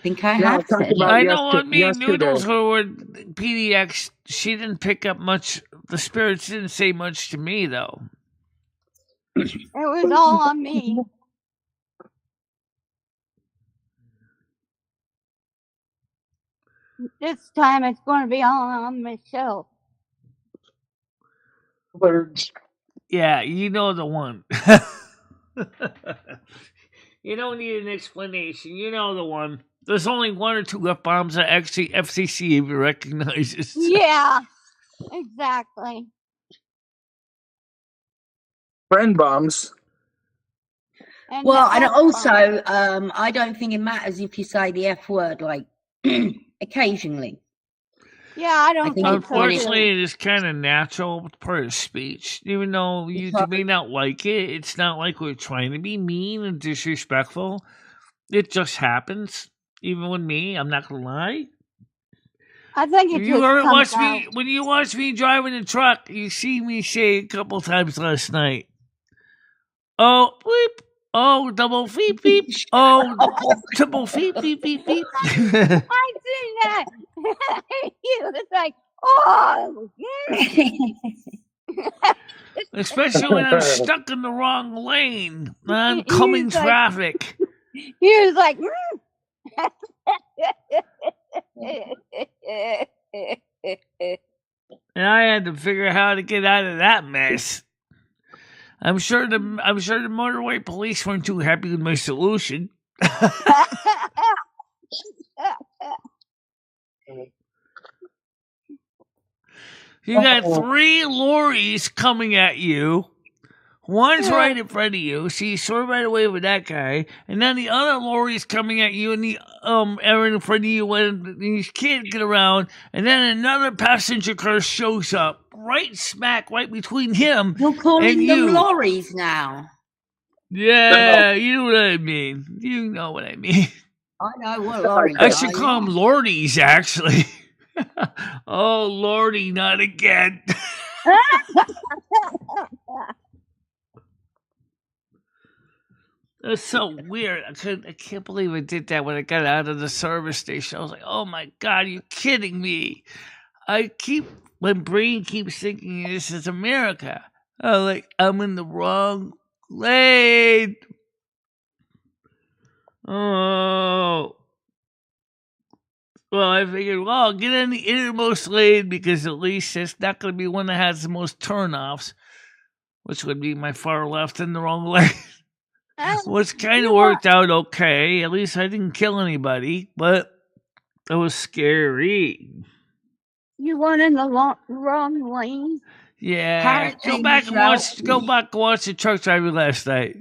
think I No, have talk said about I it. know on me yesterday. Noodles who were PDX, she didn't pick up much. The spirits didn't say much to me, though. It was all on me. This time it's going to be all on Michelle. Words. Yeah, you know the one. You don't need an explanation. You know the one. There's only one or two F-bombs that actually FCC even recognizes. Yeah, exactly. Friend bombs. And Well, the and F-bomb. also, I don't think it matters if you say the F word like occasionally. Yeah, I don't think think so. Unfortunately, it is kind of natural part of speech. Even though you may not like it, it's not like we're trying to be mean and disrespectful. It just happens. Even with me, I'm not gonna lie. I think it You just ever comes watch me out. when you watch me driving a truck? You see me say a couple times last night. Oh, bleep. Oh, double feep beep. Oh, triple feep beep beep beep. I seen that. He was like, oh, Especially when I'm stuck in the wrong lane. I'm He coming was like- traffic. he was like, And I had to figure out how to get out of that mess. I'm sure the motorway police weren't too happy with my solution. You got 3 lorries coming at you. One's right in front of you, so you swerve right away with that guy, and then the other lorry's coming at you, and the are in front of you when these kids get around, and then another passenger car shows up right smack right between him. You're calling and them you. lorries now. Yeah, you know what I mean. You know what I mean. I know what lorries I are. should call them lordies, actually. Oh, lordy, not again. That's so weird. I can't believe I did that when I got out of the service station. I was like, oh my God, you're kidding me. My brain keeps thinking this is America. I'm in the wrong lane. Oh. Well, I figured, well, get in the innermost lane because at least it's not going to be one that has the most turnoffs, which would be my far left in the wrong lane. Which kind of worked out okay. At least I didn't kill anybody, but it was scary. You went in the wrong lane. Yeah, Apparently, go back and watch the truck driver last night.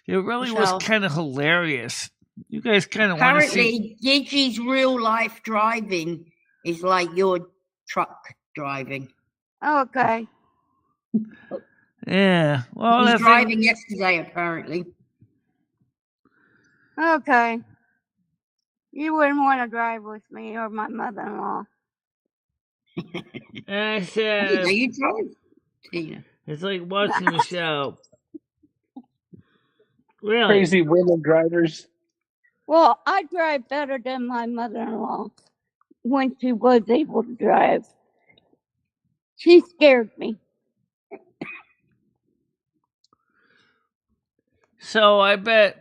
It really was Michelle. kind of hilarious. You guys kind of want to see. Apparently, Gigi's real life driving is like your truck driving. Okay. Yeah, well, He's that driving yesterday, apparently. Okay. You wouldn't want to drive with me or my mother-in-law. And I Hey, said, now you drive, Tina. it's like watching a show. Really? Crazy women drivers. Well, I drive better than my mother-in-law when she was able to drive. She scared me. So I bet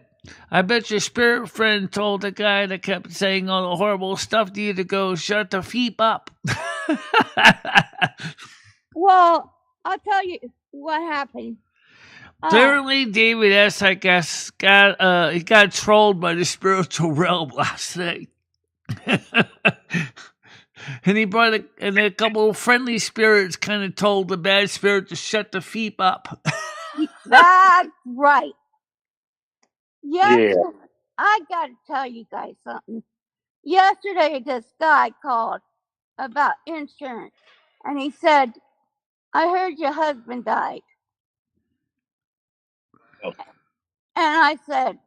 your spirit friend told the guy that kept saying all the horrible stuff to you to go shut the feep up. Well, I'll tell you what happened. Apparently, David S., I guess, he got trolled by the spiritual realm last night. And he brought a couple of friendly spirits kind of told the bad spirit to shut the feep up. That's right. Yeah. I got to tell you guys something. Yesterday, this guy called about insurance, and he said, I heard your husband died. Oh. And I said,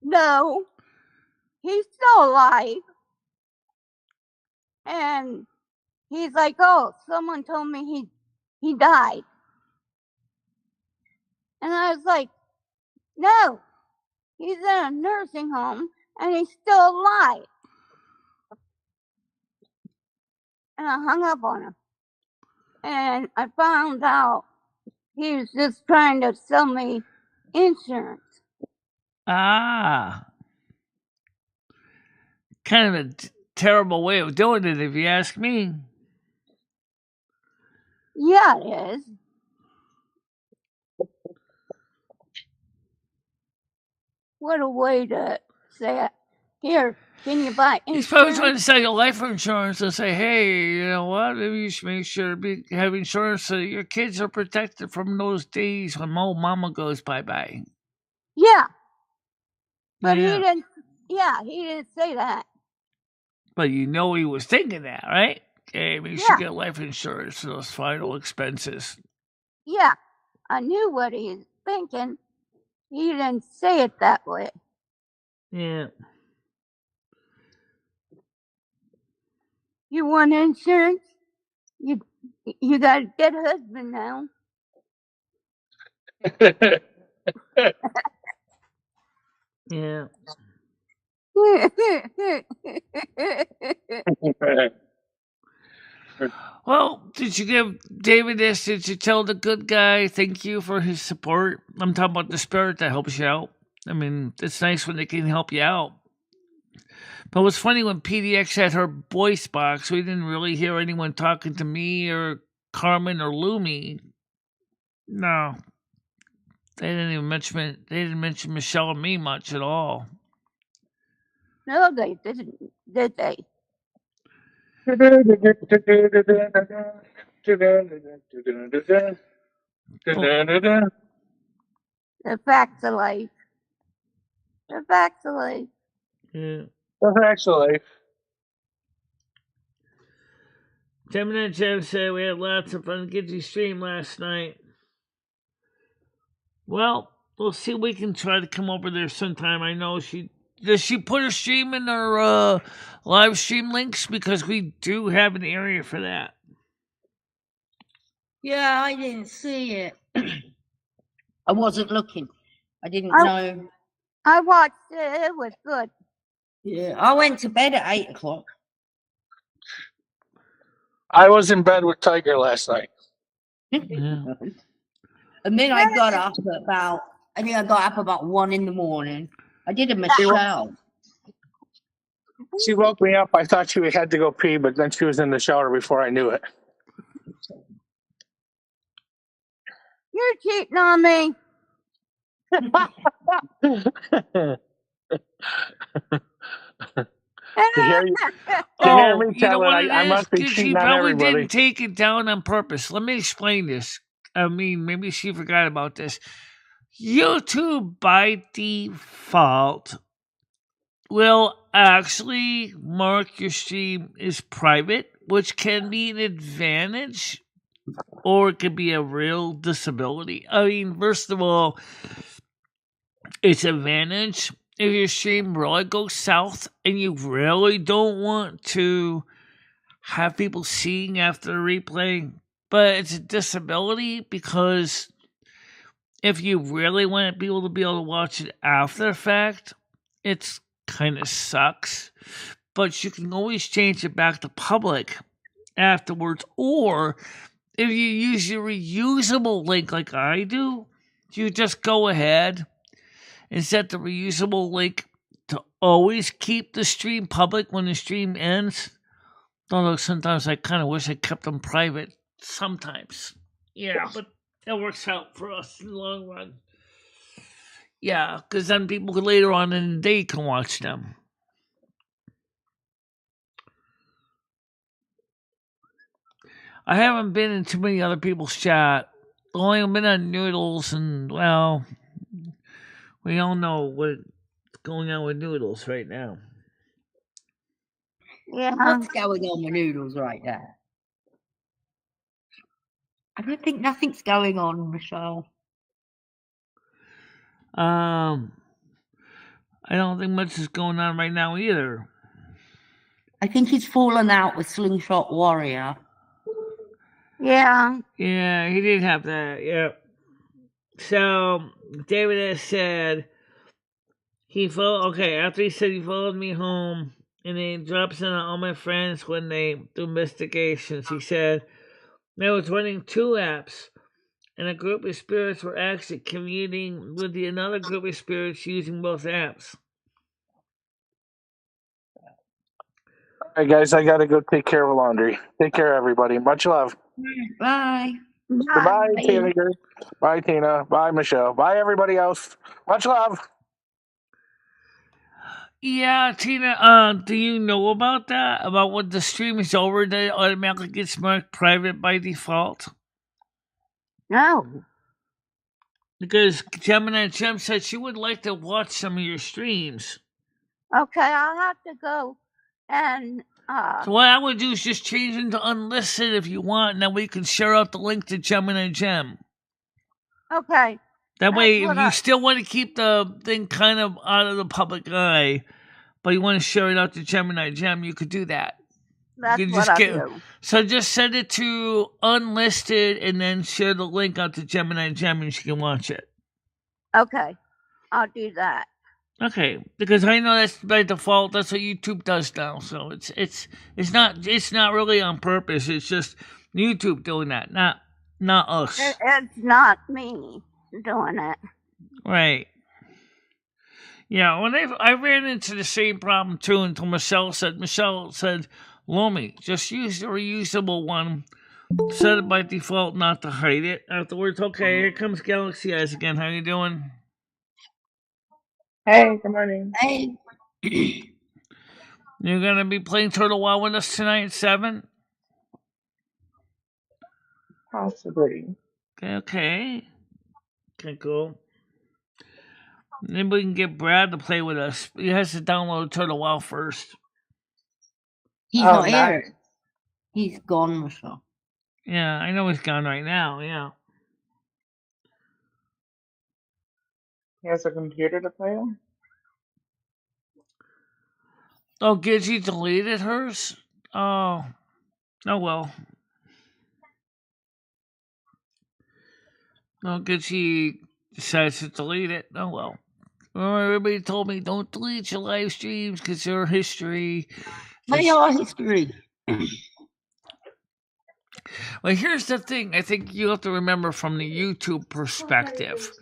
no, he's still alive. And he's like, oh, someone told me he died. And I was like, no, he's in a nursing home and he's still alive. And I hung up on him. And I found out he was just trying to sell me insurance. Ah. Kind of a terrible way of doing it, if you ask me. Yeah, it is. What a way to say it. Here, can you buy He's probably trying insurance? to sell you life insurance and say, hey, you know what? Maybe you should make sure to have insurance so your kids are protected from those days when old mama goes bye-bye. Yeah. But Yeah. he didn't say that. But you know he was thinking that, right? Hey, maybe you should get life insurance for those final expenses. Yeah, I knew what he was thinking. He didn't say it that way. Yeah. You want insurance? You got a good husband now. Yeah. Well, did you give David this? Did you tell the good guy thank you for his support? I'm talking about the spirit that helps you out. I mean, it's nice when they can help you out. But it was funny when PDX had her voice box, we didn't really hear anyone talking to me or Carmen or Lumi. No. They didn't mention Michelle or me much at all. No, they didn't, did they? The facts of life. The facts of life. Yeah. Actually, Gemini Jim said we had lots of fun Gidgy stream last night. Well, we'll see if we can try to come over there sometime. I know does she put a stream in our live stream links? Because we do have an area for that. Yeah, I didn't see it. I wasn't looking. I didn't know. I watched it. It was good. Yeah, I went to bed at 8 o'clock. I was in bed with Tiger last night. Yeah. And then I got up about 1 in the morning. I did a Michelle. She woke me up. I thought she had to go pee, but then she was in the shower before I knew it. You're cheating on me. To hear me tell it, I must be cheating on probably everybody. didn't take it down on purpose. Let me explain this. I mean, maybe she forgot about this. YouTube, by default, will actually mark your stream as private, which can be an advantage or it could be a real disability. I mean, first of all, it's an advantage if your stream really goes south and you really don't want to have people seeing after the replay, but it's a disability because if you really want people to be able to watch it after the fact, it's kind of sucks. But you can always change it back to public afterwards. Or if you use your reusable link like I do, you just go ahead and set the reusable link to always keep the stream public when the stream ends. Although sometimes I kind of wish I kept them private. Sometimes. Yeah, but that works out for us in the long run. Yeah, because then people later on in the day can watch them. I haven't been in too many other people's chat. Only been on Noodles, and, well, we all know what's going on with Noodles right now. Yeah. What's going on with Noodles right now? I don't think nothing's going on, Michelle. I don't think much is going on right now either. I think he's fallen out with Slingshot Warrior. Yeah. Yeah, he did have that, yeah. So, David has said, after he said he followed me home, and he drops in on all my friends when they do investigations, he said, I was running 2 apps, and a group of spirits were actually communing with another group of spirits using both apps. All right, guys, I got to go take care of laundry. Take care, everybody. Much love. Bye. Goodbye, Tina. Bye, Tina. Bye, Michelle. Bye, everybody else. Much love. Yeah, Tina, do you know about that? About when the stream is over, that it automatically gets marked private by default? No. Because Gemini Gem said she would like to watch some of your streams. Okay, I'll have to go and So what I would do is just change it to unlisted if you want, and then we can share out the link to Gemini Gem. okay. That way, if what you still want to keep the thing kind of out of the public eye, but you want to share it out to Gemini Gem, you could do that. That's You could what just I'll get- do. So just send it to unlisted and then share the link out to Gemini Gem and she can watch it. Okay. I'll do that. Okay, because I know that's by default. That's what YouTube does now. So it's not really on purpose. It's just YouTube doing that, not us. It's not me doing it. Right. Yeah, when I ran into the same problem too until Michelle said, Lomi, just use the reusable one. Set it by default not to hide it. Afterwards, okay, here comes Galaxy Eyes again. How you doing? Hey, good morning. Hey. You're gonna be playing Turtle Wow with us tonight at 7? Possibly. Okay, cool. Maybe we can get Brad to play with us. He has to download Turtle Wow first. He's Oh, not nice. here. He's gone, Michelle. Yeah, I know he's gone right now, yeah. He has a computer to play on? Oh, Gidgey deleted hers? Oh well. No, Gidgey decides to delete it. Oh well. Everybody told me don't delete your live streams because they're history. They are history. Well, here's the thing. I think you have to remember from the YouTube perspective.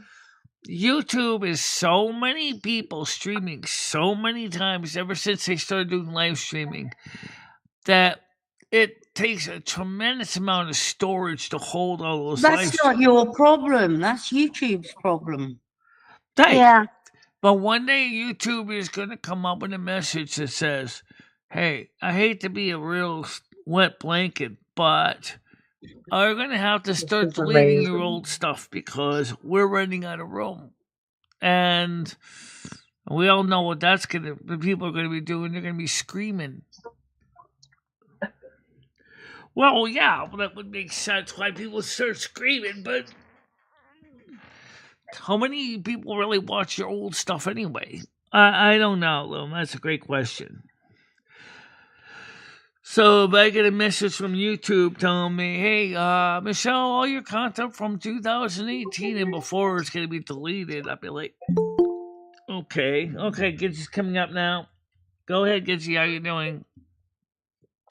YouTube is so many people streaming so many times ever since they started doing live streaming that it takes a tremendous amount of storage to hold all those live That's not your problem. That's YouTube's problem. Right. Yeah. But one day YouTube is going to come up with a message that says, hey, I hate to be a real wet blanket, but are going to have to start is deleting your amazing. old stuff because we're running out of room. And we all know what the people are going to be doing. They're going to be screaming. Well, yeah, that would make sense why people start screaming, but how many people really watch your old stuff anyway? I don't know, Lou. That's a great question. So if I get a message from YouTube telling me, hey, Michelle, all your content from 2018 and before is going to be deleted, I'd be like, oh Okay, Gidget's coming up now. Go ahead, Gidget. How you doing?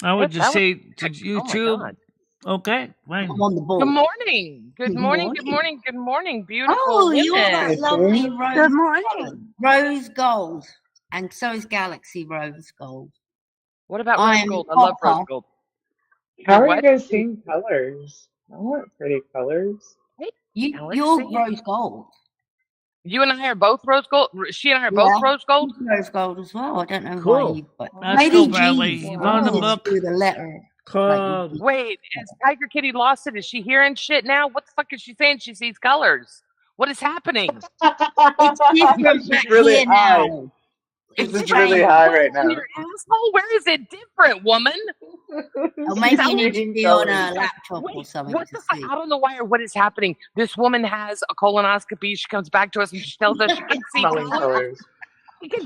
I would just say to YouTube. God. Okay, fine. I'm on the board. Good morning. Good morning. Good morning. Good morning. Beautiful Oh, women. you're that lovely rose. Good morning. Rose gold. And so is Galaxy Rose Gold. What about I rose am gold? I love rose Papa. gold. How are What? you guys seeing colors? I want pretty colors. Hey, You're Galaxy. rose gold. You and I are both rose gold. She and I are both Yeah. rose gold. She's rose gold as well. I don't know why Cool. you. But Let's Lady go, Bradley. G's You found the is book? through the letter. Wait, has Tiger Kitty lost it? Is she hearing shit now? What the fuck is she saying? She sees colors. What is happening? It's different She's back really here high. now. She's It's just really changed. high right now. Your asshole? Where is it different, woman? Or maybe you need to be on a laptop or Wait, something what to the fuck? see. I don't know why or what is happening. This woman has a colonoscopy. She comes back to us and she tells us she can see Smelling colors. colors.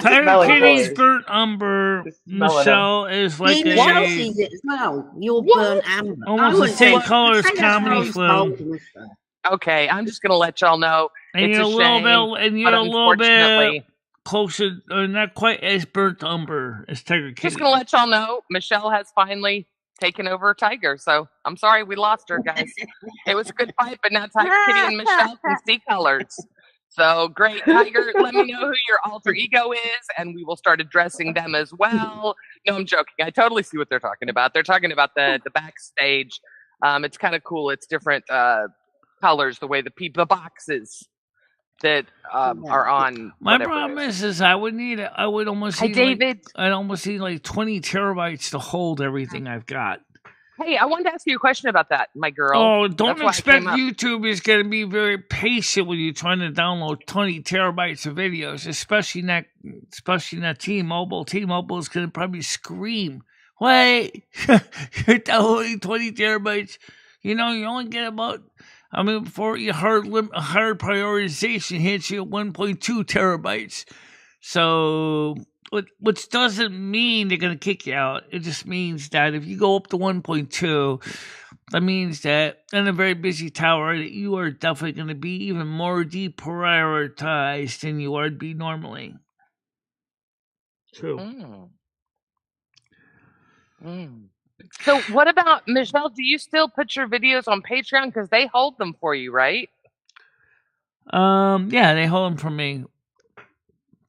Tiger Smelling Kitty's colors. burnt umber. Just smelling them. Michelle is like Michelle a sees it as well. You're What? burnt amber. almost I the wouldn't same say- color as I'd say that's Comedy rose Flu. gold, Michelle. Okay, I'm just gonna let y'all know And it's you're a a little shame, bit, and you're but a little bit unfortunately, closer, or not quite as burnt umber as Tiger Kitty. just gonna let y'all know Michelle has finally taken over Tiger. So I'm sorry we lost her, guys. It was a good fight, but now Tiger Kitty and Michelle can see colors. So great, Tiger. Let me know who your alter ego is, and we will start addressing them as well. No, I'm joking. I totally see what they're talking about. They're talking about the backstage. It's kind of cool. It's different colors, the way the boxes that are on. My whatever it problem is. is I would almost Hi, need David. I'd almost need like 20 terabytes to hold everything I've got. Hey, I wanted to ask you a question about that, my girl. Oh, don't That's why I expect came up. YouTube is going to be very patient when you're trying to download 20 terabytes of videos, especially not T-Mobile. T-Mobile is going to probably scream, "Wait, you're downloading 20 terabytes? You know, you only get about." I mean, before your hard prioritization hits you at 1.2 terabytes. So, which doesn't mean they're going to kick you out. It just means that if you go up to 1.2, that means that in a very busy tower, that you are definitely going to be even more deprioritized than you would be normally. True. So what about, Michelle, do you still put your videos on Patreon? Because they hold them for you, right? Yeah, they hold them for me.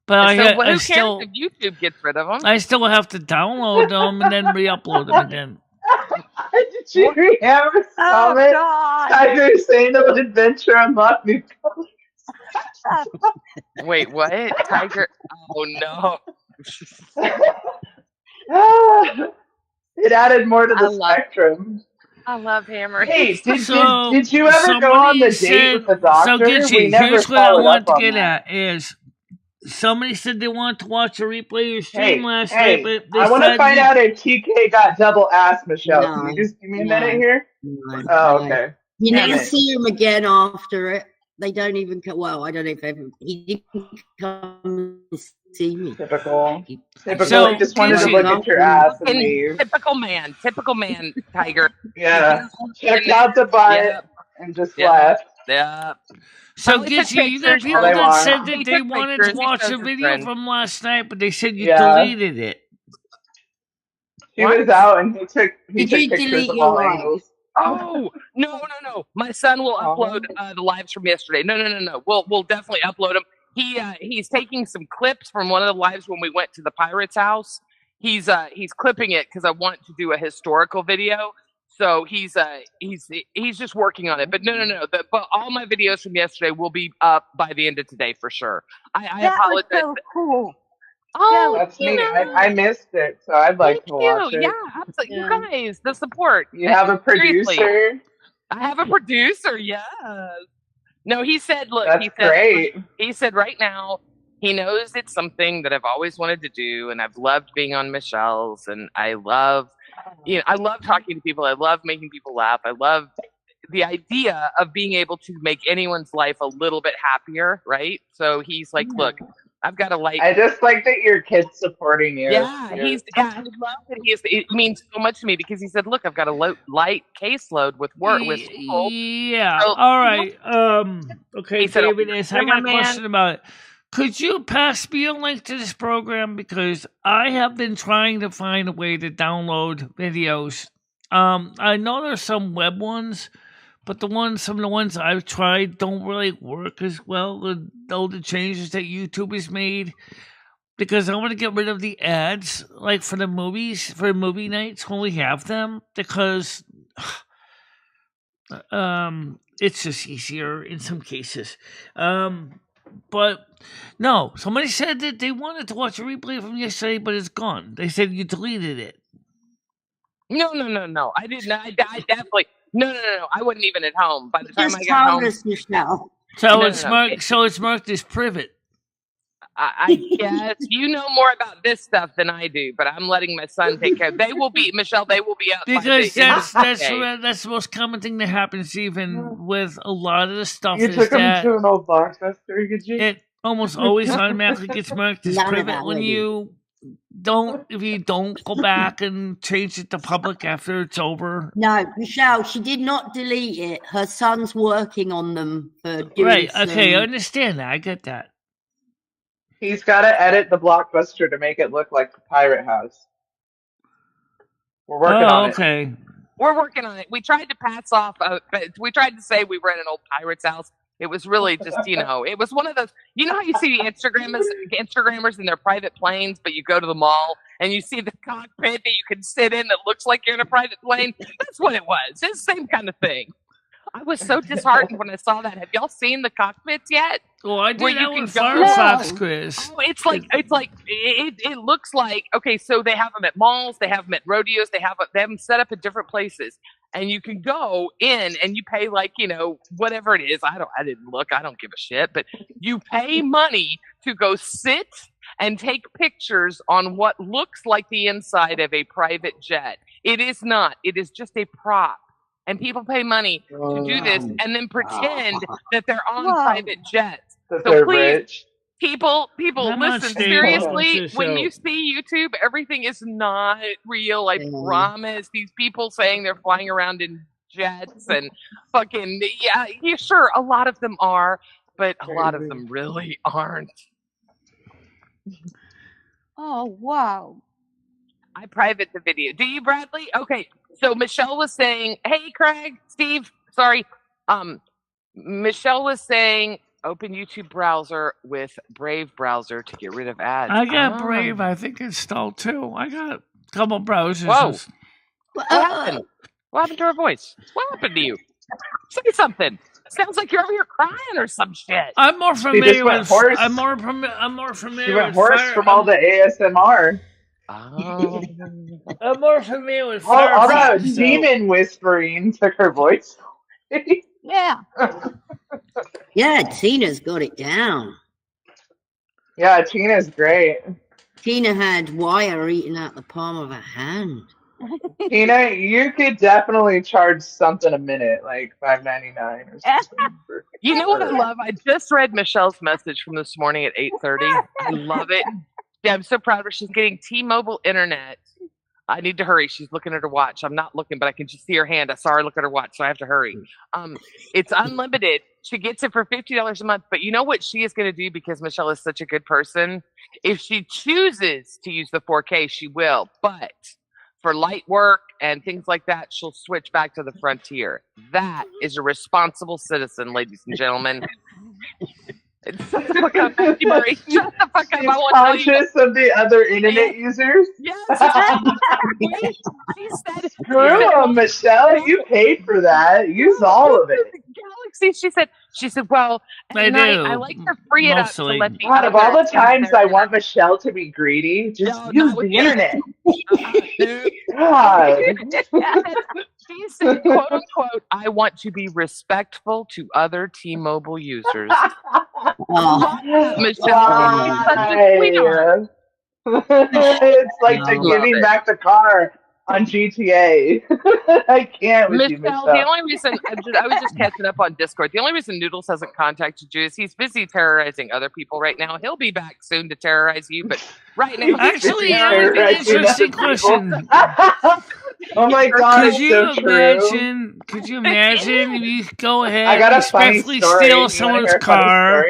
But So who I cares still, if YouTube gets rid of them? I still have to download them and then re-upload them again. Did you have a comment? Tiger saying of Adventure Unlock New Colors. Wait, what? Tiger? Oh, no. It added more to the spectrum. I love Hammer. Hey, did So, you ever go on the date with the doctor? So, Gitchy, We never here's what I followed want up to on get that. at is somebody said they want to watch a replay of your stream last Hey, night, but they I want to said find out if TK got double ass, Michelle. Can you just give me a minute here? No, Oh, no. okay. You Damn never it. see him again after it. They don't even come. Well, I don't know if he didn't come and see me. Typical. So, I just wanted to look at your ass and leave. Typical man, Tiger. Yeah. Checked out the butt and just left. Yeah. So, Probably took Gitchy, you got pictures. people All they that want. said that He they took wanted pictures. to He watch shows a his video friend. from last night, but they said you Yeah. deleted it. He was out and he took Did you pictures delete of your all live? angles. Oh, no. My son will upload the lives from yesterday. No. We'll definitely upload them. He's taking some clips from one of the lives when we went to the Pirate's house. He's clipping it because I want to do a historical video. So he's just working on it. But no. But all my videos from yesterday will be up by the end of today for sure. I That was apologize. so cool. Oh, That's you me. know. I missed it, so I'd like Thank to watch you. it. Yeah, absolutely. Yeah. You guys, the support. You have a Seriously. producer? I have a producer. Yes. No, he said, look, That's great. He said right now he knows it's something that I've always wanted to do, and I've loved being on Michelle's, and I love talking to people. I love making people laugh. I love the idea of being able to make anyone's life a little bit happier, right? So he's like, look, I've got a light. I just like that your kid's supporting you. Yeah, I love that it means so much to me because he said, look, I've got a light caseload with work with school. Yeah. So, all right. Okay, he said, David, I got a question about it. Could you pass me a link to this program? Because I have been trying to find a way to download videos. I know there's some web ones, but some of the ones I've tried don't really work as well with all the changes that YouTube has made. Because I want to get rid of the ads, like for the movies, for movie nights when we have them, because it's just easier in some cases. But no, somebody said that they wanted to watch a replay from yesterday, but it's gone. They said you deleted it. No. I didn't. I definitely. No. I wasn't even at home by the time Just I got home. us, Michelle. So it's marked as private. I guess you know more about this stuff than I do, but I'm letting my son take care. They will be, Michelle. They will be out because that's the most common thing that happens, even with a lot of the stuff. You took them to an old blockbuster, did you? It almost always automatically gets marked as private when you don't. If you don't go back and change it to public after it's over. No, Michelle, she did not delete it. Her son's working on them for doing. Right. Okay, I understand that. I get that. He's got to edit the blockbuster to make it look like the Pirate House. We're working on it. Okay. We're working on it. We tried to pass off. We tried to say we were at an old pirate's house. It was really just, it was one of those. You know how you see Instagrammers in their private planes, but you go to the mall and you see the cockpit that you can sit in that looks like you're in a private plane. That's what it was. It's the same kind of thing. I was so disheartened when I saw that. Have y'all seen the cockpits yet? Well, I did that with Firefox, Chris. Oh, it looks like, okay, so they have them at malls, they have them at rodeos, they have them set up at different places. And you can go in and you pay whatever it is. I didn't look, I don't give a shit, but you pay money to go sit and take pictures on what looks like the inside of a private jet. It is not. It is just a prop. And people pay money to do this and then pretend that they're on private jets. That so they're please, rich. people, listen, seriously, when you see YouTube, everything is not real. I promise. These people saying they're flying around in jets and fucking, yeah, sure, a lot of them are, but a lot of them really aren't. Oh, wow. I private the video. Do you, Bradley? Okay. So Michelle was saying, hey, Craig, Steve, sorry. Michelle was saying, open YouTube browser with Brave browser to get rid of ads. I got Brave, I think, installed too. I got a couple browsers. Whoa. What happened? What happened to her voice? What happened to you? Say something. Sounds like you're over here crying or some shit. I'm more familiar with horse. I'm more familiar She went with horse from all the ASMR. Oh. I'm more familiar with all that Firefox, demon whispering took her voice. Yeah. Yeah, Tina's got it down. Yeah, Tina's great. Tina had wire eating out the palm of her hand. Tina, you could definitely charge something a minute, like $5.99 or something. You know what I love? I just read Michelle's message from this morning at 8:30. I love it. Yeah, I'm so proud of her. She's getting T-Mobile internet. I need to hurry. She's looking at her watch. I'm not looking, but I can just see her hand. I saw her look at her watch, so I have to hurry. It's unlimited. She gets it for $50 a month. But you know what she is going to do because Michelle is such a good person? If she chooses to use the 4K, she will. But for light work and things like that, she'll switch back to the Frontier. That is a responsible citizen, ladies and gentlemen. Shut the fuck up, Matthew Murray. Shut the fuck up. She's conscious of the other internet users. Yes. She said, screw them, Michelle. You paid for that. Use all of it. Galaxy. She said, well, at night, I like to free it up to let the out of all the times I want Michelle to be greedy, just use the internet. God. She said, quote unquote, I want to be respectful to other T-Mobile users. Michelle, such a sweetheart. It's like the giving back the car on GTA. I can't with Michelle, the only reason I was just catching up on Discord. The only reason Noodles hasn't contacted you is he's busy terrorizing other people right now. He'll be back soon to terrorize you, but right now, actually, an interesting question. Oh my God! Could you imagine if you go ahead I got a and respectfully funny story. steal someone's car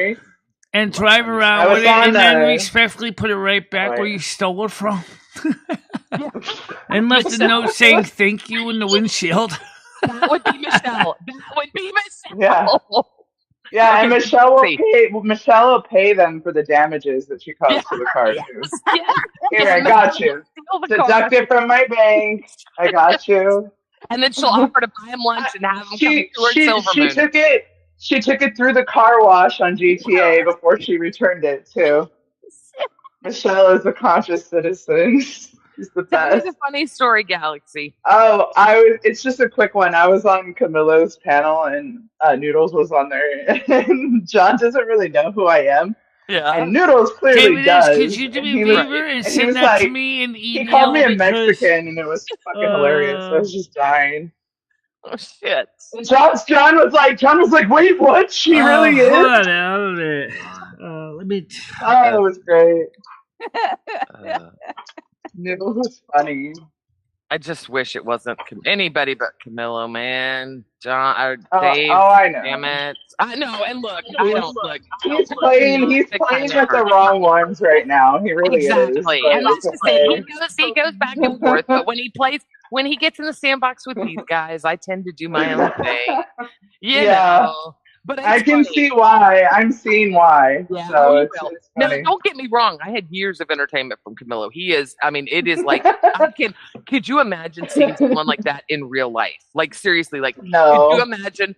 and drive around with it, and then respectfully put it right back where you stole it from. And left a note saying thank you in the windshield. That would be Michelle. That would be Michelle. Yeah. Yeah, okay, and Michelle will pay them for the damages that she caused to the car too. Here, I got you. Deduct it from my bank. I got you. And then she'll offer to buy him lunch and have him come to her Silver Moon. She took it through the car wash on GTA before she returned it too. Michelle is a conscious citizen. She's the best. Tell me the funny story, Galaxy. Oh, it's just a quick one. I was on Camilo's panel and Noodles was on there, and John doesn't really know who I am. Yeah. And Noodles clearly does. Could you do me a favor and send that to me in email? He called me a Mexican, and it was fucking hilarious. I was just dying. Oh shit! And John was like, wait, what? She really is. Hold on, let me. Oh, it was great. It was funny. I just wish it wasn't anybody but Camilo, man. John or Dave. Oh, I know. Damn it! I know. And look, He's playing with the wrong ones right now. He really is. Exactly. And that's the thing. He goes back and forth, but when he gets in the sandbox with these guys, I tend to do my own thing. You know. But I can see why. I'm seeing why. Yeah, so it's now, don't get me wrong. I had years of entertainment from Camilo. He is, it is like, could you imagine seeing someone like that in real life? Like, seriously, no. Could you imagine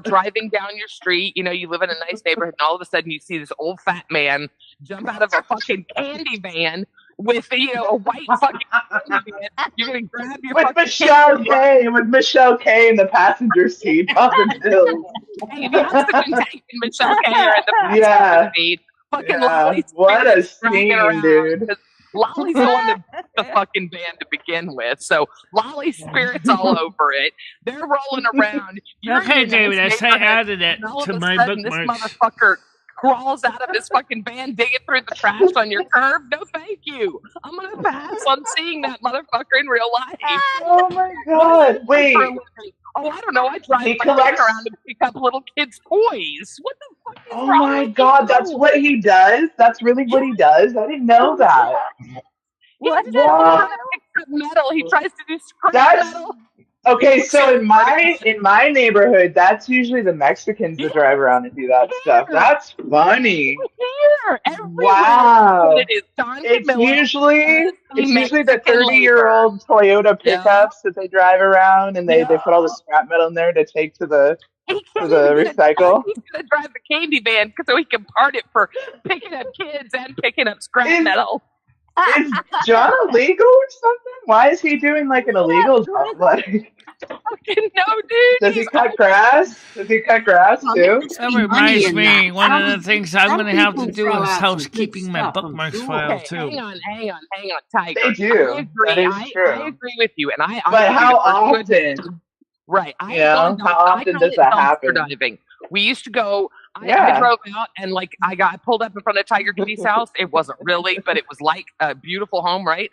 driving down your street, you live in a nice neighborhood, and all of a sudden you see this old fat man jump out of a fucking candy van with a white fucking candy van. You're gonna grab your with Michelle K in the passenger seat popping pills. Hey, he has to be taking Michelle K in the passenger seat. Fucking Lolly's what a scene, dude. Lolly's the one that booked the fucking band to begin with, so Lolly's spirit's all over it. They're rolling around. Okay, David, I added it to my bookmarks. This motherfucker crawls out of his fucking van, digging through the trash on your curb. No, thank you. I'm gonna pass on seeing that motherfucker in real life. Oh my god! Wait. Oh, I don't know. I drive my bike around to pick up little kids' toys. What the fuck is wrong? Oh my god, that's what he does? That's really what he does? I didn't know that. What? He tries to pick up metal. He tries to do scrap metal. Okay, so in my neighborhood, that's usually the Mexicans that drive around and do that stuff. That's funny. Here, wow. It's usuly the 30-year-old Toyota pickups that they drive around, and they put all the scrap metal in there to take to the recycle. He's gonna drive the candy van so he can part it for picking up kids and picking up scrap metal. Is John illegal or something? Why is he doing an illegal job? Fucking no, dude. Does he cut grass? Does he cut grass too? That reminds me, one of the things I'm going to have to do is housekeeping my bookmarks file too. Hang on, Tiger. They do. I agree with you, and But how often? Right. How often does that happen? Diving. We used to go. I drove out and I pulled up in front of Tiger Kitty's house. It wasn't really, but it was like a beautiful home, right?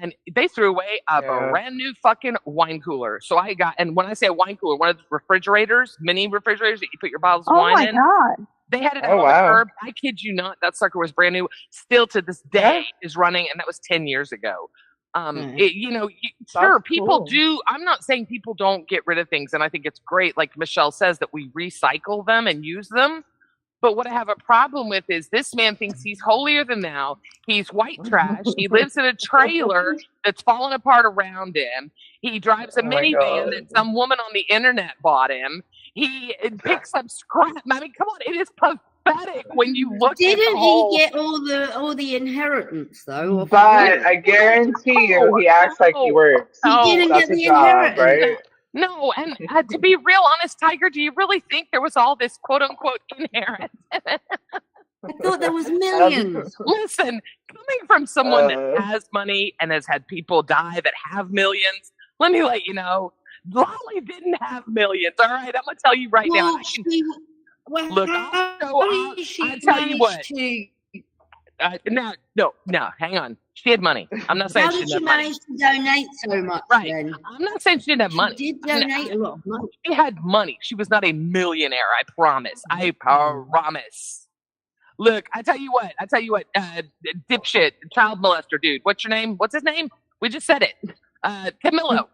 And they threw away a brand new fucking wine cooler. So and when I say a wine cooler, one of the refrigerators, mini refrigerators that you put your bottles of wine in. Oh my god! They had it out on the curb. I kid you not, that sucker was brand new. Still to this day is running, and that was 10 years ago. Sure, people do. I'm not saying people don't get rid of things, and I think it's great, like Michelle says, that we recycle them and use them. But what I have a problem with is this man thinks he's holier than thou. He's white trash. He lives in a trailer that's falling apart around him. He drives a minivan that some woman on the internet bought him. He picks up scrap. I mean, come on, it is pathetic when you look Didn't at the whole... he get all the inheritance though? But I guarantee you, he acts like he works. He didn't get the inheritance, right? No, and to be real honest, Tiger, do you really think there was all this quote-unquote inheritance? I thought there was millions. Listen, coming from someone that has money and has had people die that have millions, let me let you know, Lolly didn't have millions, all right? I'm going to tell you right now. Look, I'll tell you what. No, hang on. She had money. I'm not saying she didn't have money. How did she manage to donate so much? Right. Then? I'm not saying she didn't have money. She did donate a lot of money. She had money. She was not a millionaire. I promise. I promise. Look, I tell you what, dipshit, child molester dude. What's your name? What's his name? We just said it. Camillo.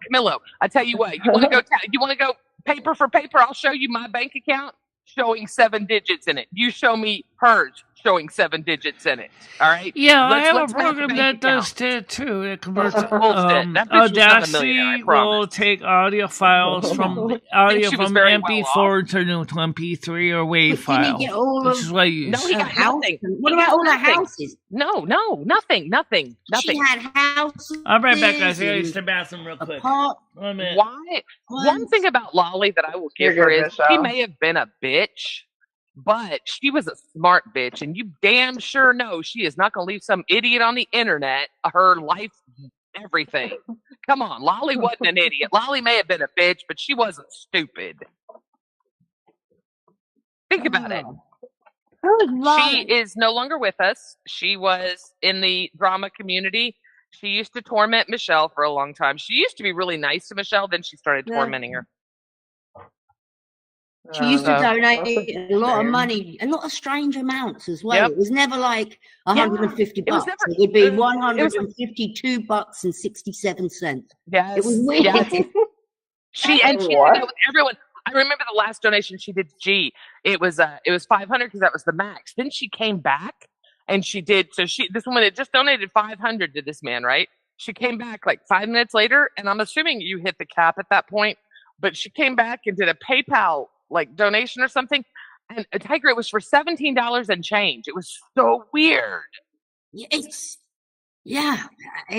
I tell you what, you want to go paper for paper? I'll show you my bank account showing 7 digits in it. You show me hers showing 7 digits in it. All right? Yeah, I have let's a match program bank that does accounts. too. It converts. That bitch was not a millionaire, I Audacity will promise. take audio files from audio she was from very well MP4 to MP3 or WAV But did he file, get all which of is what I use. No, he her got house? nothing. What He about got all the nothing. houses? No, nothing. She had houses. I'll be right back, guys. I gotta use the bathroom real quick. Apart. 1 minute. Why? One thing about Lolly that I will give You're her good, is she Michelle. may have been a bitch, but she was a smart bitch, and you damn sure know she is not going to leave some idiot on the internet her life, everything. Come on, Lolly wasn't an idiot. Lolly may have been a bitch, but she wasn't stupid. Think about it. She is no longer with us. She was in the drama community. She used to torment Michelle for a long time. She used to be really nice to Michelle, then she started tormenting her. She used to donate that's a lot of shame. money, a lot of strange amounts as well. Yep. It was never like $150 It was bucks. never- It would be it was- $152.67. Yes. It was weird. Yes. She did What? that with everyone. I remember the last donation she did to G. It was 500 because that was the max. Then she came back and she did. So this woman had just donated 500 to this man, right? She came back like 5 minutes later, and I'm assuming you hit the cap at that point. But she came back and did a PayPal like donation or something, and Tiger, it was for $17 and change. It was so weird. I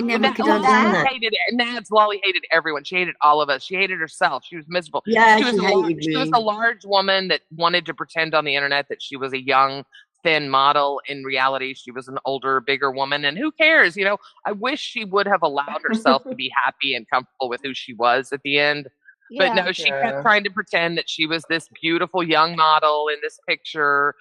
never could understand that. Hated it. Nads Lolly hated everyone. She hated all of us. She hated herself. She was miserable. Yeah, she was she a large woman that wanted to pretend on the internet that she was a young, thin model. In reality, she was an older, bigger woman. And who cares? You know, I wish she would have allowed herself to be happy and comfortable with who she was at the end. But no, she kept trying to pretend that she was this beautiful young model in this picture.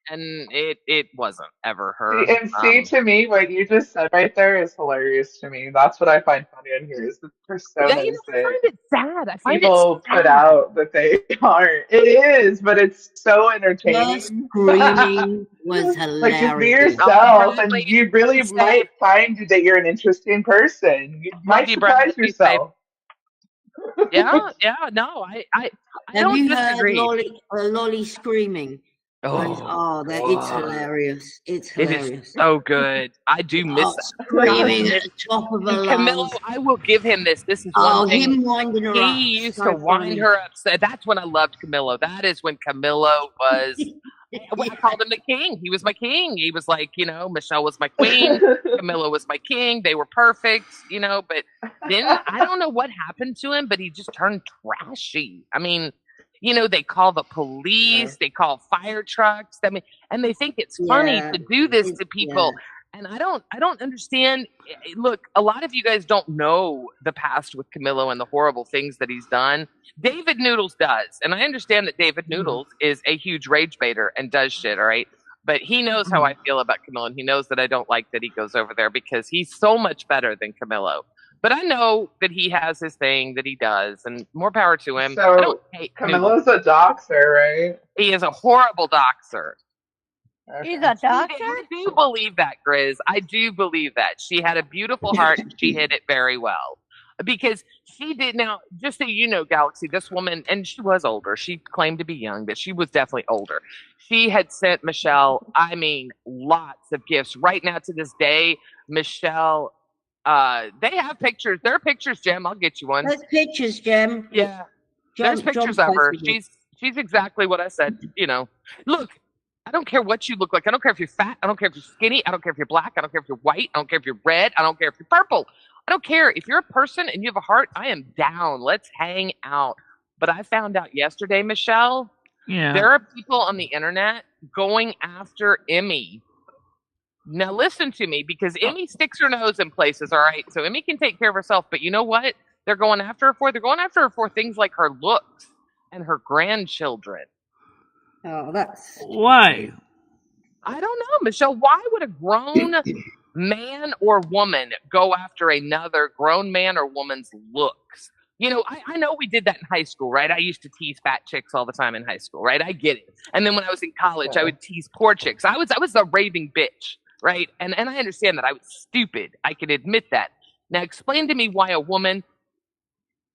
And it wasn't ever her. See, to me, what you just said right there is hilarious to me. That's what I find funny on here is the personas I find it sad. I find people put out that they aren't. It is, but it's so entertaining. Screaming was hilarious. Like, just be yourself, and you really might find that you're an interesting person. You might surprise yourself. Yeah, no, I don't disagree. Have you heard Lolly screaming? It's hilarious. It's hilarious. It is so good. I do miss that. Screaming at the top of her Camillo, lungs. I will give him this. This is one thing. Him winding her up. He used to wind her up. So that's when I loved Camillo. That is when Camillo was. I called him the king. He was my king. He was like, you know, Michelle was my queen. Camillo was my king. They were perfect, you know. But then I don't know what happened to him, but he just turned trashy. I mean, you know, they call the police, they call fire trucks. I mean, and they think it's funny to do this to people. And I don't understand. Look, a lot of you guys don't know the past with Camillo and the horrible things that he's done. David Noodles does. And I understand that David Noodles is a huge rage baiter and does shit, all right? But he knows how I feel about Camillo, and he knows that I don't like that he goes over there because he's so much better than Camillo. But I know that he has his thing that he does, and more power to him. So I don't hate Camillo's a doxer, right? He is a horrible doxer. Okay. He's a doctor? I do believe that, Grizz. I do believe that. She had a beautiful heart, and she hid it very well. Because she did, now, just so you know, Galaxy, this woman, and she was older. She claimed to be young, but she was definitely older. She had sent Michelle, I mean, lots of gifts. Right now, to this day, Michelle... they have pictures. There are pictures, Jem. I'll get you one. There's pictures, Jem. Yeah. There's pictures of her. She's exactly what I said. You know, look, I don't care what you look like. I don't care if you're fat. I don't care if you're skinny. I don't care if you're black. I don't care if you're white. I don't care if you're red. I don't care if you're purple. I don't care. If you're a person and you have a heart, I am down. Let's hang out. But I found out yesterday, Michelle, there are people on the internet going after Emmy. Now listen to me, because Emmy sticks her nose in places, all right? So Emmy can take care of herself, but you know what? They're going after her for? They're going after her for things like her looks and her grandchildren. Oh, that's... Why? I don't know, Michelle. Why would a grown man or woman go after another grown man or woman's looks? You know, I know we did that in high school, right? I used to tease fat chicks all the time in high school, right? I get it. And then when I was in college, I would tease poor chicks. I was a raving bitch, right? And I understand that I was stupid. I can admit that. Now explain to me why a woman,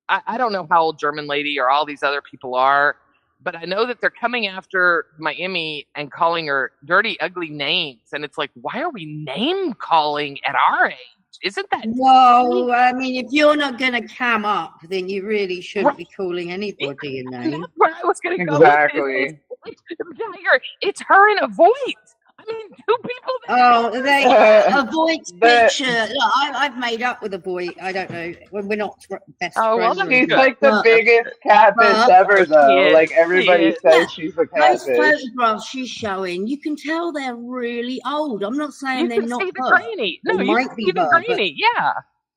I don't know how old German Lady or all these other people are, but I know that they're coming after my Emmy and calling her dirty, ugly names. And it's like, why are we name calling at our age? Isn't that? Well, I mean, if you're not going to cam up, then you really shouldn't be calling anybody a name. That's where I was going to go. Exactly. It's her in a void. I mean, two people. Avoid's picture. Look, I've made up with a boy. I don't know. We're not best friends. She's like the biggest catfish ever, though. Like everybody says, she's a catfish. Those photographs she's showing, you can tell they're really old. I'm not saying they're not. You can see the grainy. No, you can see the grainy. Yeah.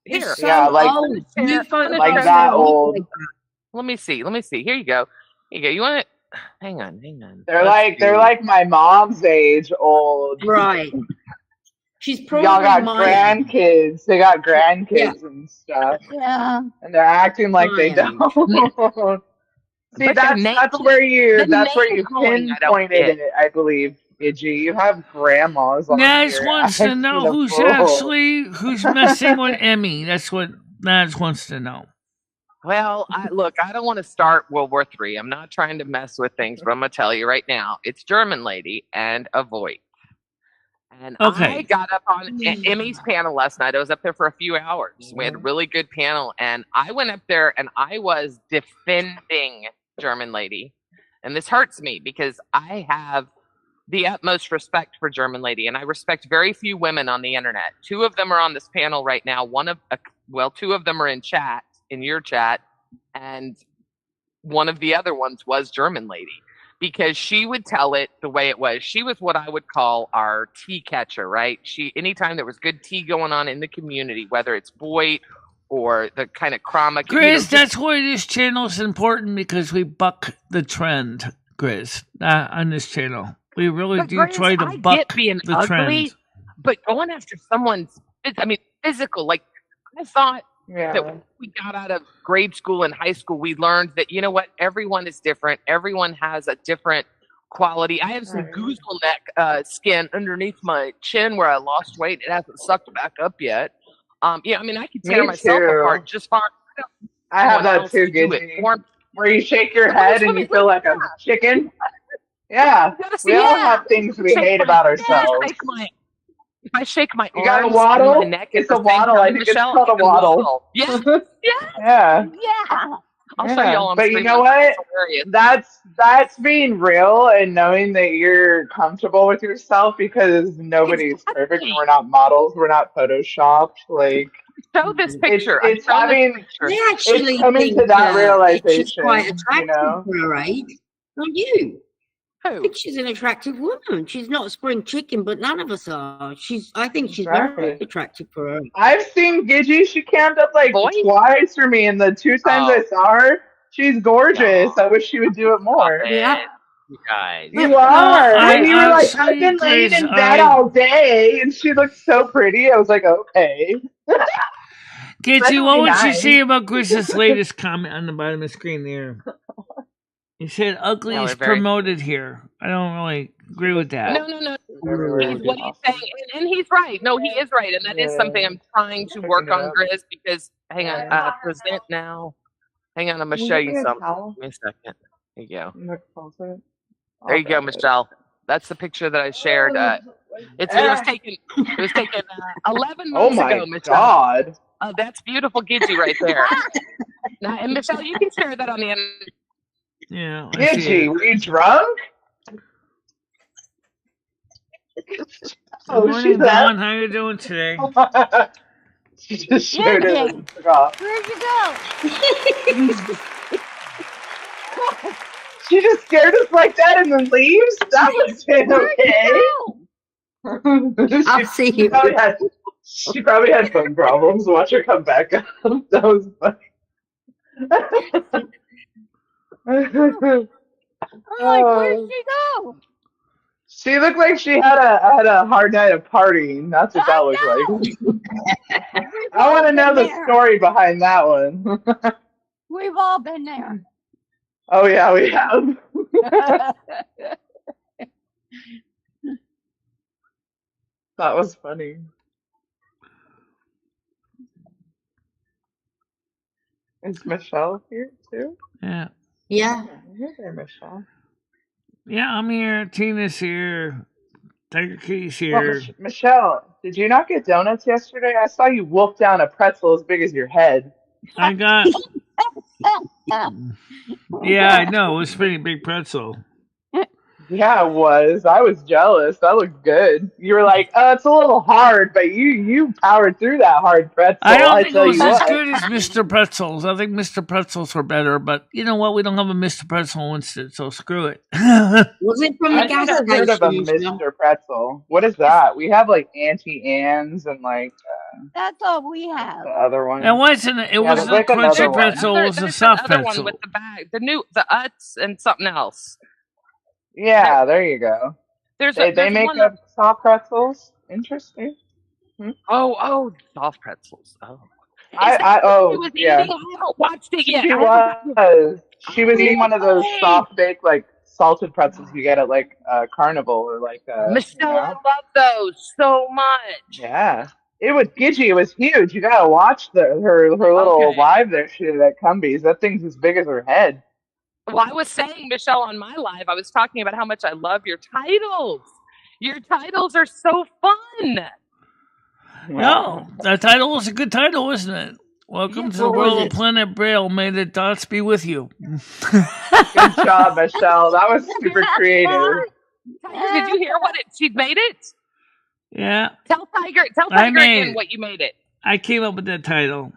Here. So like old. Like that old. Let me see. Here you go. You want it? Hang on. They're like my mom's age old. Right. She's probably y'all got grandkids. They got grandkids and stuff. Yeah. And they're acting like they don't. See, that's where you pinpointed it, I believe, Iggy. You have grandmas on Naz wants to know who's messing with Emmy. That's what Naz wants to know. Well, I don't want to start World War III. I'm not trying to mess with things, but I'm going to tell you right now. It's German Lady and a void. And I got up on Emmy's panel last night. I was up there for a few hours. We had a really good panel. And I went up there and I was defending German Lady. And this hurts me because I have the utmost respect for German Lady. And I respect very few women on the internet. 2 of them are on this panel right now. 2 of them are in chat. In your chat, and one of the other ones was German Lady, because she would tell it the way it was. She was what I would call our tea catcher, right? Anytime there was good tea going on in the community, whether it's Boyd or the kind of Krama. Grizz, that's why this channel is important, because we buck the trend, Grizz, on this channel. We really do try to buck the trend. But going after someone's, physical, like I thought, that when we got out of grade school and high school, we learned that, you know what, everyone is different. Everyone has a different quality. I have some goosebump neck skin underneath my chin where I lost weight. It hasn't sucked back up yet. I could tear myself apart just fine. I have that too, Gidgy. Where you shake your head and you feel like a chicken. Yeah. We all have things we hate about ourselves. If I shake my arms, got a waddle? My neck, it's a waddle. I think it's called a waddle. Yeah. Yeah. I'll show y'all on But screen. You know what? That's being real and knowing that you're comfortable with yourself, because nobody's perfect. And we're not models. We're not photoshopped. Like, show this picture. It's coming to that realization. She's quite attractive, you know? for her age. Not you. Who? I think she's an attractive woman. She's not a spring chicken, but none of us are. I think she's very attractive for her. I've seen Gidgy. She cammed up like twice for me, and the 2 times I saw her, she's gorgeous. I wish she would do it more. Yeah. You guys. You are. And you were like, I've been laying in bed all day, and she looked so pretty. I was like, okay. Gidgy, what would you say about Grizz's latest comment on the bottom of the screen there? He said ugly is promoted here. I don't really agree with that. No. What he's saying, and he's right. No, he is right. And that is something I'm trying to work on, Grizz, because, hang on, present now. Hang on, I'm going to show you something. Give me a second. There you go. There you go, Michelle. That's the picture that I shared. It was taken 11 months ago, Michelle. God. That's beautiful Gidgy right there. Now, and Michelle, you can share that on the end. Yeah. Gidgy, were you drunk? Good morning, Dawn. How you doing today? She just shared it. Where'd you go? She just scared us like that and then leaves? That was okay. I'll see you. She probably had phone problems. Watch her come back up. That was funny. I'm like, where'd she go? She looked like she had a hard night of partying. That's what that looked like. I want to know the story behind that one. We've all been there. Oh yeah, we have. That was funny. Is Michelle here too? Yeah. Yeah. You're there, Michelle. Yeah, I'm here. Tina's here. Tiger Kitty's Well, here. Michelle, did you not get donuts yesterday? I saw you wolf down a pretzel as big as your head. I got. Yeah, I know. It was a pretty big pretzel. Yeah, it was. I was jealous. That looked good. You were like, it's a little hard, but you powered through that hard pretzel. I don't think it tell was you as what. good as Mr. Pretzels. I think Mr. Pretzels were better, but you know what? We don't have a Mr. Pretzel instead, so screw it. Was it from the I've gas never heard of a station? Mr. Pretzel. What is that? We have like Auntie Anne's and like That's all we have. the other one. It wasn't. It Yeah, wasn't there's a like another crunchy one. pretzel. It was a There's soft another pretzel. one with the bag, the Utz and something else. Yeah, there you go. There's They make one up soft pretzels. Interesting. Oh, soft pretzels. Oh, Oh was yeah. eating? I haven't watched it yet. She was. She was eating one of those Hey. soft baked like salted pretzels you get at like Carnival or like Michelle, I love those so much. Yeah. It was Gidgy, it was huge. You gotta watch her little live there she did at Cumbies. That thing's as big as her head. Well, I was saying, Michelle, on my live, I was talking about how much I love your titles. Your titles are so fun. No, that title was a good title, isn't it? Welcome to the what world was of it? Planet Braille. May the dots be with you. Good job, Michelle. That was super creative. Tiger, did you hear what she'd made it? Yeah, Tell Tiger I again made what you made it. I came up with that title.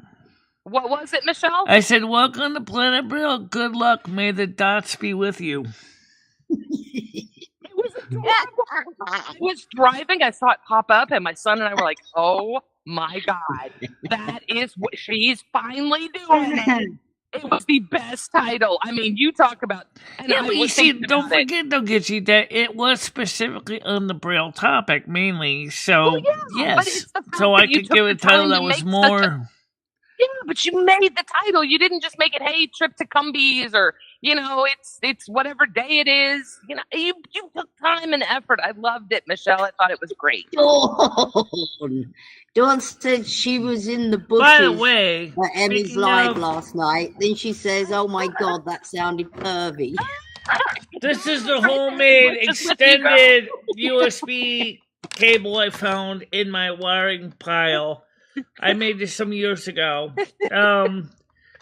What was it, Michelle? I said, welcome to Planet Braille. Good luck. May the dots be with you. It was adorable. I was driving, I saw it pop up, and my son and I were like, oh my God, that is what she's finally doing. It was the best title. I mean, you talk about. And Yeah, I but you was see, thinking don't about it. forget, don't get you that it was specifically on the Braille topic mainly. So, Well, yeah, but it's yes. the fact So that I you could took give the a title time that to was make such more. Yeah, but you made the title. You didn't just make it, hey, trip to Cumbies, or it's whatever day it is. You took time and effort. I loved it, Michelle. I thought it was great. Dawn said she was in the bushes By the way, at Emmy's speaking live of- last night. Then she says, "Oh my God, that sounded pervy." This is the homemade extended USB cable I found in my wiring pile. I made this some years ago.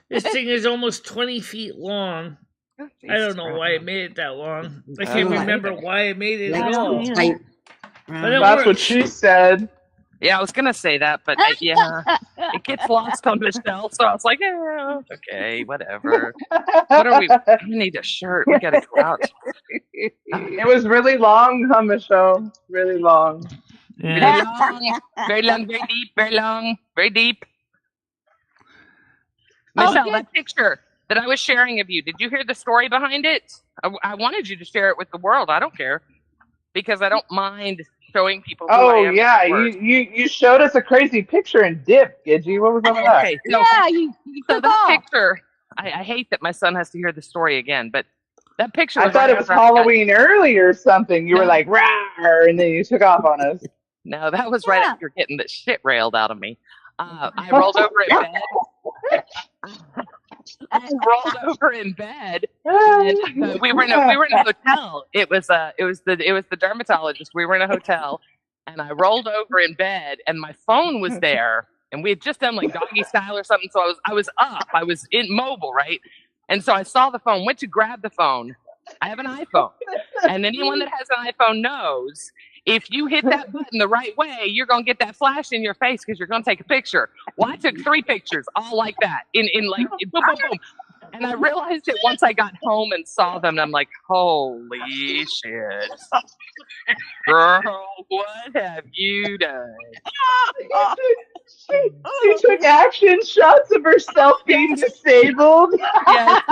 This thing is almost 20 feet long. I don't know why I made it that long. I can't remember why I made it at all. Tape. But it That's what works. she said. Yeah, I was gonna say that, but yeah, it gets lost on Michelle. So I was like, yeah, okay, whatever. What are we? We need a shirt. We gotta go out. It was really long, huh, Michelle? Really long. Yeah. Very long, very deep, very long, very deep. Michelle, good. that picture that I was sharing of you, did you hear the story behind it? I wanted you to share it with the world. I don't care, because I don't mind showing people who I Oh am. yeah, afterwards. you showed us a crazy picture in Dip, Gidgy. What was up with that? Okay, so, Yeah, you so took that off. picture, I hate that my son has to hear the story again, but that picture I was thought right it was after I got- Halloween early or something. You were No. like, "Rawr," and then you took off on us. No, that was right Yeah. after getting the shit railed out of me. I rolled over in bed. I rolled over in bed. And, we were in a hotel. It was the dermatologist. We were in a hotel, and I rolled over in bed, and my phone was there, and we had just done like doggy style or something. So I was up. I was mobile, right? And so I saw the phone. Went to grab the phone. I have an iPhone, and anyone that has an iPhone knows if you hit that button the right way, you're gonna get that flash in your face because you're gonna take a picture. Well, I took 3 pictures, all like that, in like boom, boom, boom. And I realized it once I got home and saw them, and I'm like, holy shit. Girl, what have you done? She took action shots of herself being disabled. Yes.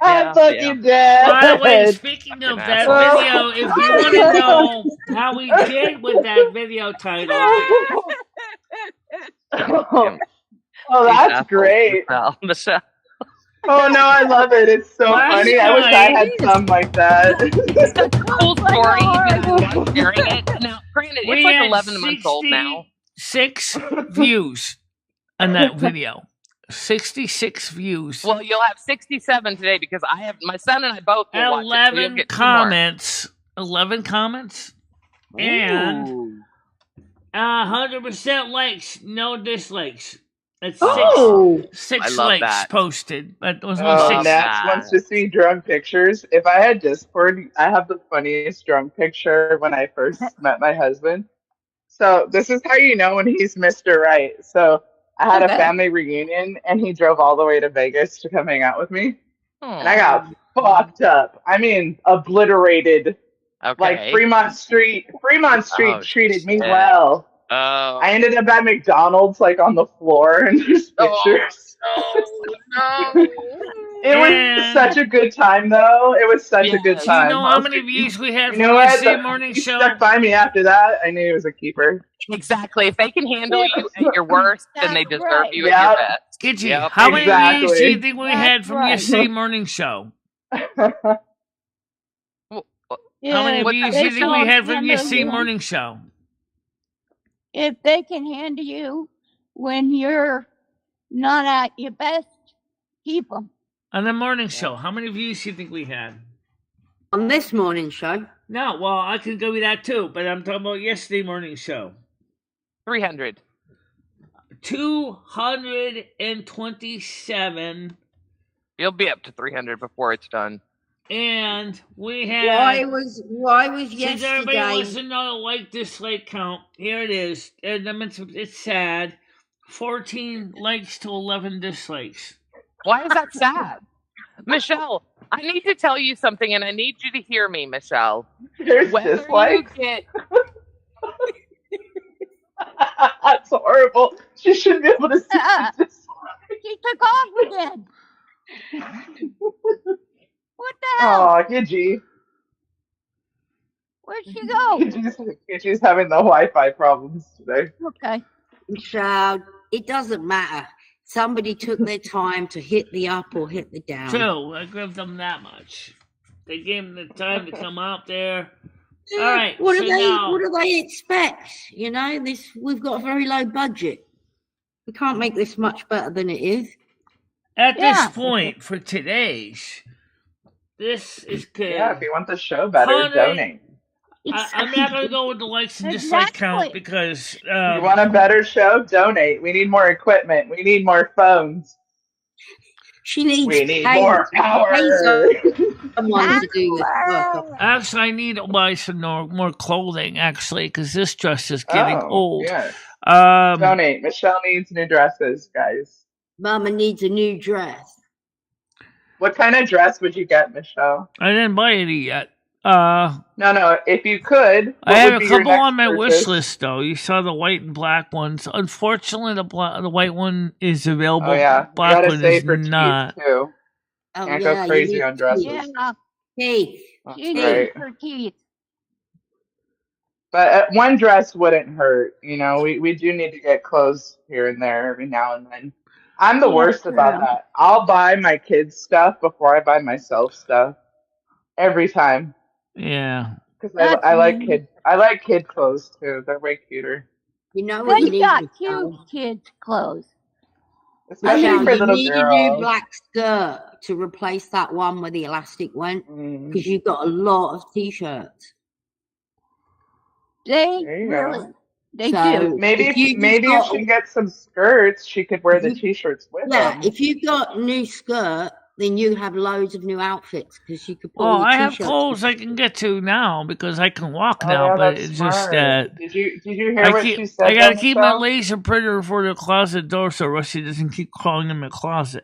I'm fucking dead. By the way, speaking of that asshole. video, if you want to know how we did with that video title, Oh, that's great. Michelle. Oh no, I love it. It's so funny. I wish I had some like that. It's such a cool story. Even I love sharing it. Now, granted, We it's like had 11 months old now. 66 views on that video. 66 views. Well, you'll have 67 today because I have my son and I both will watch it. So you'll 11 get 2 more. comments. 11 comments. And 100% likes, no dislikes. That's six I love likes that. posted. But those Oh, six. Nats wants to see drunk pictures. If I had Discord, I have the funniest drunk picture when I first met my husband. So this is how you know when he's Mr. Right. So I had a family reunion, and he drove all the way to Vegas to come hang out with me. And I got fucked up. I mean, obliterated. Okay. Like Fremont Street treated me well. Oh. I ended up at McDonald's, like on the floor, and there's pictures. No. It was such a good time, though. It was such a good time. You know how many views we had You from know what? the morning He show? stuck by me after that. I knew he was a keeper. Exactly. If they can handle you at your worst, then they deserve you at your best. Gidgey, how many views do you think we had from your city morning show? How many views do you think we had from your city morning show? If they can handle you when you're not at your best, keep them. On the morning show, how many views do you think we had? On this morning show? No, well, I can go with that too, but I'm talking about yesterday morning show. 300. 227. You'll be up to 300 before it's done. And we had. Why was Since yesterday? everybody wants to know the like dislike count, here it is. And it's sad. 14 likes to 11 dislikes. Why is that sad? Michelle, I need to tell you something, and I need you to hear me, Michelle. There's dislikes. That's horrible. She shouldn't be able to see this. She took off again. What the hell? Oh, Gidgey. Where'd she go? Gidgey's having the Wi-Fi problems today. Okay. Michelle, it doesn't matter. Somebody took their time to hit the up or hit the down. True, I give them that much. They gave them the time to come out there. All right. What so do they? now, What do they expect? You know, we've got a very low budget. We can't make this much better than it is. At this point for today's, this is good. Yeah, if you want the show better, donate. I'm not going to go with the likes and dislike count because... you want a better show? Donate. We need more equipment. We need more phones. We need more power. Someone to do this work. Actually, I need to buy some more clothing, actually, because this dress is getting old. Yeah. Donate. Michelle needs new dresses, guys. Mama needs a new dress. What kind of dress would you get, Michelle? I didn't buy any yet. No. If you could, I have a couple on my wish list, though. You saw the white and black ones. Unfortunately, the white one is available. Oh yeah, black you gotta one save is for not. teeth too. Oh, Can't go crazy on dresses. Yeah. Teeth. She Right. needs her teeth. But one dress wouldn't hurt. You know, we do need to get clothes here and there every now and then. I'm the worst about that. I'll buy my kids stuff before I buy myself stuff. Every time. Yeah. Because I like kid clothes too. They're way cuter. You know what you They need? got cute kids' clothes. Especially Michelle, for you little need girls. a new black skirt to replace that one where the elastic went, because you've got a lot of t-shirts. They There you really, go. they So, do. Maybe If if she gets some skirts, she could wear the t-shirts with Yeah, them. if you've got a new skirt, then you have loads of new outfits because you could put Oh, all your I have t-shirts. clothes I can get to now because I can walk Oh, now. yeah, but that's it's just smart. that Did you hear what she said? I gotta though, keep my Michelle? laser printer for the closet door so Rusty doesn't keep crawling in my closet.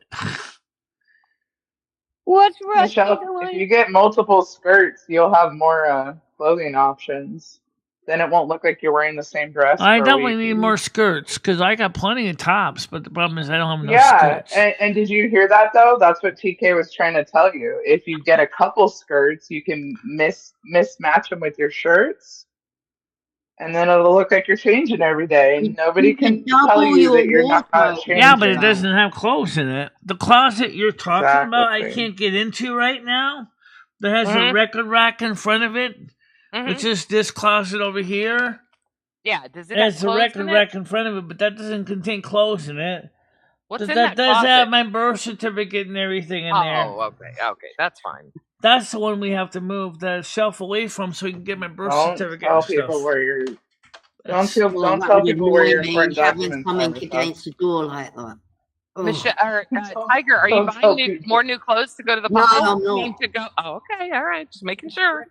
What's Rusty Michelle, doing? if you get multiple skirts, you'll have more clothing options. Then it won't look like you're wearing the same dress. I for a definitely week. need more skirts because I got plenty of tops, but the problem is I don't have enough Yeah, skirts. and did you hear that though? That's what TK was trying to tell you. If you get a couple skirts, you can mismatch them with your shirts. And then it'll look like you're changing every day, and nobody You can can tell double you that your you're not wardrobe. changing. Yeah, but it doesn't have clothes in it. The closet you're talking about, I Exactly. can't get into right now. That has a Mhm. record rack in front of it, Mhm. which is this closet over here. Yeah, does it It have has a clothes record in it? rack in front of it, but that doesn't contain clothes in it. What's in that that does closet? have my birth certificate and everything in there. Oh, okay, that's fine. That's the one we have to move the shelf away from so we can get my birth Don't certificate tell and people stuff. where you're. Well, Don't that tell would people where annoy your me, important having documents are. something Michelle. against the door like that. Ugh. Tiger, are you Don't tell buying people. more new clothes to go to the No, ball? I'm not. To go? Oh, okay, all right, just making sure.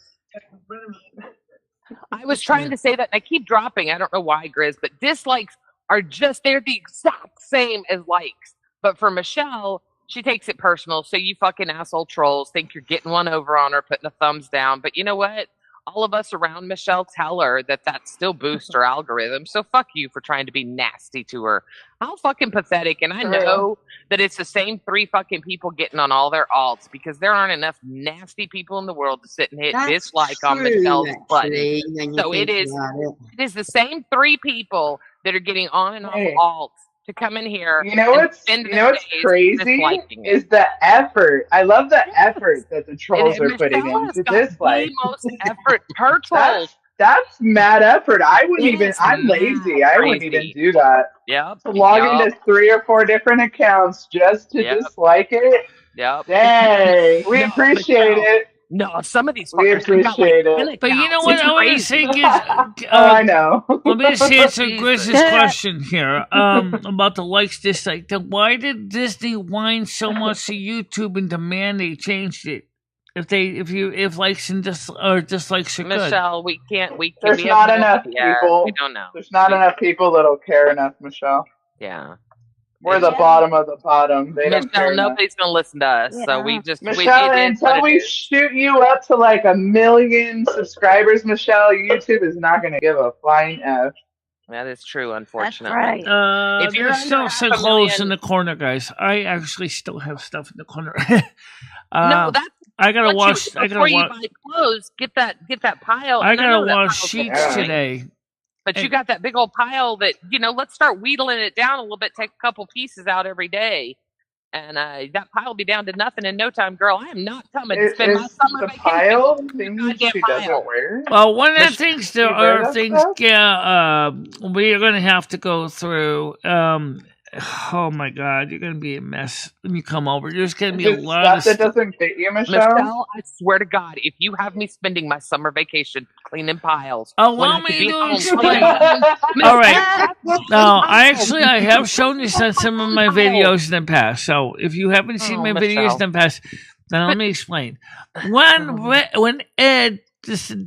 I was trying to say that, and I keep dropping. I don't know why, Grizz, but dislikes are they're the exact same as likes. But for Michelle, she takes it personal. So you fucking asshole trolls think you're getting one over on her, putting a thumbs down. But you know what? All of us around Michelle tell her that still boosts her algorithm. So fuck you for trying to be nasty to her. How fucking pathetic. And I know that it's the same 3 fucking people getting on all their alts because there aren't enough nasty people in the world to sit and hit dislike on Michelle's button. So it is the same 3 people that are getting on and off alts to come in here. You know what's crazy is the effort. I love the effort that the trolls are putting into dislike. The most effort per troll. That's mad effort. I wouldn't even. I'm lazy. I wouldn't even do that. Yep. To log into 3 or 4 different accounts just to dislike it. Yep. Dang, we appreciate it. No, some of these we appreciate it. But you know what I want to say? I know. Let me just answer Grizz's question here about the likes dislike. Then why did Disney whine so much to YouTube and demand they changed it? If likes and dislikes are good. Michelle, we can't. There's not enough people. We don't know. There's not enough people that'll care enough, Michelle. Yeah. We're the bottom of the bottom. They don't care. Nobody's gonna listen to us, so we just Michelle. Until we shoot you up to like 1 million subscribers, Michelle, YouTube is not gonna give a flying F. That is true, unfortunately. That's right. If you're still so close in the corner, guys, I actually still have stuff in the corner. No, that's. I gotta wash. Before you buy clothes, get that pile. I gotta wash sheets today. But you got that big old pile that, let's start wheedling it down a little bit, take a couple pieces out every day. And that pile will be down to nothing in no time, girl. I am not coming to spend my summer vacation. Pile things she doesn't wear? Well, one of the things, there are things, we're going to have to go through. Oh my God, you're going to be a mess when you come over. There's going to be a lot of stuff that doesn't fit you, Michelle. I swear to God, if you have me spending my summer vacation cleaning piles, allow me to explain. All right. Now, I have shown this on some of my videos in the past. So if you haven't seen my videos in the past, then let me explain. When Ed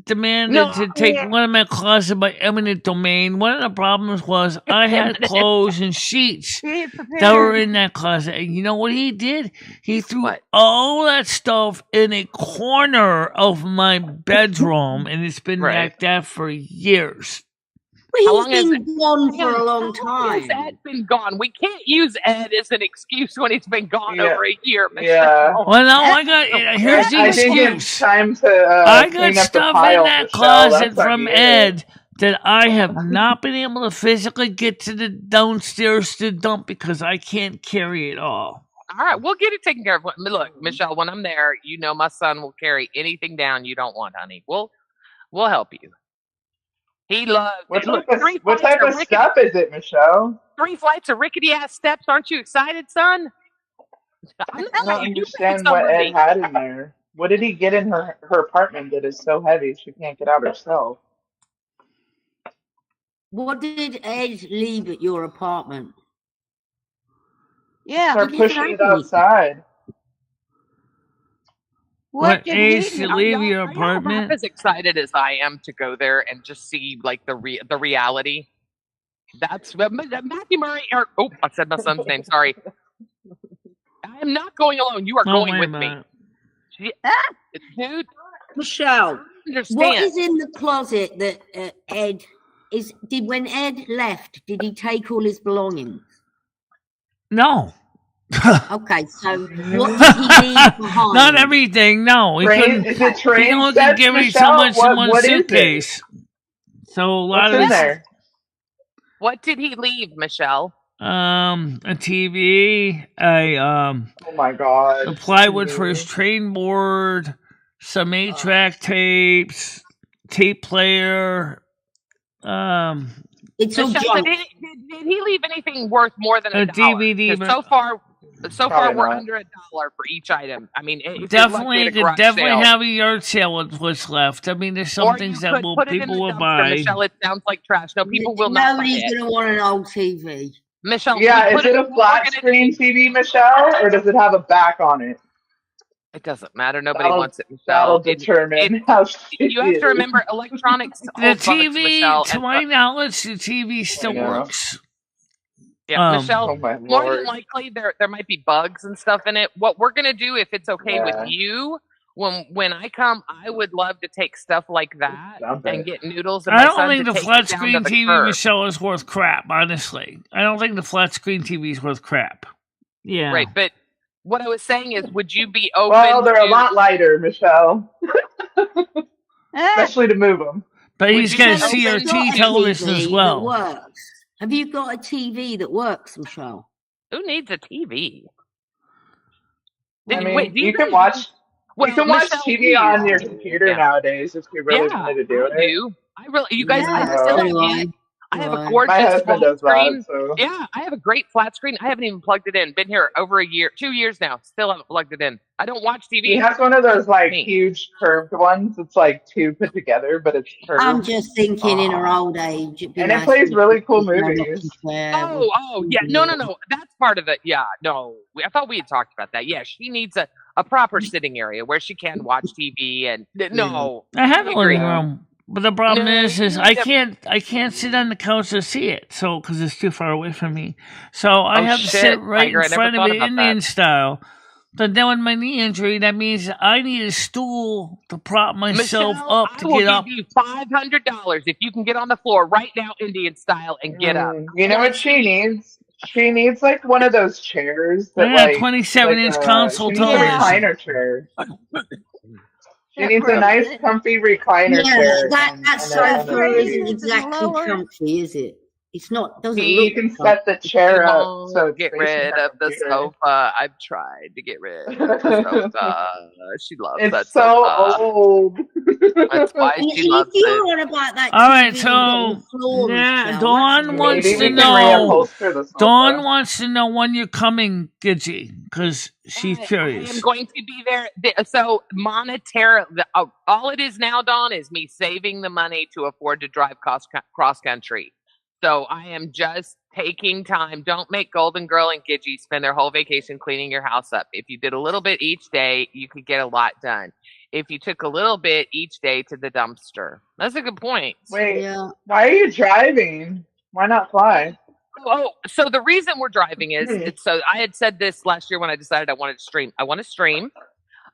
demanded to take one of my clothes by eminent domain, one of the problems was I had clothes and sheets that were in that closet. And you know what he did? He threw all that stuff in a corner of my bedroom, and it's been like that for years. Well, he's been gone for a long time. How long has Ed been gone? We can't use Ed as an excuse when he's been gone over a year. Yeah. Well, no, here's the excuse. I think it's time to I got stuff in that closet from Ed that I have not been able to physically get to the downstairs to dump because I can't carry it all. All right, we'll get it taken care of. Look, Michelle, when I'm there, my son will carry anything down you don't want, honey. We'll help you. He loves. What type of stuff is it, Michelle? 3 flights of rickety ass steps. Aren't you excited, son? I don't understand what Ed had in there. What did he get in her apartment that is so heavy she can't get out herself? What did Ed leave at your apartment? Yeah. Start pushing it outside. What age to leave your apartment? I'm as excited as I am to go there and just see like the reality. That's Matthew Murray. I said my son's name. Sorry. I am not going alone. You are going with me. Dude. Michelle, what is in the closet that Ed is? When Ed left, did he take all his belongings? No. Okay, so what did he leave behind? Not everything. No, he can only give me so much in one suitcase. So a lot What's of in it's there? What did he leave, Michelle? a TV, a Oh my god. the plywood for TV. his train board, some 8-track tapes, tape player, It's all Michelle, junk. did he leave anything worth more than a $1? DVD. 'Cause so far Probably we're not. under $1 for each item. I mean, if you're lucky Definitely at a could garage definitely sale, have a yard sale with what's left. I mean, there's some or you things that could will put it in people the will dumpster, buy. Michelle. It sounds like trash. No, people will not buy Nobody's it. going to want an old TV. Michelle, Yeah, we is put it a we're flat gonna- screen TV, Michelle, or does it have a back on it? It doesn't matter. Nobody That'll- wants it, That'll Michelle. determine how shitty You have it to is. remember, electronics The hold bugs, TV, Michelle. to my knowledge, the TV still know. works. Yeah, Michelle, Oh my more than lord. likely there might be bugs and stuff in it. What we're gonna do, if it's okay Yeah. with you, when I come, I would love to take stuff like that Dump and it. get Noodles and I my don't son think to the take flat it down screen to the TV, curb. Michelle, is worth crap, honestly. I don't think the flat screen TV is worth crap. Yeah. Right, but what I was saying is, would you be open Well, they're to? a lot lighter, Michelle, especially to move them. But Would he's you got be open CRT Got a television as TV well. that works. Have you got a TV that works, Michelle? Who needs a TV? I mean, Wait, do you can guys- watch. Well, you can watch Michelle, TV we- on your computer Yeah. nowadays if you really Yeah, wanted to do I it. do. I really, you guys, I Yeah, still so have do I. it. I have a Right. gorgeous My husband flat does screen. that, so Yeah, I have a great flat screen. I haven't even plugged it in. Been here over 2 years now. Still haven't plugged it in. I don't watch TV. he has one of those like Me. huge curved ones. It's like two put together, but it's curved. I'm just thinking in her old age. It'd be And it nice plays to really cool have a rocking movies. chair Oh, with yeah. No. TV. That's part of it. Yeah, no. I thought we had talked about that. Yeah, she needs a proper sitting area where she can watch TV and no. I have a agree. living room, but the problem No, is you I need can't sit on the couch to see it, so because it's too far away from me. So I Oh, have to shit, sit right Tiger, I in never front of thought it, about Indian that. style. But then with my knee injury, that means I need a stool to prop myself Michelle, up to I will get up. give you $500 if you can get on the floor right now, Indian style, and get up. You know what she needs? She needs like one of those chairs that I got a like 27-inch console she needs a television. recliner chair. She needs a nice, comfy recliner Yeah, chair. that and sofa a isn't TV. exactly lower. comfy, is it? It's not. Doesn't You look. can comfy. set the chair She up won't so it's get facing rid her of the computer. sofa. I've tried to get rid of the sofa. She loves that It's so sofa. old. That's why If she loves you're it. on about that All right, TV so on the floor, yeah, Michelle, Dawn that's wants Maybe to we can know. reupholster the sofa. Dawn wants to know when you're coming, Gidgey, because she's I curious. am going to be there. So monetarily, all it is now, Dawn, is me saving the money to afford to drive cross country. So I am just taking time. Don't make Golden Girl and Gidgey spend their whole vacation cleaning your house up. If you did a little bit each day, you could get a lot done. If you took a little bit each day to the dumpster, that's a good point. Wait, Yeah. why are you driving? Why not fly? Oh, so the reason we're driving is so I had said this last year when I decided I wanted to stream. I want to stream.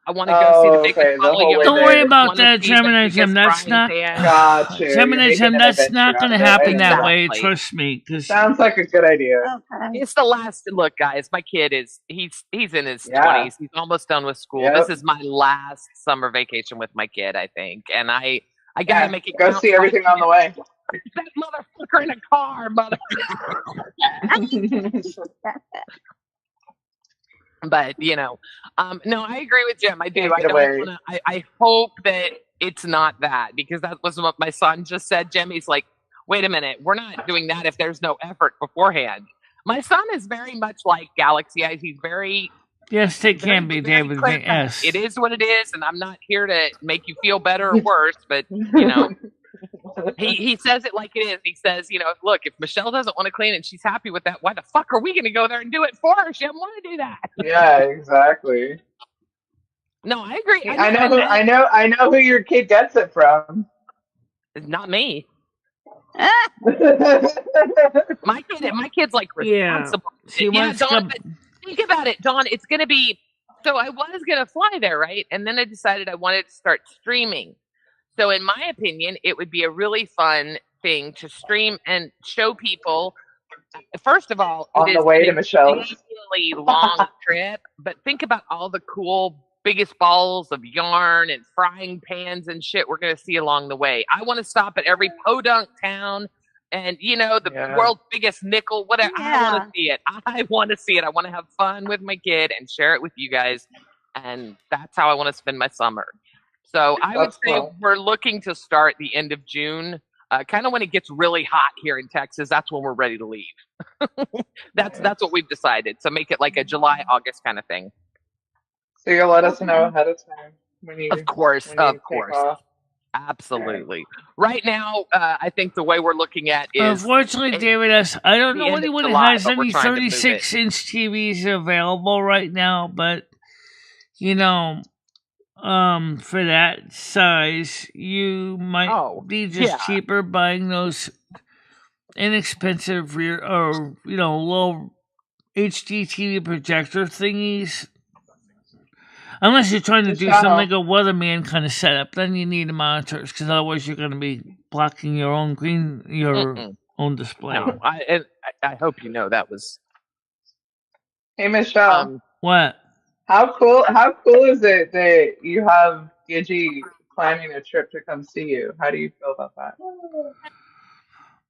I want to go see the biggest okay, the bottle of whole Yule. way Don't worry there. about Wanna that, see the Gemini biggest Jim. That's frying not. pan. Got you. You're Gemini making Jim, an that's adventure not out going to of it. happen I that know. way. Exactly. Trust me, because Sounds like a good idea. Okay. It's the last look, guys. My kid he's in his Yeah. 20s. He's almost done with school. Yep. This is my last summer vacation with my kid, I think, and I gotta Yeah, make it go count see so I everything can on the way. get that motherfucker in a car, mother. But no, I agree with Jim. I do. Can't I get don't away. wanna, I hope that it's not that, because that was what my son just said. Jim, he's like, wait a minute, we're not doing that if there's no effort beforehand. My son is very much like Galaxy Eyes. He's very yes, it can be, very David. clear cut. Yes. It is what it is, and I'm not here to make you feel better or worse, but he says it like it is. He says, look, if Michelle doesn't want to clean and she's happy with that, why the fuck are we going to go there and do it for her? She doesn't want to do that. Yeah, exactly. No, I agree. I know who your kid gets it from. It's not me. Ah, My kid's like Yeah. responsible. She Yeah, wants Dawn, to. but think about it, Dawn. It's going to be. So I was going to fly there, right? And then I decided I wanted to start streaming. So in my opinion, it would be a really fun thing to stream and show people. First of all, On it the is way to an Michelle's. extremely long trip, but think about all the cool biggest balls of yarn and frying pans and shit we're going to see along the way. I want to stop at every podunk town and, the world's biggest nickel, whatever. I want to see it. I want to see it. I want to have fun with my kid and share it with you guys. And that's how I want to spend my summer. So I would say we're looking to start the end of June. Kind of when it gets really hot here in Texas, that's when we're ready to leave. That's what we've decided. So make it like a July, August kind of thing. So you'll let us know ahead of time when you. Of course. Off. Absolutely. Right now, I think the way we're looking at is. Unfortunately, David, I don't know anyone has any 36-inch TVs available right now, but for that size, you might be just cheaper buying those inexpensive rear or low HD TV projector thingies. Unless you're trying to do something like a weatherman kind of setup, then you need the monitors because otherwise you're going to be blocking your own own display. No, I hope you know that was. Hey, Michelle. What? How cool is it that you have Gigi planning a trip to come see you? How do you feel about that?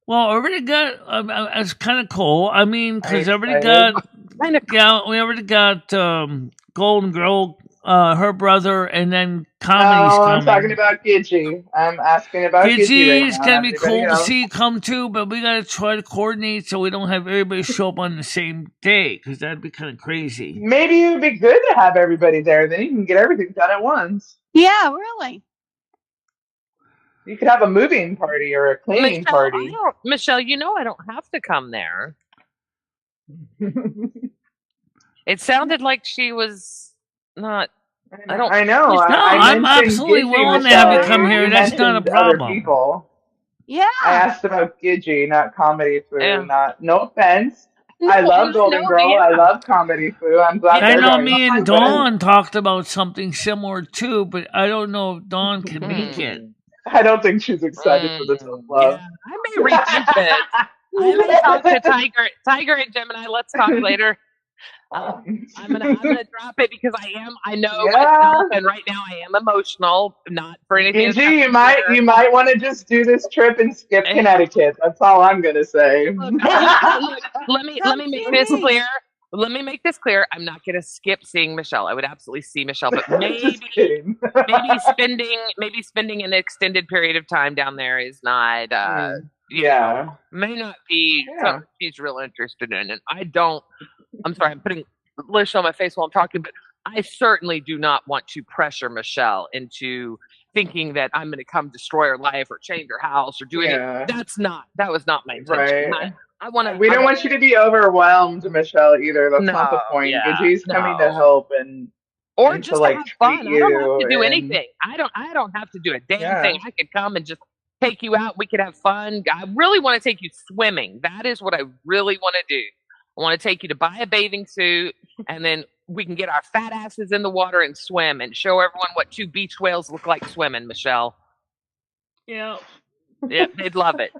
Well, I already got. It's kind of cool. I mean, because I already got. We already got Golden Girl, her brother, and then comedy's coming. I'm talking about Gigi. I'm asking about Gigi. Gigi's gonna be cool to see come too, but we gotta try to coordinate so we don't have everybody show up on the same day because that'd be kind of crazy. Maybe it would be good to have everybody there. Then you can get everything done at once. Yeah, really. You could have a moving party or a cleaning party. Michelle, I don't have to come there. It sounded like she was not. I know. No, I'm absolutely willing to have you come here. That's not a problem. People. Yeah. I asked about Gigi, not Comedy Foo. No offense. I love Golden Girl. I love Comedy Foo. I'm glad. I know me and Dawn talked about something similar too, but I don't know if Dawn can make it. I don't think she's excited for the tough love. Yeah, I may rethink it. I may talk to Tiger and Gemini. Let's talk later. I'm gonna drop it because I know myself, and right now I am emotional. Not for anything. Gigi, you might want to just do this trip and skip Connecticut. That's all I'm gonna say. Look, let me make this clear. Let me make this clear. I'm not going to skip seeing Michelle. I would absolutely see Michelle, but maybe spending an extended period of time down there is not. May not be something she's real interested in. And I'm sorry, I'm putting Lish on my face while I'm talking, but I certainly do not want to pressure Michelle into thinking that I'm going to come destroy her life or change her house or do anything. That was not my intention. Right. We don't want you to be overwhelmed, Michelle, either. That's not the point. Gigi's coming to help and just to have fun. I don't have to do anything. I don't have to do a damn thing. I could come and just take you out. We could have fun. I really want to take you swimming. That is what I really want to do. I want to take you to buy a bathing suit, and then we can get our fat asses in the water and swim and show everyone what 2 beach whales look like swimming, Michelle. Yeah, they'd love it.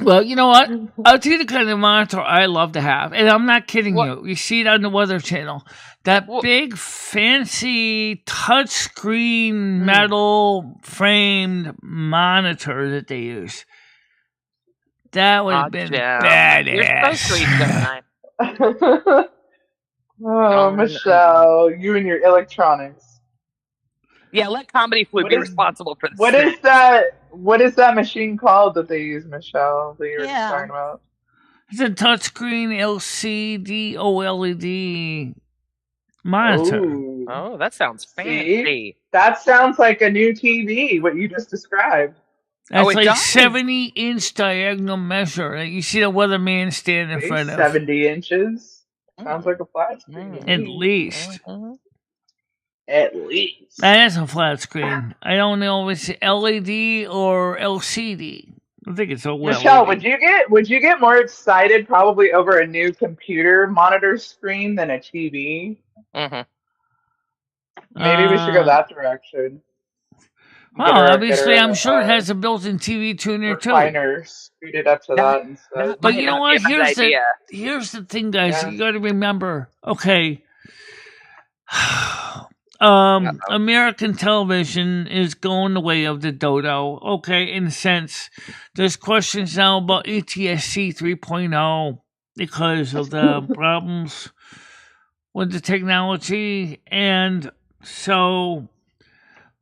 Well, you know what? I'll tell you the kind of monitor I love to have, and I'm not kidding you. You see it on the Weather Channel. That big, fancy, touchscreen, metal framed monitor that they use. That would have been badass. You're so sweet, Gemini. Michelle, you and your electronics. Yeah, let Comedy Flu be responsible for this. What is that machine called that they use, Michelle, that you were just talking about? It's a touchscreen LCD OLED monitor. Ooh. Oh, that sounds fancy. See? That sounds like a new TV, what you just described. That's like 70-inch diagonal measure. You see the weatherman stand in front of 70 inches? Sounds like a flat screen. At least. At least. That is a flat screen. I don't know if it's LED or LCD. I think it's OLED. Michelle, would you get more excited probably over a new computer monitor screen than a TV? Mm-hmm. Maybe we should go that direction. Well, obviously, I'm sure it has a built-in TV tuner too. Scoot it up to that instead. But you know what? Here's the thing, guys. You got to remember. Okay, American television is going the way of the dodo. Okay, in a sense, there's questions now about ATSC 3.0 because of the problems with the technology, and so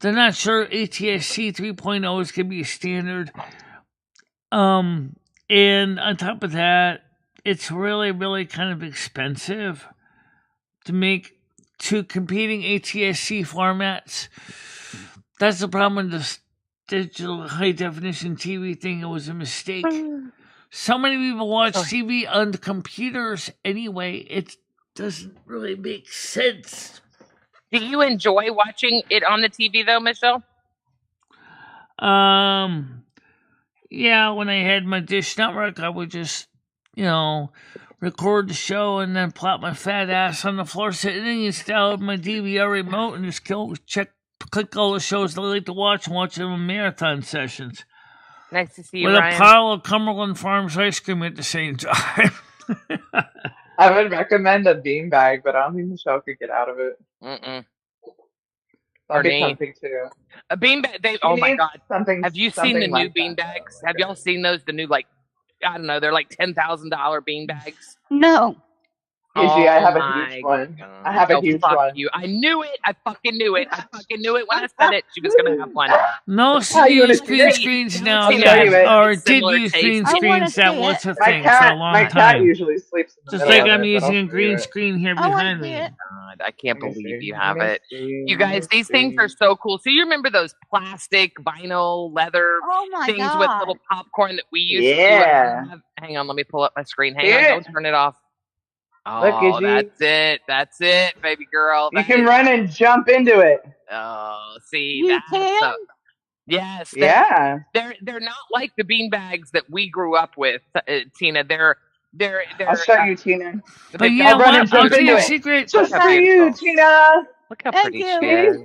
they're not sure ATSC 3.0 is going to be a standard. And on top of that, it's really, really kind of expensive to make two competing ATSC formats. That's the problem with this digital high definition TV thing. It was a mistake. So many people watch TV on the computers anyway. It doesn't really make sense. Do you enjoy watching it on the TV though, Michelle? Yeah, when I had my Dish Network, I would just, record the show and then plop my fat ass on the floor sitting instead of my DVR remote and just click all the shows that I like to watch and watch them in marathon sessions. Nice to see you, with Ryan. A pile of Cumberland Farms ice cream at the same time. I would recommend a beanbag, but I don't think Michelle could get out of it. That'd be something too. A beanbag. Oh my God! Have you seen the new beanbags? Have y'all seen those? The new I don't know. They're like $10,000 beanbags. No. Gigi, I have a huge one. I have a huge one. You. I knew it. I fucking knew it. I fucking knew it when I said it. She was gonna have one. No use green screens now. Yeah, or did use green screens. That was a thing for a long time. My cat usually sleeps in the just like I'm using a green screen here behind me. God, I can't believe you have it. You guys, these things are so cool. So you remember those plastic, vinyl, leather things with little popcorn that we used to have? Hang on, let me pull up my screen. Hang on, don't turn it off. Oh, that's it, baby girl. You can run and jump into it. Oh, see, you can? Yes. Yeah. They're not like the beanbags that we grew up with, Tina. They're I'll show you, Tina. But you know what? I'll tell you a secret. Just for you, Tina. Look how pretty she is.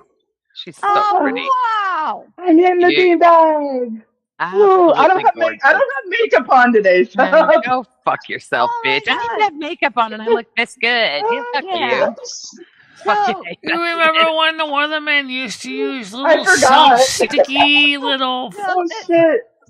She's so pretty. Wow. I'm in the beanbag. Ooh, I don't have makeup on today. Man, go fuck yourself, bitch. I didn't have makeup on and I look this good. Fuck you. You remember when the weathermen used to use little sticky little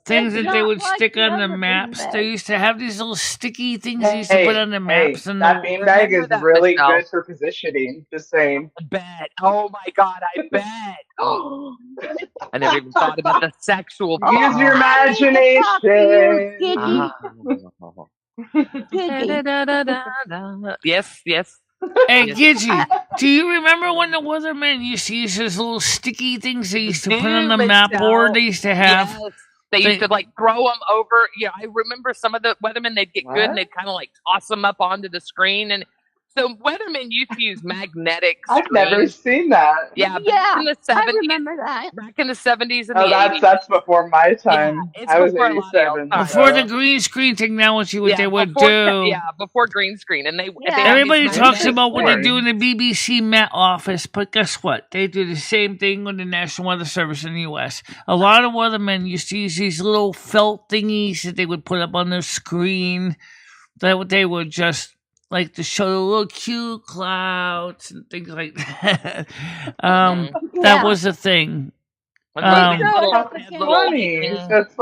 things that they would stick on the maps? They used to have these little sticky things they used to put on the maps. And that beanbag is really good for positioning. Just saying. I bet. Oh my God, I bet. Oh. I never even thought about the sexual. Use your imagination. Yes. Hey, Gidgy, do you remember when the weathermen used to use those little sticky things they used to put on the map board they used to have? Yes. They used to throw them over. Yeah, I remember some of the weathermen, they'd get good and they'd kind of toss them up onto the screen. And so weathermen used to use magnetic screens. I've never seen that. Yeah, back in the 70s. I remember that. Back in the 70s and the 80s. That's before my time. Yeah, it's I was before 87. Before the green screen technology, they would do. Yeah, before green screen. And they everybody talks about what they do in the BBC Met Office, but guess what? They do the same thing with the National Weather Service in the U.S. A lot of weathermen used to use these little felt thingies that they would put up on their screen that they would just to show the little cute clouds and things like that. That was a thing. Funny. It's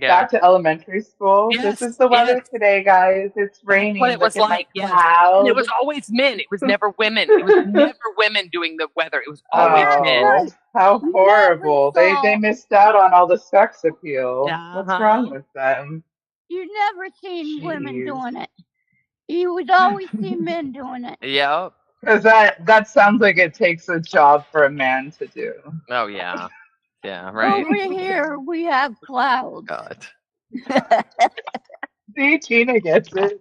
back to elementary school. Yes, this is the weather today, guys. It's raining. What it was like. And it was always men. It was never women. It was never women doing the weather. It was always men. How horrible. They missed out on all the sex appeal. What's wrong with them? You never seen women doing it. You would always see men doing it. Yeah. Because that sounds like it takes a job for a man to do. Oh, yeah. Yeah, right. Over here, we have clouds. God. See, Tina gets it.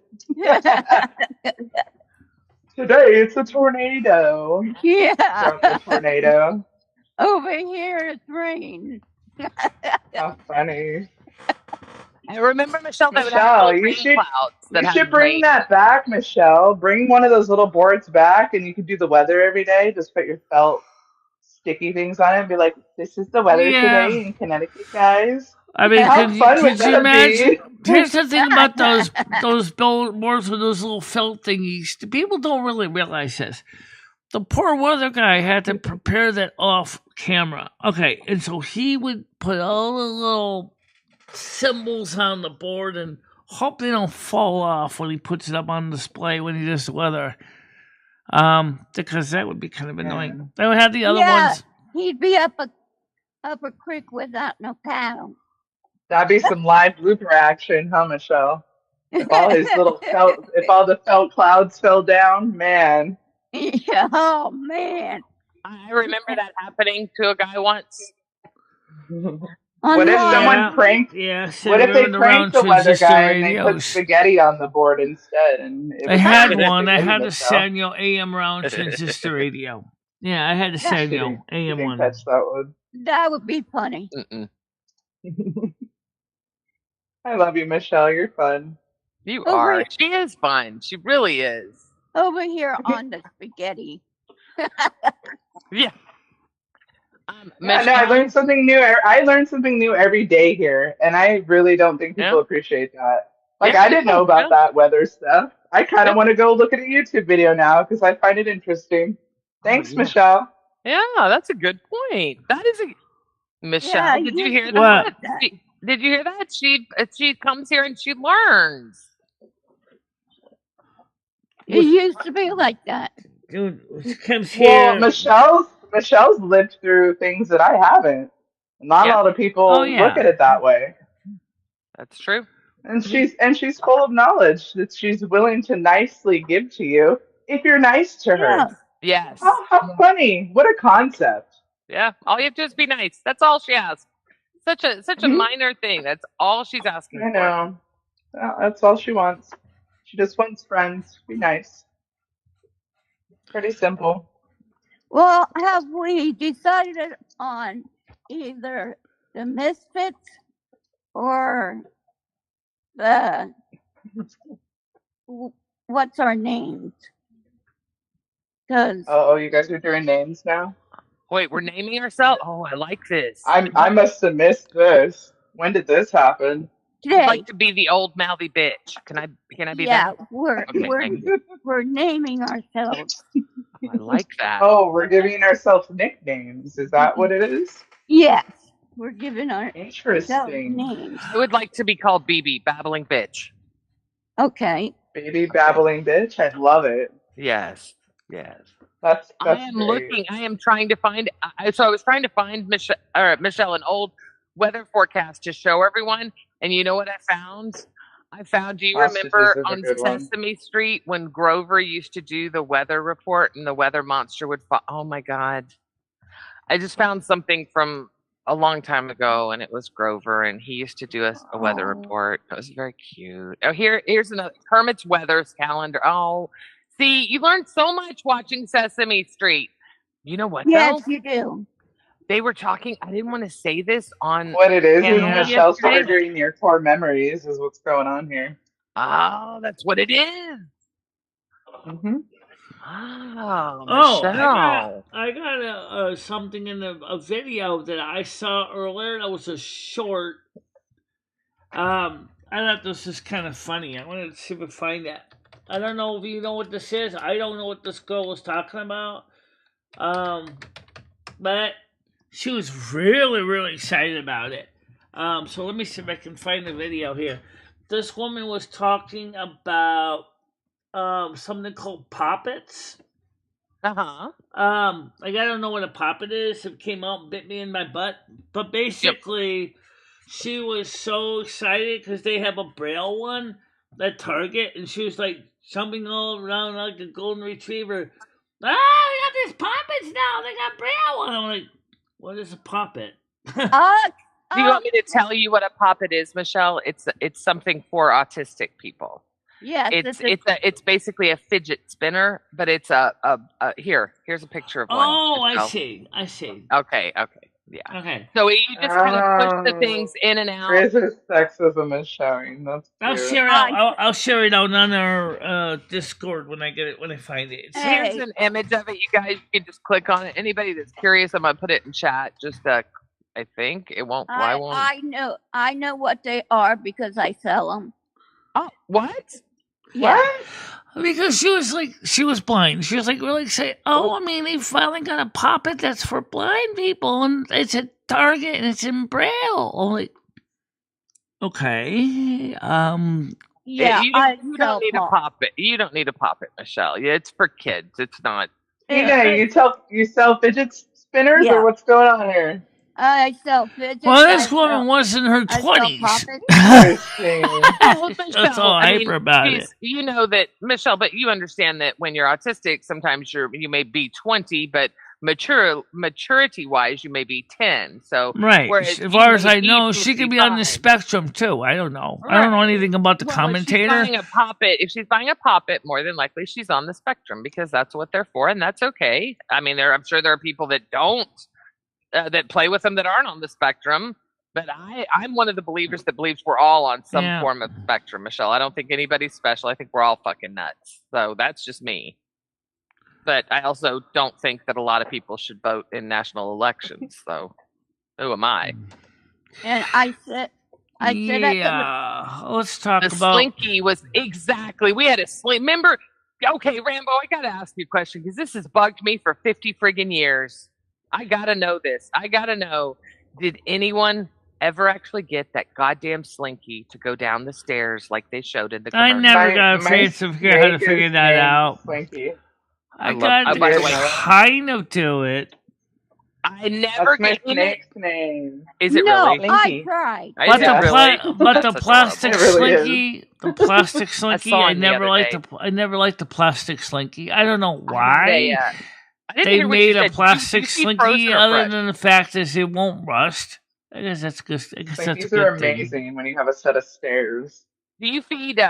Today, it's a tornado. Yeah. From the tornado. Over here, it's rain. How funny. I remember, Michelle, you should bring that back, Michelle. Bring one of those little boards back, and you can do the weather every day. Just put your felt sticky things on it and be like, this is the weather today in Connecticut, guys. I mean, could you imagine? Here's the thing about those billboards with those little felt thingies. People don't really realize this. the poor weather guy had to prepare that off camera. Okay, and so he would put all the little symbols on the board and hope they don't fall off when he puts it up on display when he does the weather. Because that would be kind of annoying. They would have the other ones. He'd be up a creek without no paddle. That'd be some live blooper action, huh, Michelle? If all his little if all the felt clouds fell down, man. Yeah, oh man. I remember that happening to a guy once. What if someone pranked? Yeah, what if they pranked the weather guy and they put spaghetti on the board instead? And I had one. I had a Sanyo AM round transistor radio. Yeah, I had a Sanyo AM one. Catch that one. That would be funny. I love you, Michelle. You're fun. You are. She is fun. She really is. Over here on the spaghetti. Yeah. No, I learned something new. I learn something new every day here, and I really don't think people appreciate that. Like, I didn't know about that weather stuff. I kind of want to go look at a YouTube video now because I find it interesting. Thanks, Michelle. Yeah, that's a good point. That is a Michelle. Did you hear that? Did you hear that? She comes here and she learns. It used to be like that. Dude, she comes here. Well, Michelle's lived through things that I haven't. Not a lot of people look at it that way. That's true. And she's full of knowledge that she's willing to nicely give to you if you're nice to her. Yes. Oh, how funny. What a concept. Yeah. All you have to do is be nice. That's all she asks. Such a minor thing. That's all she's asking for. I know. Well, that's all she wants. She just wants friends. Be nice. Pretty simple. Well, have we decided on either the Misfits or the what's our names? Oh, you guys are doing names now? Wait, we're naming ourselves? Oh, I like this. I must have missed this. When did this happen? Today. I'd like to be the old mouthy bitch. Can I be that? Yeah, we're naming ourselves. I like that. Oh, we're giving ourselves nicknames. Is that what it is? Yes. We're giving our interesting names. I would like to be called BB, Babbling Bitch. Okay. Baby Babbling Bitch? I love it. Yes. Yes. That's I am great. looking. I am trying to find. So I was trying to find Michelle an old weather forecast to show everyone. And you know what I found? Do you remember on Sesame Street when Grover used to do the weather report and the weather monster would fall? Oh my God. I just found something from a long time ago and it was Grover and he used to do a weather report. It was very cute. Oh, here's another Kermit's Weather's calendar. Oh, see, you learned so much watching Sesame Street. You know what? Yes, you do. They were talking. I didn't want to say this on. What it is Michelle's triggering your core memories is what's going on here. Oh, that's what it is. Mm-hmm. Oh, Michelle. I got something in a video that I saw earlier. That was a short. I thought this was kind of funny. I wanted to see if I could find that. I don't know if you know what this is. I don't know what this girl was talking about. But she was really, really excited about it. So let me see if I can find the video here. This woman was talking about something called poppets. Uh-huh. Like I don't know what a poppet is. It came out and bit me in my butt. But basically, she was so excited because they have a Braille one at Target, and she was like jumping all around like a golden retriever. Ah, they got these poppets now. They got Braille one. I'm like, what is a poppet? Do you want me to tell you what a poppet is, Michelle? It's something for autistic people. Yes, it's basically a fidget spinner, but it's here's a picture of one. Oh, I see. Okay, yeah. Okay. So you just kind of push the things in and out. Chris's sexism is showing. That's cute. I'll share it out on our Discord when I find it. Here's an image of it. You guys can just click on it. Anybody that's curious, I'm gonna put it in chat. Just I think it won't. Why won't? I know what they are because I sell them. Oh, what? Yeah. What? Because she was blind. She was like, really say, oh, I mean, they finally got a poppet that's for blind people, and it's at Target, and it's in Braille. I'm like, okay, Yeah, you don't need a poppet. You don't need a poppet, Michelle. Yeah, it's for kids. It's not. You sell fidget spinners, or what's going on here? I sell fidgets. Well, this woman was in her 20s. That's all hyper about it. You know that, Michelle, but you understand that when you're autistic, sometimes you may be 20, but maturity-wise, you may be 10. So right. As far as I know, she could be on the spectrum too. I don't know. Right. I don't know anything about the commentator. If she's buying a poppet, more than likely she's on the spectrum because that's what they're for, and that's okay. I mean, I'm sure there are people that don't. That play with them that aren't on the spectrum, but I'm one of the believers that believes we're all on some form of spectrum, Michelle. I don't think anybody's special. I think we're all fucking nuts. So that's just me. But I also don't think that a lot of people should vote in national elections. So who am I? And I said let's talk the about Slinky was exactly. We had a Slinky. Remember? Okay, Rambo, I got to ask you a question because this has bugged me for 50 friggin' years. I gotta know this. I gotta know, did anyone ever actually get that goddamn Slinky to go down the stairs like they showed in the commercial? I never got a chance to figure out how to figure that out. Slinky. I got to kind of do it. I never get Snake's name. Is it no, really? I tried. But the plastic Slinky, the plastic Slinky, I never liked the plastic Slinky. I don't know why. They made a plastic Slinky other than the fact that it won't rust. I guess that's good. I guess that's a good are amazing when you have a set of stairs. Do you feed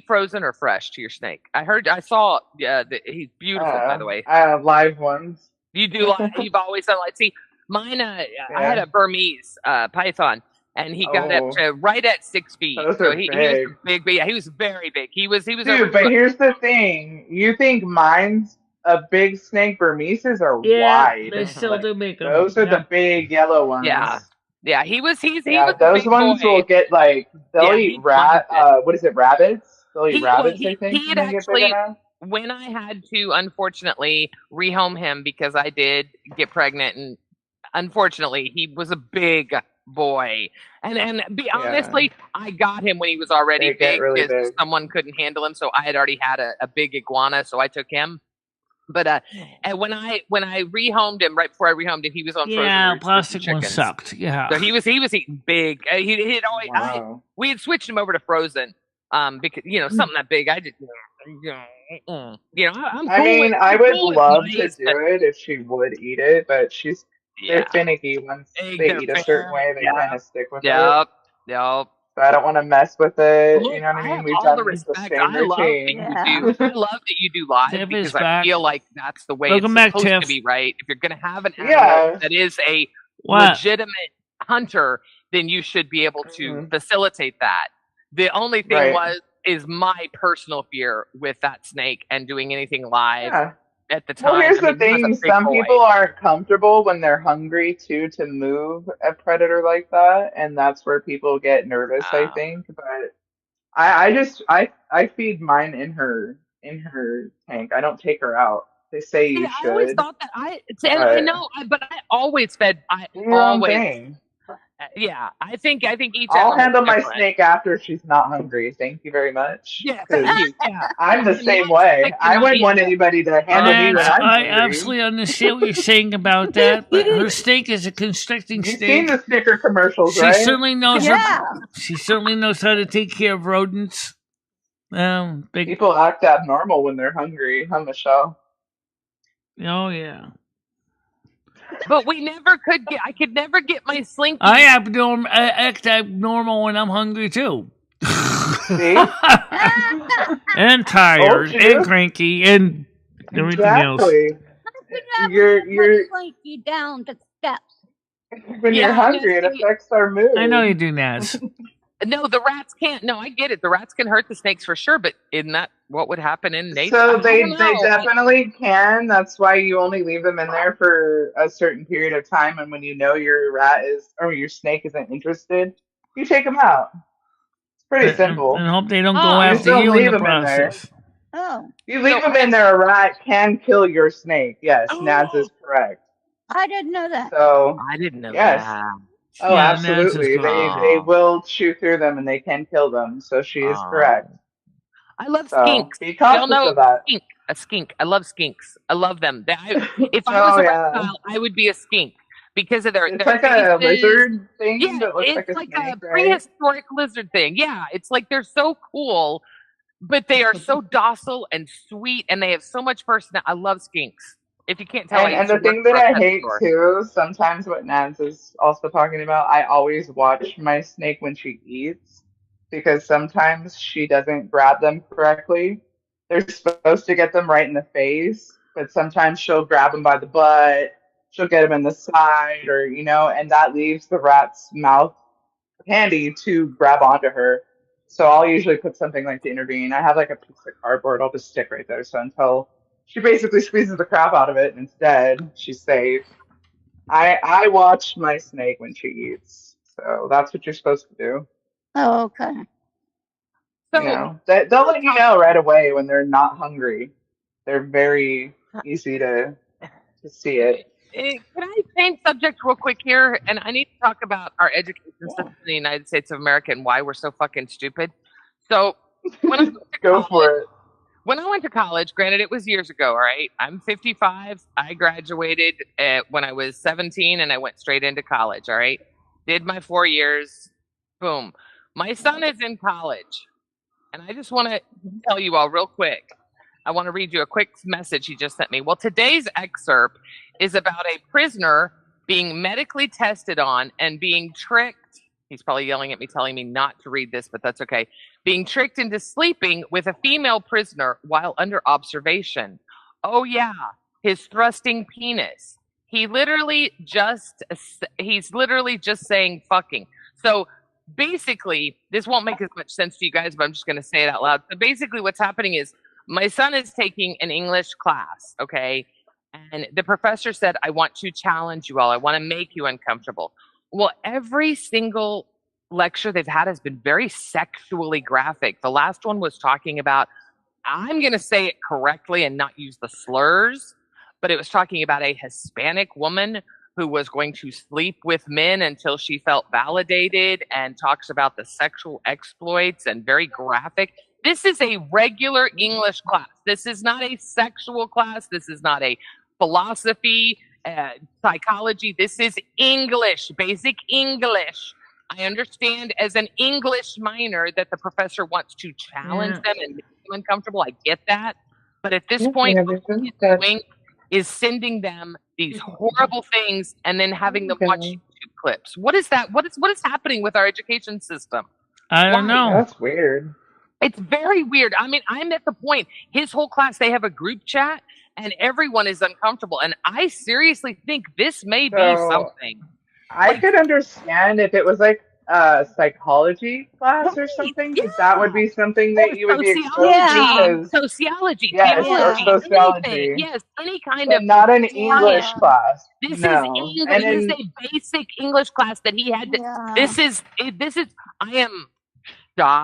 frozen or fresh to your snake? I saw that he's beautiful, by the way. Live ones. You do you've always done live. See, mine I had a Burmese python and he got up to right at 6 feet. So he was big. Yeah, he was very big. He was Dude, but here's the thing. You think mine's a big snake? Burmese's are wide. They still do make them. Those are the big yellow ones. Yeah. He was those ones will get they'll eat what is it, rabbits? They'll eat rabbits. I think. He had actually, when I had to unfortunately rehome him because I did get pregnant, and unfortunately he was a big boy. And honestly, I got him when he was already big because someone couldn't handle him, so I had already had a big iguana, so I took him. But and when I rehomed him, right before I rehomed him, he was on frozen. Yeah, plastic one sucked. Yeah, so he was eating big. He had always we had switched him over to frozen because something that big. I just I'm cool. I mean, I would love to do it if she would eat it, but they're finicky once they eat a certain way. They kind of stick with it. Yep. So I don't want to mess with it. Look, you know what I mean? We've done the same routine. I love that you do live because I feel like that's the way it's supposed to be, right? If you're going to have an animal that is a legitimate hunter, then you should be able to facilitate that. The only thing is my personal fear with that snake and doing anything live at the time. Well, here's the thing. Some people aren't comfortable when they're hungry, too, to move a predator like that. And that's where people get nervous, I think. But I feed mine in her tank. I don't take her out. They say you should. I always thought that. I know, but I always fed. Yeah, I think each. I'll handle my snake after she's not hungry. Thank you very much. Yeah, thank you. Yeah. I'm the same way. I wouldn't want anybody to handle me when I'm hungry. I absolutely understand what you're saying about that, but her snake is a constricting snake. You've seen the Snicker commercials, right? She certainly knows. She certainly knows how to take care of rodents. People act abnormal when they're hungry, huh, Michelle? Oh yeah. But I could never get my Slinky. I act abnormal when I'm hungry too. See? And tired and cranky and everything else. You're Slinky down the steps. When you're hungry, it affects our mood. I know you do, Naz. No, the rats can't. No, I get it. The rats can hurt the snakes for sure, but isn't that what would happen in nature? So they definitely can. That's why you only leave them in there for a certain period of time, and when you know your your snake isn't interested, you take them out. It's pretty simple. And hope they don't go after you in the process. Oh, You leave them in there, a rat can kill your snake. Yes, Nads Oh, is correct. I didn't know that. So, I didn't know yes. that. Oh, Yeah, Nads is absolutely. correct. They will chew through them and they can kill them. So she is correct. I love So skinks. be Y'all cautious know of that. a skink. I love skinks. I love them. If I was Oh a yeah. reptile, I would be a skink because of It's their like a faces. lizard thing Yeah, that looks like it's a like snake, a right? prehistoric lizard thing. Yeah, it's like they're so cool, but they are so docile and sweet, and they have so much personality. I love skinks. If you can't tell, I And used to the work thing that for a I pet hate store. too, sometimes what Nads is also talking about, I always watch my snake when she eats because sometimes she doesn't grab them correctly. They're supposed to get them right in the face, but sometimes she'll grab them by the butt, she'll get them in the side, or and that leaves the rat's mouth handy to grab onto her. So I'll usually put something like to intervene. I have like a piece of cardboard I'll just stick right there. So until she basically squeezes the crap out of it and it's dead, she's safe. I watch my snake when she eats. So that's what you're supposed to do. Oh, okay. So They'll let you know right away when they're not hungry. They're very easy to see it. can I change subject real quick here? And I need to talk about our education system in the United States of America and why we're so fucking stupid. So when I went to Go college, for it. when I went to college, granted it was years ago, all right? I'm 55. I graduated when I was 17 and I went straight into college, all right? Did my 4 years. Boom. My son is in college. And I just want to tell you all real quick. I want to read you a quick message he just sent me. Well, today's excerpt is about a prisoner being medically tested on and being tricked. He's probably yelling at me, telling me not to read this, but that's okay. Being tricked into sleeping with a female prisoner while under observation. Oh, yeah, his thrusting penis. He's literally just saying fucking. So basically, this won't make as much sense to you guys, but I'm just going to say it out loud. So basically, what's happening is my son is taking an English class, okay? And the professor said, I want to challenge you all. I want to make you uncomfortable. Well, every single lecture they've had has been very sexually graphic. The last one was talking about, I'm going to say it correctly and not use the slurs, but it was talking about a Hispanic woman who was going to sleep with men until she felt validated, and talks about the sexual exploits and very graphic. This is a regular English class. This is not a sexual class. This is not a philosophy, psychology. This is English, basic English. I understand as an English minor that the professor wants to challenge them and make them uncomfortable. I get that. But at this point, what he's doing is sending them these horrible things and then having them watch YouTube clips. What is that? What is happening with our education system? I don't know. That's weird. It's very weird. I mean, I'm at the point, his whole class, they have a group chat and everyone is uncomfortable. And I seriously think this may be something. I could understand if it was like a psychology class or something, because that would be something that you would be exposed to. Sociology, Yes, or sociology. anything. Yes, any kind but of. not an English class. This no. is English. And this is a basic English class that he had to. This is. I am.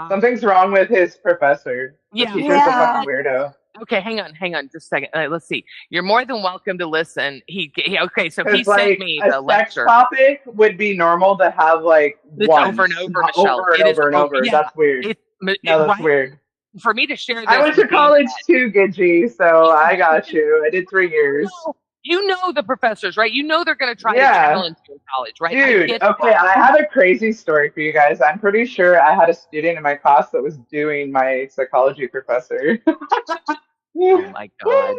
Something's wrong with his professor. The teacher's a fucking weirdo. Okay, hang on, just a second. Let's see. You're more than welcome to listen. Okay, so he like, sent me the lecture. A sex topic would be normal to have like once, over and over, Michelle. Over and over. Yeah, that's weird. That's weird. For me to share this, I went to college too, Gidgey, so I got you. I did 3 years. You know the professors, right? You know they're going to try to challenge you in college, right? Dude, okay, I have a crazy story for you guys. I'm pretty sure I had a student in my class that was doing my psychology professor. Oh my god,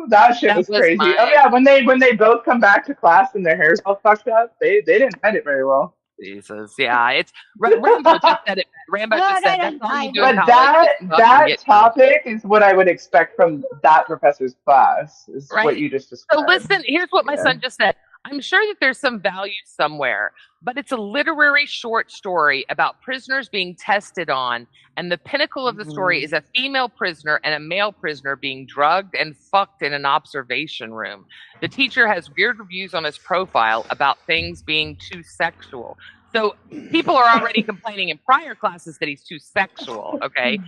that shit was crazy. Oh yeah, when they both come back to class and their hair's all fucked up, they didn't hide it very well. Jesus, yeah, it's Rambo just said it. Rambo just said that's all you do in college. But that topic is what I would expect from that professor's class. Is what you just described. So listen, here's what my son just said. I'm sure that there's some value somewhere, but it's a literary short story about prisoners being tested on, and the pinnacle of the story is a female prisoner and a male prisoner being drugged and fucked in an observation room. The teacher has weird reviews on his profile about things being too sexual. So people are already complaining in prior classes that he's too sexual, okay?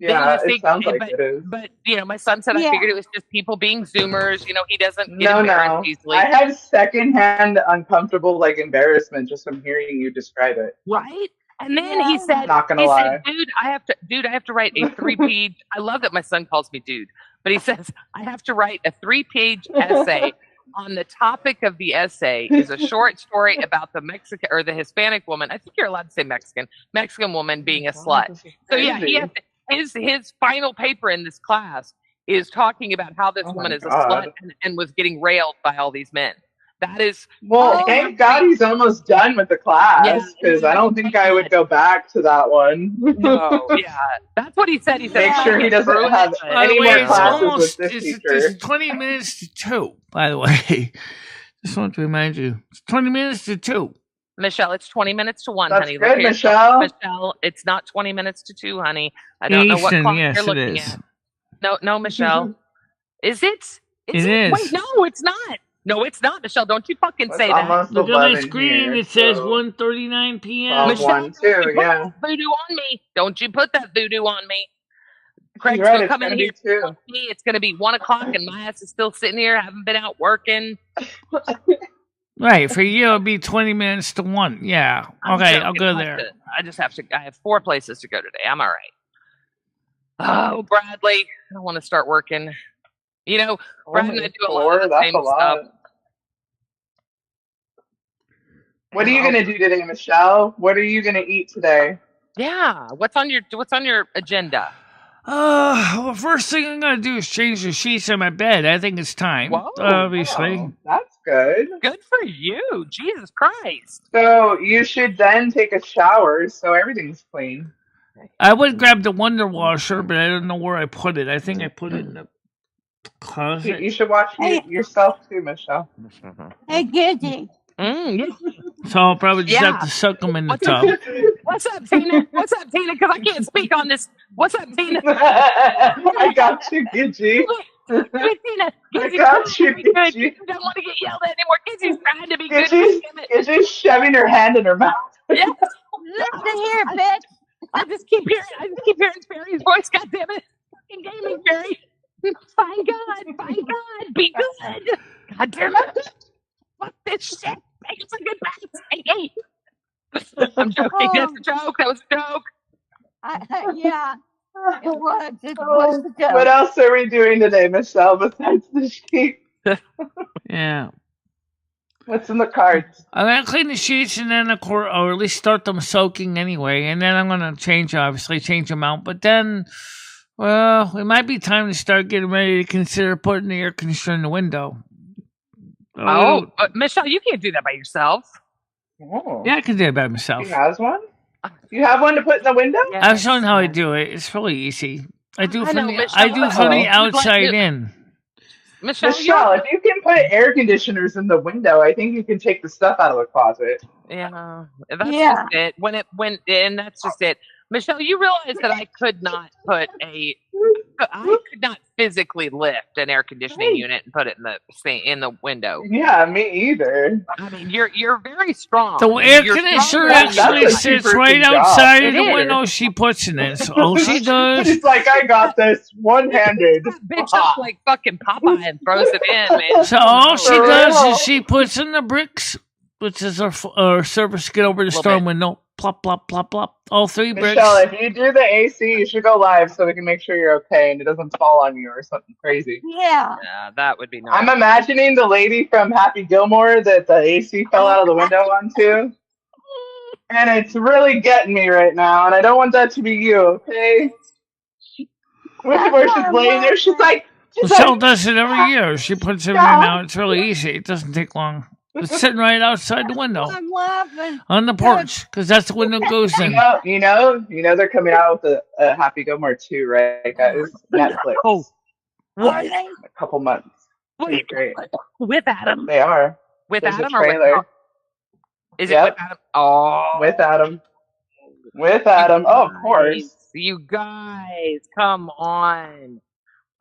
Yeah, I it think, sounds like it is. but my son said I Yeah. figured it was just people being Zoomers. He doesn't get No, embarrassed no. easily. I had secondhand uncomfortable like embarrassment just from hearing you describe it. Right? And then Yeah. he said, Not gonna lie. dude, I have to write a 3-page. I love that my son calls me dude, but he says I have to write a 3-page essay on the topic of the essay is a short story about the Mexican or the Hispanic woman. I think you're allowed to say Mexican woman being a slut. So yeah, he has his final paper in this class is talking about how this woman is a slut and was getting railed by all these men. That is thank God he's almost done with the class because I don't think I would go back to that one. No, yeah, that's what he said. He said, Make sure he doesn't have any more classes with this teacher. It's 20 minutes to 2, by the way. Just want to remind you. It's 20 minutes to 2. Michelle, it's 20 minutes to 1, That's honey. good, Michelle. Michelle, it's not 20 minutes to 2, honey. I don't know what clock you're looking at. No, Michelle. Is it? It is. Wait, no, it's not. No, it's not, Michelle. Don't you fucking say that. Look at my screen. It says 1:39 p.m. Michelle, Michelle, yeah. Voodoo on me. Don't you put that voodoo on me. Craig's right, gonna come in here. It's gonna be 1 o'clock, and my ass is still sitting here. Haven't been out working. Right, for you it'll be 20 minutes to 1. Yeah. Okay, I'll go there. I have 4 places to go today. I'm all right. Oh, Bradley, I want to start working. Brad and I do a lot of the same stuff. What are you gonna do today, Michelle? What are you gonna eat today? Yeah. What's on your agenda? Well, first thing I'm gonna do is change the sheets on my bed. I think it's time. Whoa, obviously. That's good. Good for you. Jesus Christ. So you should then take a shower so everything's clean. I would grab the Wonder Washer, but I don't know where I put it. I think I put it in the closet. You should watch yourself too, Michelle. Hey, Giddy. Yeah. So I'll probably just have to soak them in the tub. What's up, Tina? Because I can't speak on this. What's up, Tina? I got you, Gidgy. Tina. I got you, Gidgy. You don't want to get yelled at anymore. Gidgy's trying to be good. Gidgy's shoving her hand in her mouth. Yeah. Listen here, bitch. I just keep hearing Barry's voice. God damn it! Fucking gaming, Barry. Fine God, be good. God damn it! Fuck this shit. Make some good bats. Hey. I'm joking. That's a joke. That was a joke. Yeah, it was. It was a joke. What else are we doing today, Michelle, besides the sheet? Yeah. What's in the cards? I'm gonna clean the sheets and then, of course, or at least start them soaking anyway. And then I'm gonna change them out. But then, well, it might be time to start getting ready to consider putting the air conditioner in the window. Michelle, you can't do that by yourself. Oh. Yeah, I can do it by myself. He has one? You have one to put in the window? Yes. I've shown how I do it. It's really easy. I do from the Michelle, outside in. Michelle, if you can put air conditioners in the window, I think you can take the stuff out of the closet. Yeah, that's just it. And that's just it. Michelle, you realize that I could not physically lift an air conditioning unit and put it in the window. Yeah, me either. I mean, you're very strong. The air conditioner actually sits right outside of the window she puts in it. So all she does, she's like, I got this one-handed. Bitch up like fucking Popeye and throws it in, man. So all she does is she puts in the bricks, which is our surface to get over the storm window. Plop, plop, plop, plop. All 3 bricks. Michelle, if you do the AC, you should go live so we can make sure you're okay and it doesn't fall on you or something crazy. Yeah. That would be nice. I'm imagining the lady from Happy Gilmore that the AC fell out of the window onto. And it's really getting me right now, and I don't want that to be you, okay? Where she's laying there, she's like... Michelle does it every year. She puts it in now. It's really easy. It doesn't take long. It's sitting right outside the window. I'm laughing. On the porch, because that's the window goes in. You know they're coming out with a Happy Gilmore 2, right, guys? Netflix. Oh, what? A couple months. Wait, great. With Adam? They are. With There's Adam a trailer. or with Is it with Adam? Oh. With Adam. With Adam. Oh, of course. You guys, come on.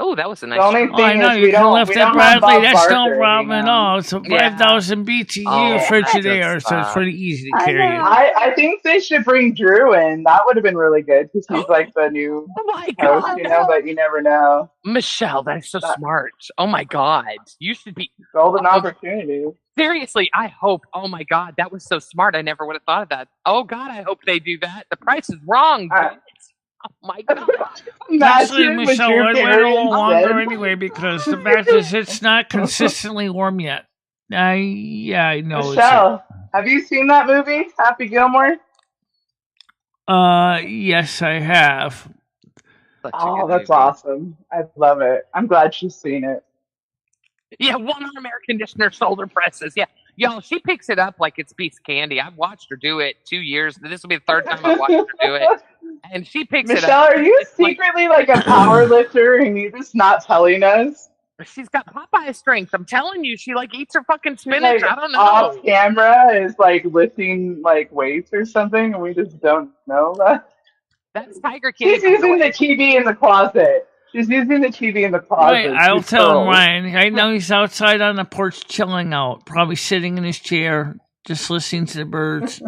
Oh, that was a The nice. only Oh, I thing know is you we can don't lift it, have Bradley. Bob That's no Barker, problem at all. It's a Yeah. 5,000 BTU Oh, refrigerator, good so it's stuff. pretty easy to I carry. know. I think they should bring Drew in. That would have been really good because he's like the new Oh my host, God, you know, but you never know. Michelle, that's so That smart. Oh my God, you should be. golden Oh, opportunity. seriously, I hope. Oh my God, that was so smart. I never would have thought of that. Oh God, I hope they do that. The price is wrong. I, Oh my God. Actually, imagine with Michelle, Drew I'd wait a Carey little longer instead. anyway because the fact is it's not consistently warm yet. I know it's. Michelle, have you seen that movie, Happy Gilmore? Yes, I have. Such a Oh, good that's movie. awesome. I love it. I'm glad she's seen it. Yeah, one arm air conditioner shoulder presses. Yeah, y'all, she picks it up like it's a piece of candy. I've watched her do it 2 years. This will be the third time I've watched her do it, and she picks it Michelle, up. are you It's like secretly like a power lifter and you're just not telling us? she's got Popeye strength. I'm telling you, she like eats her fucking She's spinach. like I don't off know. camera is like lifting like weights or something and we just don't know that. That's Tiger Kitty, She's by the using the way. TV in the closet. She's using the TV in the Right, closet. I'll She's tell him, girls. Ryan. I know he's outside on the porch chilling out, probably sitting in his chair, just listening to the birds. Is he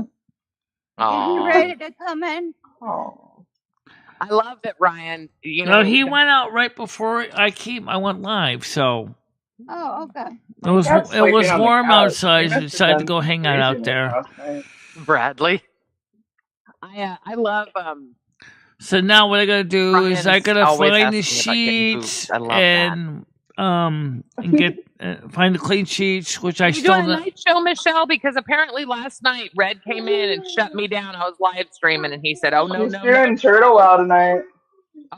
Aw. ready to come in? Oh. I love that Ryan. You No, know, he went out right before I went live, so Oh, okay. it was Cat's sleeping on the warm couch. outside. He So must have decided to done go some hang out out craziness there. last night. Bradley. I love So now what I gotta do is I Ryan's gotta always find the asking about getting food. sheets I love and get find the clean sheets, which I you still doing a not. night show, Michelle? Because apparently last night Red came in and shut me down. I was live streaming, and he said, "Oh no, She's no, doing no." Turtle Wow tonight.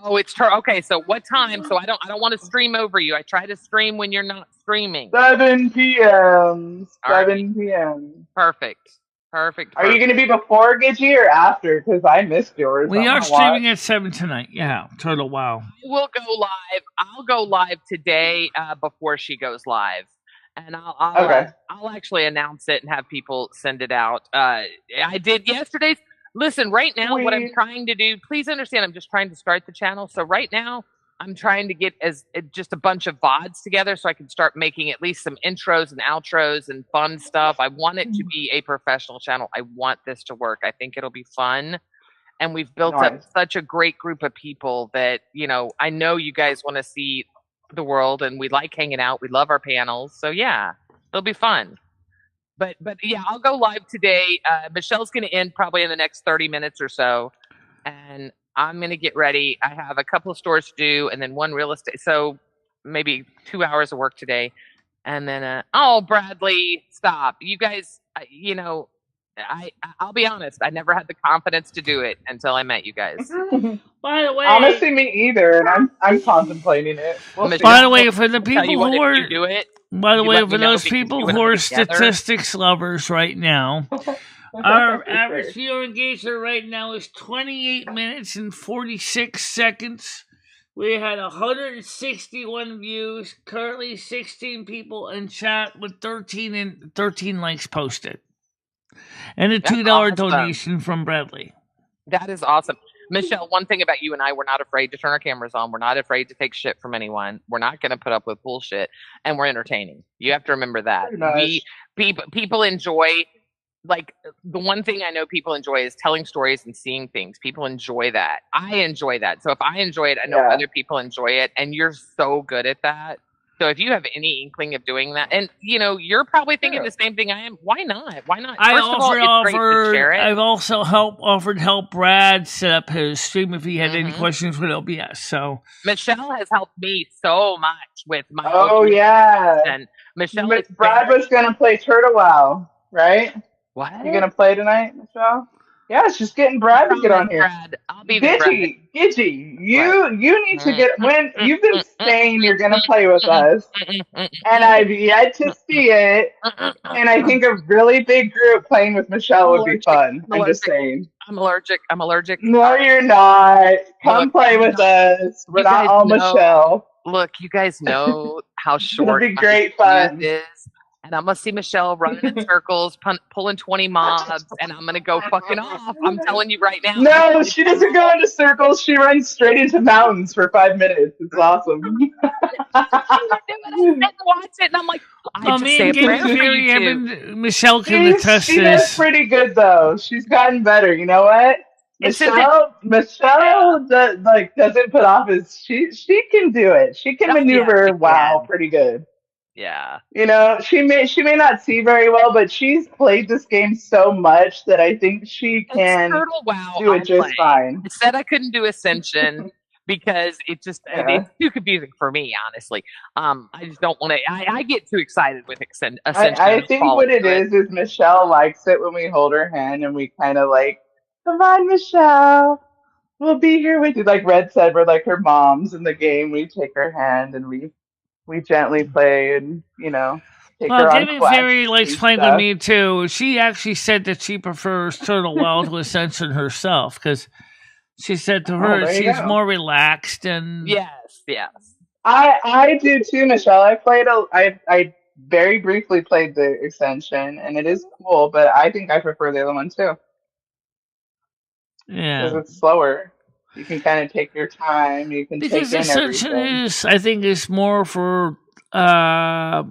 Oh, it's her. Okay, so what time? So I don't want to stream over you. I try to stream when you're not streaming. 7 p.m. All right. 7 p.m. Perfect. Are you going to be before Gidgy or after? Because I missed yours. We I'm are gonna streaming watch. at 7 tonight. Yeah, Turtle Wow. We'll go live. I'll go live today before she goes live, and I'll actually announce it and have people send it out. I did yesterday's. Listen, right now, what I'm Sweet. trying to do, please understand, I'm just trying to start the channel. So right now, I'm trying to get just a bunch of VODs together so I can start making at least some intros and outros and fun stuff. I want it to be a professional channel. I want this to work. I think it'll be fun. And we've built up such a great group of people that, you know, I know you guys want to see the world and we like hanging out. We love our panels. So yeah, it'll be fun. But yeah, I'll go live today. Michelle's going to end probably in the next 30 minutes or so. And I'm going to get ready. I have a couple of stores to do and then one real estate. So maybe 2 hours of work today. And then, Bradley, stop. You guys, you know, I'll be honest. I never had the confidence to do it until I met you guys. By the way, honestly, me either, and I'm contemplating it. We'll see. By the way, for the people who are, you do it. by the way, for those people who are statistics lovers right now, our average viewer engagement right now is 28 minutes and 46 seconds. We had 161 views, currently 16 people in chat with 13 likes posted. And a $2 donation from Bradley. That is awesome. Michelle, one thing about you and I, we're not afraid to turn our cameras on. We're not afraid to take shit from anyone. We're not going to put up with bullshit. And we're entertaining. You have to remember that. Nice. People enjoy, like, the one thing I know people enjoy is telling stories and seeing things. People enjoy that. I enjoy that. So if I enjoy it, I know other people enjoy it. And you're so good at that. So if you have any inkling of doing that, and you know, you're probably thinking the same thing I am. Why not? Why not? I've also offered help Brad set up his stream if he had any questions with OBS. So Michelle has helped me so much with my. And Michelle, Brad was gonna play Turtle Wow, right? What? You gonna play tonight, Michelle? Yeah, it's just getting Brad to get on here. Brad, I'll be there. Gidgy, you need to get when you've been saying you're gonna play with us, and I've yet to see it. And I think a really big group playing with Michelle would be fun. I'm just saying. I'm allergic. No, you're not. Come play with us. We're not all Michelle. Look, you guys know how short It'll be great fun. Is. and I'm gonna see Michelle running in circles, pulling 20 mobs, and I'm gonna go fucking off. I'm telling you right now. No, she doesn't go into circles. She runs straight into mountains for 5 minutes. It's awesome. I watch it, and I'm like, I just say a prayer for you two. Michelle can attest She this. does pretty good though. She's gotten better. You know what? Michelle doesn't put off as she can do it. She can maneuver pretty good. Yeah. You know, she may not see very well, but she's played this game so much that I think she can do it just fine. I said I couldn't do Ascension because it's too confusing for me, honestly. I just don't want to. I get too excited with Ascension. I think what it is Michelle likes it when we hold her hand and we kind of like, come on, Michelle, we'll be here with you. Like Red said, we're like her moms in the game. We take her hand and we gently play and, you know, take her on Gaming Theory likes playing with me too. She actually said that she prefers Turtle Well to Ascension herself because she said to her she's more relaxed and yes. I do too, Michelle. I very briefly played the Ascension and it is cool, but I think I prefer the other one too. Yeah, because it's slower. You can kind of take your time. You can because take in Ascension everything. I think, is more for a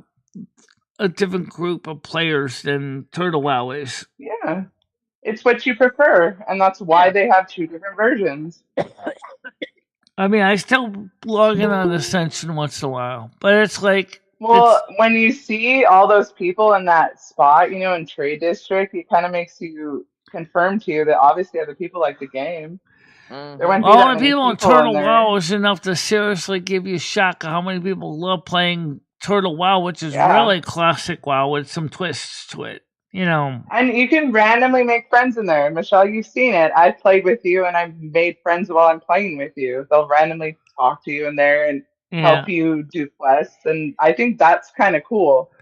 different group of players than Turtle Wow is. Yeah, it's what you prefer, and that's why they have 2 different versions. I mean, I still log in on Ascension once in a while, but it's like... Well, when you see all those people in that spot, you know, in Trade District, it kind of makes you confirm to you that obviously other people like the game. There wouldn't be all that the many people in Turtle Wow is enough to seriously give you a shock of how many people love playing Turtle Wow, which is really classic WoW with some twists to it, you know. And you can randomly make friends in there. Michelle, you've seen it. I've played with you and I've made friends while I'm playing with you. They'll randomly talk to you in there and help you do quests, and I think that's kind of cool.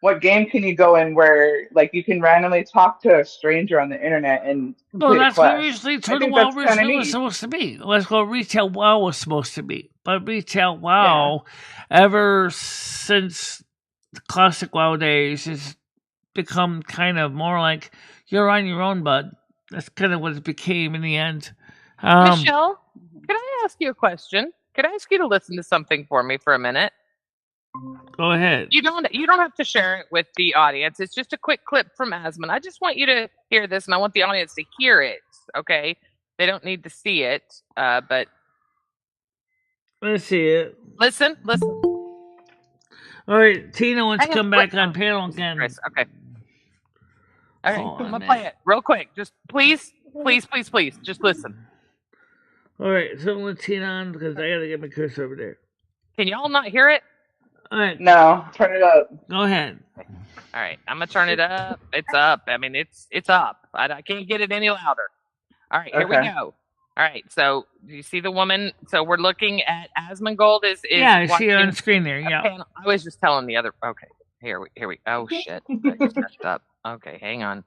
What game can you go in where like you can randomly talk to a stranger on the internet and complete that's a quest? what usually Turtle Wow originally was supposed to be. That's what Retail WoW was supposed to be. But Retail WoW, ever since the classic WoW days, has become kind of more like you're on your own, bud. That's kind of what it became in the end. Michelle, can I ask you a question? Could I ask you to listen to something for me for a minute? Go ahead. You don't have to share it with the audience. It's just a quick clip from Asmund. I just want you to hear this, and I want the audience to hear it. Okay, they don't need to see it, but let's see it. Listen. All right, Tina wants to come back on panel again. Chris, okay. All right, I'm gonna play it real quick. Just please, just listen. All right, so I'm gonna Tina on because I gotta get my cursor over there. Can y'all not hear it? All right. No, turn it up. Go ahead. All right, I'm gonna turn it up. It's up. I mean, it's up. I can't get it any louder. All right, here we go. All right, so do you see the woman? So we're looking at Asmongold is I see her on the screen there. Yeah. I was just telling the other. Okay, here we. Oh shit, I just messed up. Okay, hang on.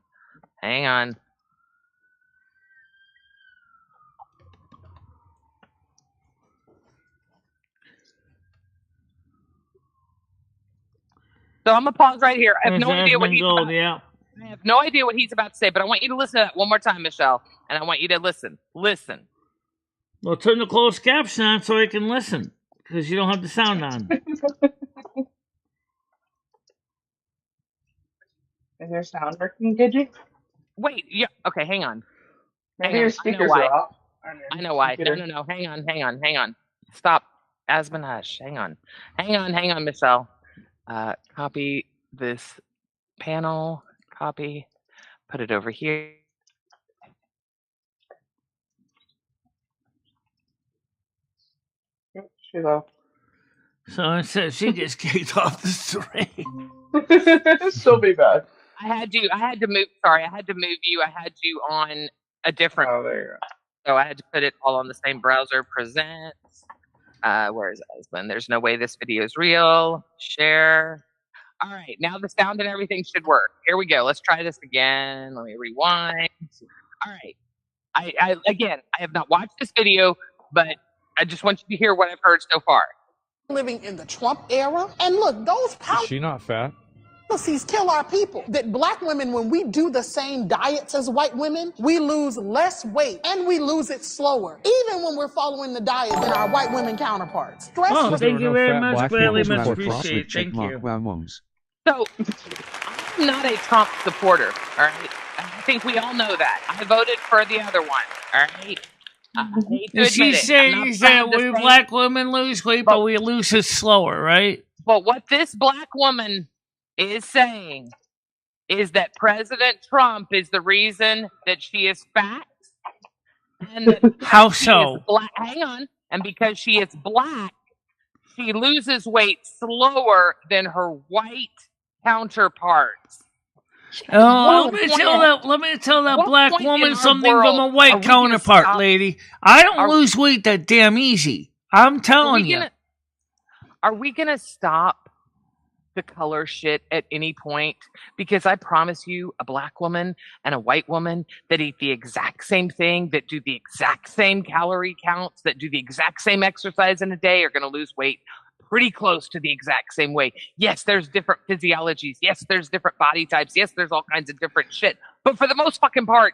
So I'm gonna pause right here. I have no idea what he's about. I have no idea what he's about to say, but I want you to listen to that one more time, Michelle, and I want you to listen. Listen. Well, turn the closed caption on so I can listen, because you don't have the sound on. Is your sound working, Gidget? Wait, yeah. Okay, hang on. Maybe your speakers are off. I know why. No. Hang on. Stop. Asmonhush. Hang on, Michelle. Copy this panel. Copy. Put it over here. She's off. So instead, she gets kicked off the stream. She'll be back. I had to move. Sorry, I had to move you. I had you on a different. Oh, there you go. So I had to put it all on the same browser. Presents. Where is Asmund? There's no way this video is real. Share. All right, now the sound and everything should work. Here we go. Let's try this again. Let me rewind. All right. I have not watched this video, but I just want you to hear what I've heard so far. Living in the Trump era, and look, those Is she not fat? policies kill our people. That black women, when we do the same diets as white women, we lose less weight and we lose it slower, even when we're following the diet than our white women counterparts. Stress Oh, thank you very much, Bradley. People Much have a cross appreciated. with check Thank mark you. wow moms. So, I'm not a Trump supporter, all right? I think we all know that. I voted for the other one, all right? I hate to She admit it. said I'm not you said proud to we say black women lose weight, but we lose it slower, right? But what this black woman is saying is that President Trump is the reason that she is fat. And that How she so? is black. Hang on. And because she is black, she loses weight slower than her white counterparts. Oh, let me tell that black woman something from a white counterpart, lady. I don't lose weight that damn easy. I'm telling you. Are we gonna stop the color shit at any point? Because I promise you, a black woman and a white woman that eat the exact same thing, that do the exact same calorie counts, that do the exact same exercise in a day are gonna lose weight pretty close to the exact same way. Yes, there's different physiologies. Yes, there's different body types. Yes, there's all kinds of different shit. But for the most fucking part,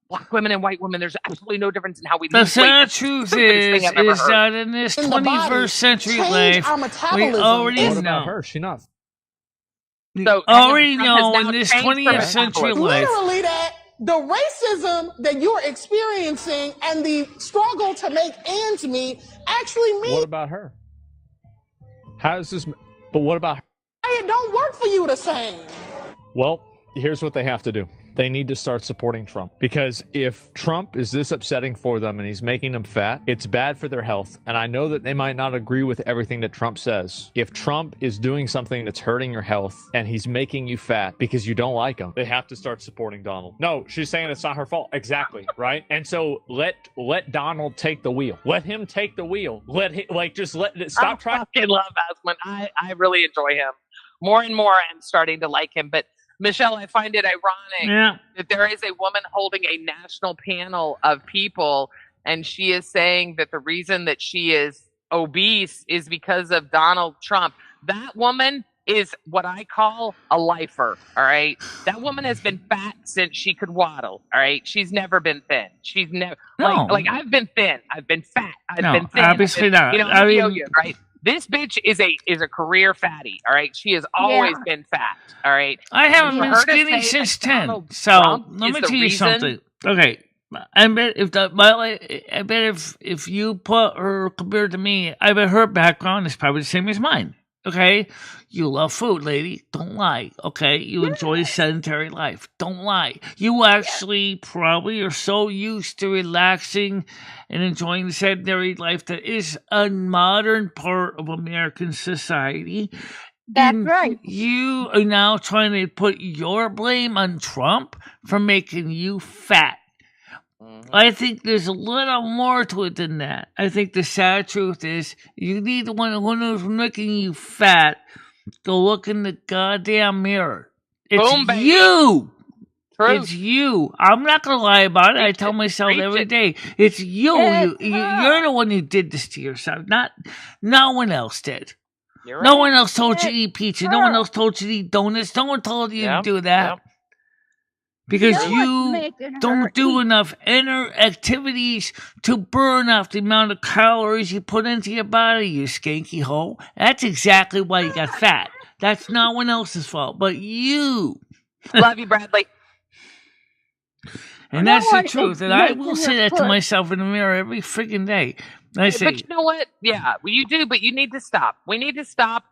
black women and white women, there's absolutely no difference in how we lose weight. The sad truth is that in this 21st century life, we already What know. about her? She not. We already know in this 20th century life. Literally that the racism that you're experiencing and the struggle to make ends meet actually means What about her? How does this? But what about her? it don't work for you the same. Well, here's what they have to do. They need to start supporting Trump, because if Trump is this upsetting for them and he's making them fat, it's bad for their health. And I know that they might not agree with everything that Trump says. If Trump is doing something that's hurting your health and he's making you fat because you don't like him, they have to start supporting Donald. No, she's saying it's not her fault. Exactly, right? And so let Donald take the wheel. Let him take the wheel. Let him, stop trying. I fucking love Asman. I really enjoy him. More and more, I'm starting to like him. But Michelle, I find it ironic that there is a woman holding a national panel of people, and she is saying that the reason that she is obese is because of Donald Trump. That woman is what I call a lifer, all right? That woman has been fat since she could waddle, all right? She's never been thin. She's never, like I've been thin. I've been fat. I've been thin. Obviously not. You know, I mean, right? This bitch is a career fatty, all right? She has always been fat, all right? I haven't been skinny since 10. So let me tell you something. Okay, I bet if you put her compared to me, I bet her background is probably the same as mine. Okay, you love food, lady. Don't lie. Okay, you enjoy sedentary life. Don't lie. You actually probably are so used to relaxing and enjoying the sedentary life that is a modern part of American society. That's right. You are now trying to put your blame on Trump for making you fat. I think there's a little more to it than that. I think the sad truth is you need the one who's making you fat. Go look in the goddamn mirror. It's you. Truth. It's you. I'm not going to lie about it. I tell myself every day. It's you. You're the one who did this to yourself. No one else did. Right. No one else told you to eat pizza. No one else told you to eat donuts. No one told you to do that. Because you don't do enough inner activities to burn off the amount of calories you put into your body, you skanky hoe. That's exactly why you got fat. That's no one else's fault, but you. Love you, Bradley. And that's the truth. And I will say that to myself in the mirror every freaking day. I say, but you know what? Yeah, well, you do, but you need to stop. We need to stop.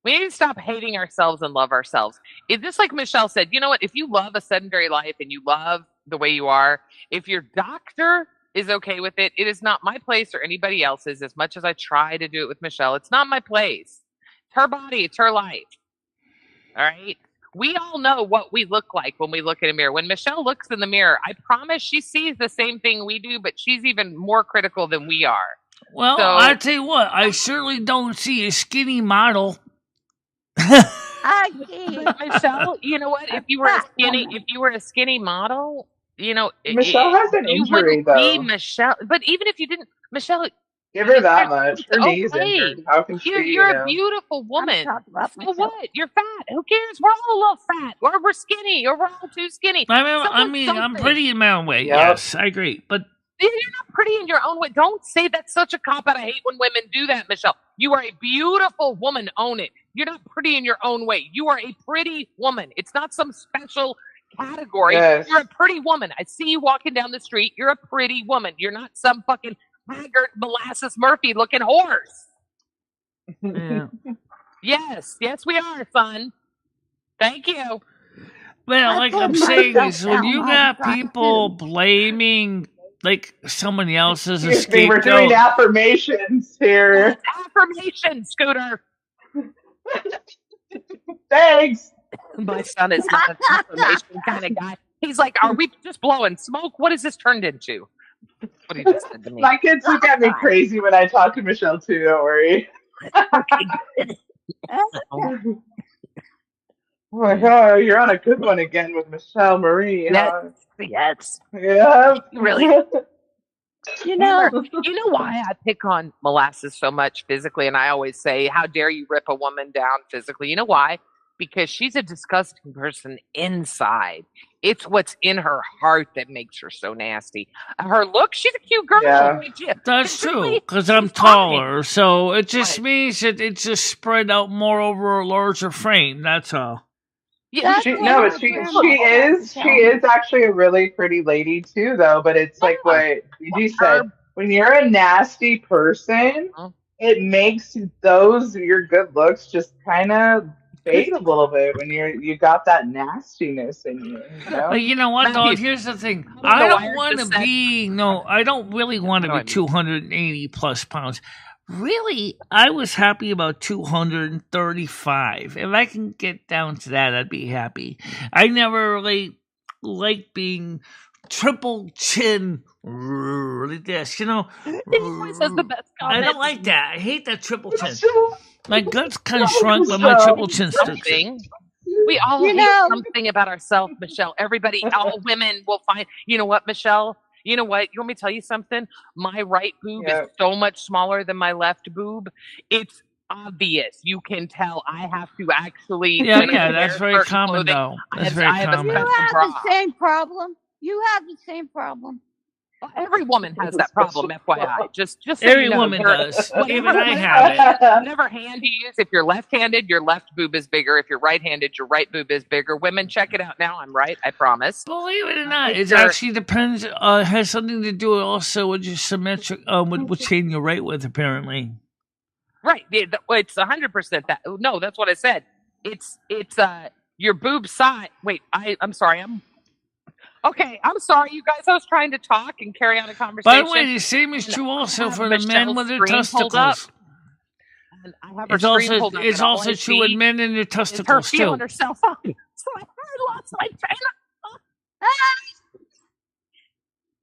We need to stop hating ourselves and love ourselves. It's just like Michelle said, you know what? If you love a sedentary life and you love the way you are, if your doctor is okay with it, it is not my place or anybody else's. As much as I try to do it with Michelle, it's not my place. It's her body. It's her life. All right? We all know what we look like when we look in a mirror. When Michelle looks in the mirror, I promise she sees the same thing we do, but she's even more critical than we are. Well, so, I tell you what, I certainly don't see a skinny model. Michelle, you know what? If you were a skinny model, you know, Michelle has an injury though. Be Michelle, but even if you didn't, Michelle, Give her that much. Her knee's Okay. injured. How can she, You're a beautiful woman. So what? You're fat. Who cares? We're all a little fat, or we're skinny, or we're all too skinny. I'm pretty in my own way. Yep. Yes, I agree. But you're not pretty in your own way. Don't say that's such a cop out. I hate when women do that, Michelle. You are a beautiful woman. Own it. You're not pretty in your own way. You are a pretty woman. It's not some special category. Yes. You're a pretty woman. I see you walking down the street. You're a pretty woman. You're not some fucking haggard molasses Murphy looking horse. yeah. Yes, we are, son. Thank you. Well, like I'm saying is when you got people blaming like someone else as a Excuse me, we're scapegoat. doing affirmations here. Affirmation, Scooter. Thanks. My son is not an affirmation kind of guy. He's like, are we just blowing smoke? What has this turned into? What he just said to me. My kids look at me crazy when I talk to Michelle too, don't worry. Okay, good. Oh my god, you're on a good one again with Michelle Marie. Yes. Yeah. Really. You know why I pick on molasses so much physically, and I always say, how dare you rip a woman down physically? You know why? Because she's a disgusting person inside. It's what's in her heart that makes her so nasty. Her look, she's a cute girl. Yeah. That's true, because I'm taller, so it just means that it's just spread out more over a larger frame. That's all. Yeah, she is actually a really pretty lady too, though. But it's like what you said. When you're a nasty person, it makes your good looks just kind of fade a little bit when you got that nastiness in you. But you know what, though? Here's the thing. I don't really want to be 280 plus pounds. Really, I was happy about 235. If I can get down to that, I'd be happy. I never really liked being triple chin like this, He always says the best comment. I don't like that. I hate that triple chin. My guts kind of shrunk, but my triple chin sticks. We all hate something about ourselves, Michelle. Everybody, all women will find. You know what, Michelle? You know what? You want me to tell you something? My right boob is so much smaller than my left boob. It's obvious. You can tell. I have to actually. Yeah, that's very common, though. That's very common. You have the same problem. You have the same problem. Well, every woman has that problem, FYI. Just so every you know, woman does. Even I have it. Whatever hand you use, if you're left-handed, your left boob is bigger. If you're right-handed, your right boob is bigger. Women, check it out now. I'm right. I promise. Believe it or not, it actually depends. Has something to do also with your symmetric, with which hand you write with, apparently. Right. It's 100% that. No, that's what I said. It's your boob side. Wait, I'm sorry. Okay, I'm sorry, you guys. I was trying to talk and carry on a conversation. By the way, the same is true also for the men with their testicles. And I have her it's also true with men and their testicles, too. Her feeling herself up. So I lost my train of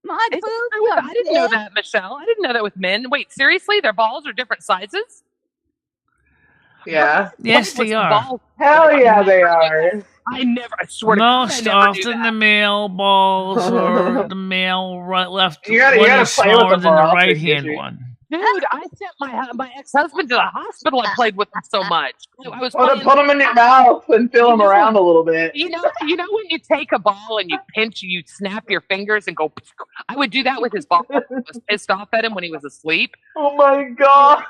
My boobs I didn't know that, Michelle. I didn't know that with men. Wait, seriously? Their balls are different sizes? Yeah. Yes, they are. Hell yeah, they are. I swear most often the male balls or the male left you gotta one is play with smaller them than the more often, right hand one. Dude, I sent my ex-husband to the hospital. I played with him so much. I was put them in your mouth and feel them around a little bit. You know when you take a ball and you pinch, you snap your fingers and go. I would do that with his ball. I was pissed off at him when he was asleep. Oh my god!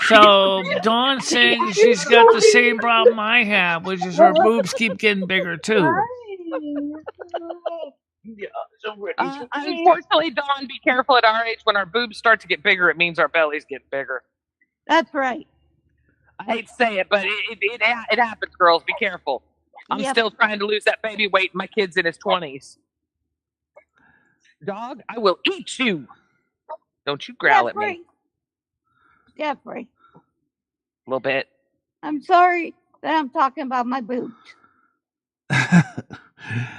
So Dawn's saying she's got the same problem I have, which is her boobs keep getting bigger too. Unfortunately, Dawn, be careful at our age. When our boobs start to get bigger, it means our bellies get bigger. That's right. I hate to say it, but it happens, girls. Be careful. I'm still trying to lose that baby weight. My kid's in his 20s. Dog, I will eat you. Don't you growl at me. Jeffrey. A little bit. I'm sorry that I'm talking about my boobs.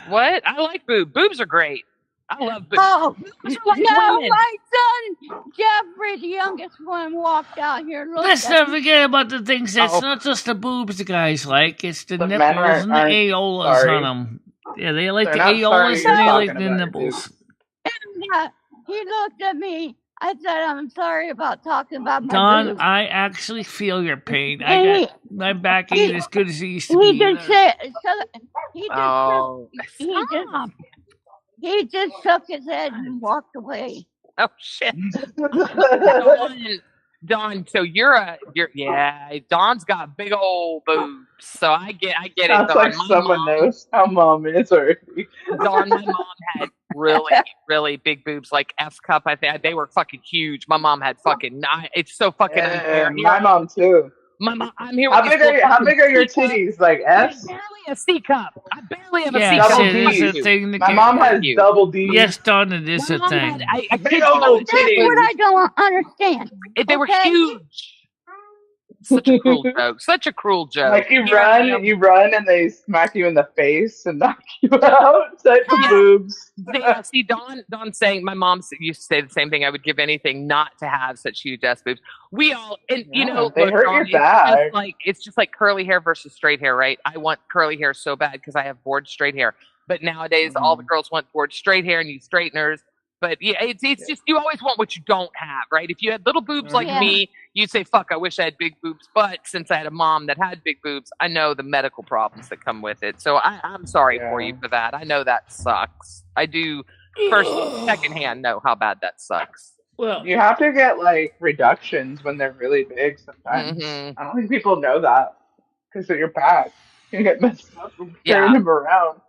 What? I like boobs. Boobs are great. I love boobs. Oh, boobs are like women. My son, Jeffrey, the youngest one, walked out here. Let's not forget about the things that's not just the boobs the guys like. It's the nipples and the areolas on them. Yeah, they like the areolas and they like the nipples. And he looked at me. I said, I'm sorry about talking about my Don, boobs. I actually feel your pain. And I got my back ain't as good as it used to he be. just said, he just shook his head and walked away. Oh shit. Dawn, so Dawn's got big old boobs, so I get it. Sounds Dawn. like someone knows how mom is already. Dawn, my mom had really, really big boobs, like F cup. I think they were fucking huge. My mom had fucking nine. It's so fucking unfair. My mom too. My mom, I'm here. How big are your titties? Like F's? Barely a C cup. I barely have a Yes, C cup. it is a thing. My mom has double D. Yes, Don, it is a thing. Big old That's what I don't understand. They were huge. Such a cruel joke. Such a cruel joke. Like you run and they smack you in the face and knock you out. Type of boobs. See, Dawn saying my mom used to say the same thing. I would give anything not to have such huge ass boobs. We all, and you know, they hurt your back. It's just like curly hair versus straight hair, right? I want curly hair so bad because I have bored straight hair. But nowadays, all the girls want bored straight hair and use straighteners. But yeah, it's just you always want what you don't have, right? If you had little boobs like me, you'd say, "Fuck, I wish I had big boobs." But since I had a mom that had big boobs, I know the medical problems that come with it. So I'm sorry for you for that. I know that sucks. I do secondhand know how bad that sucks. Well, you have to get like reductions when they're really big sometimes. I don't think people know that because of your back. You get messed up from carrying them around.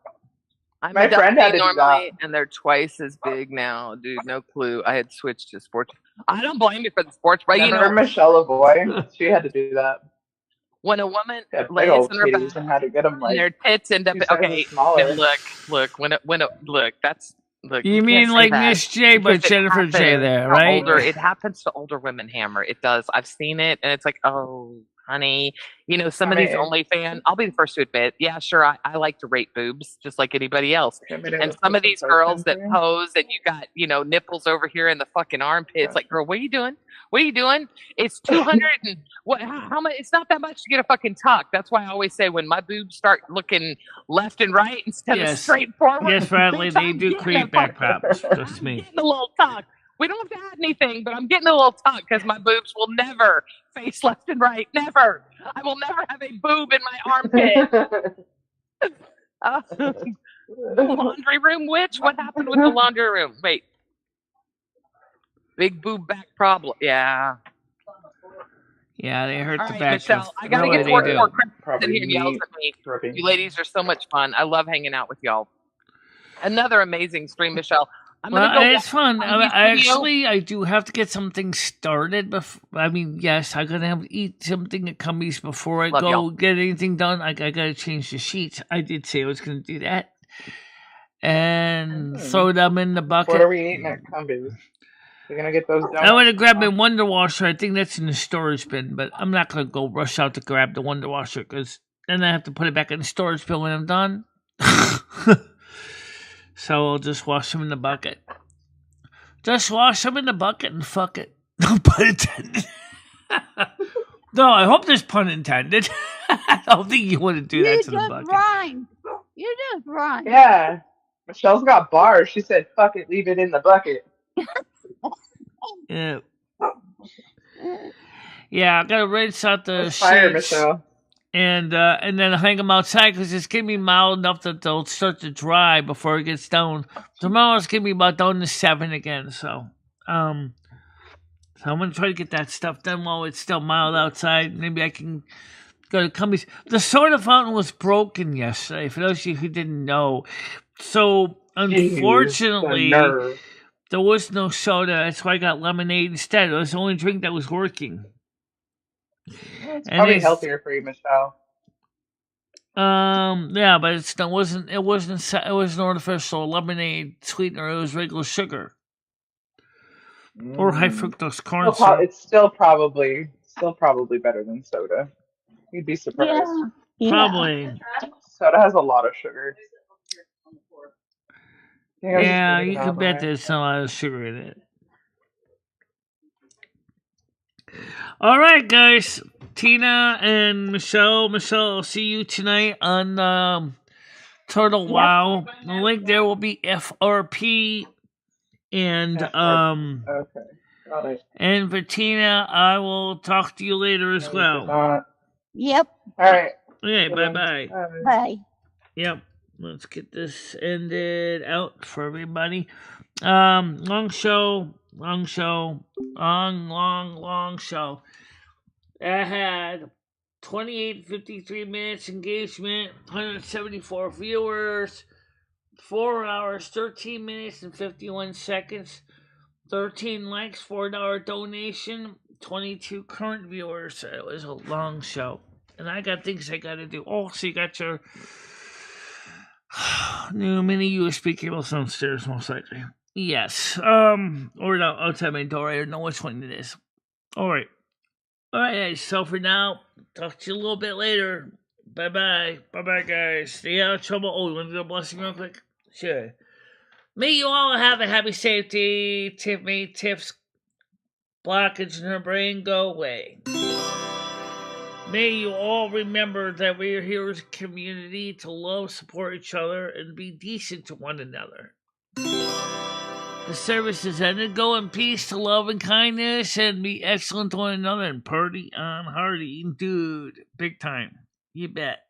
My friend had to do that. And they're twice as big now, dude. No clue. I had switched to sports. I don't blame you for the sports, but Remember you know, MicheleMarieDalene? She had to do that. When a woman lays on her back and had to get them like their tits end up okay. Now look. Look. That's look. You mean like Miss J, but Jennifer J there, right? It happens to older women. Hammer. It does. I've seen it, and it's like, oh, honey, you know, some of these OnlyFans, I'll be the first to admit, yeah, sure, I like to rate boobs just like anybody else. And some of these girls that pose and you got, you know, nipples over here in the fucking armpits, like, girl, what are you doing? What are you doing? It's 200 and what? How much? It's not that much to get a fucking tuck. That's why I always say when my boobs start looking left and right instead of straight forward. Yes, Bradley, they do create back problems. Trust me. Getting a little tuck. We don't have to add anything, but I'm getting a little tuck because my boobs will never face left and right. Never. I will never have a boob in my armpit. Laundry room witch? What happened with the laundry room? Wait. Big boob back problem. Yeah. Yeah, they hurt the right, back. Michelle, I gotta get to work before Chris in here and yells at me. You ladies are so much fun. I love hanging out with y'all. Another amazing stream, Michelle. It's fun. I do have to get something started. Yes, I gotta have to eat something at Cumbies before I go get anything done. I gotta change the sheets. I did say I was gonna do that, and throw them in the bucket. What are we eating at Cumbies? You're gonna get those donuts? I want to grab my Wonder Washer. I think that's in the storage bin, but I'm not gonna go rush out to grab the Wonder Washer because then I have to put it back in the storage bin when I'm done. So I'll just wash them in the bucket. Just wash them in the bucket and fuck it. No pun intended. No, I hope there's pun intended. I don't think you want to do that to the bucket. You just rhymed. Yeah. Michelle's got bars. She said, fuck it, leave it in the bucket. Yeah. Yeah, I gotta rinse out the sheets. Fire, Michelle. And then hang them outside because it's gonna be mild enough that they'll start to dry before it gets down. Tomorrow it's gonna be about down to 7 again. So I'm gonna try to get that stuff done while it's still mild outside. Maybe I can go to Cumbies. The soda fountain was broken yesterday. For those of you who didn't know, so unfortunately there was no soda. That's why I got lemonade instead. It was the only drink that was working. It's probably healthier for you, Michelle. Yeah, but it was an artificial lemonade sweetener. It was regular sugar or high fructose corn syrup. It's still probably better than soda. You'd be surprised. Yeah. Probably. Soda has a lot of sugar. Yeah, you can bet there's a lot of sugar in it. All right, guys. Tina and Michelle, I'll see you tonight on Turtle Wow. The link there will be FRP and okay. Got it. And Bettina, I will talk to you later as well. Yep. All right. Okay, bye-bye. Bye. Yep. Let's get this ended out for everybody. Long show. Long show. Long show. I had 58.53 minutes engagement, 174 viewers, 4 hours, 13 minutes, and 51 seconds, 13 likes, $4 donation, 22 current viewers. It was a long show. And I got things I got to do. Oh, so you got your new mini USB cables downstairs, most likely. Yes. Or no, outside my door. I don't know which one it is. All right, guys. So for now, talk to you a little bit later. Bye-bye. Bye-bye, guys. Stay out of trouble. Oh, you want to do a blessing real quick? Sure. May you all have a happy safety. May Tiff's blockage in her brain go away. May you all remember that we are here as a community to love, support each other, and be decent to one another. The service is ended. Go in peace to love and kindness and be excellent to one another and party on Hardy. Dude, big time. You bet.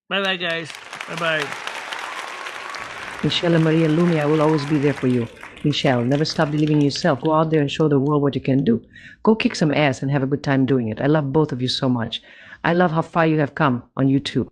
Bye-bye, guys. Bye-bye. MicheleMarieDalene, I will always be there for you. Michelle, never stop believing in yourself. Go out there and show the world what you can do. Go kick some ass and have a good time doing it. I love both of you so much. I love how far you have come on YouTube.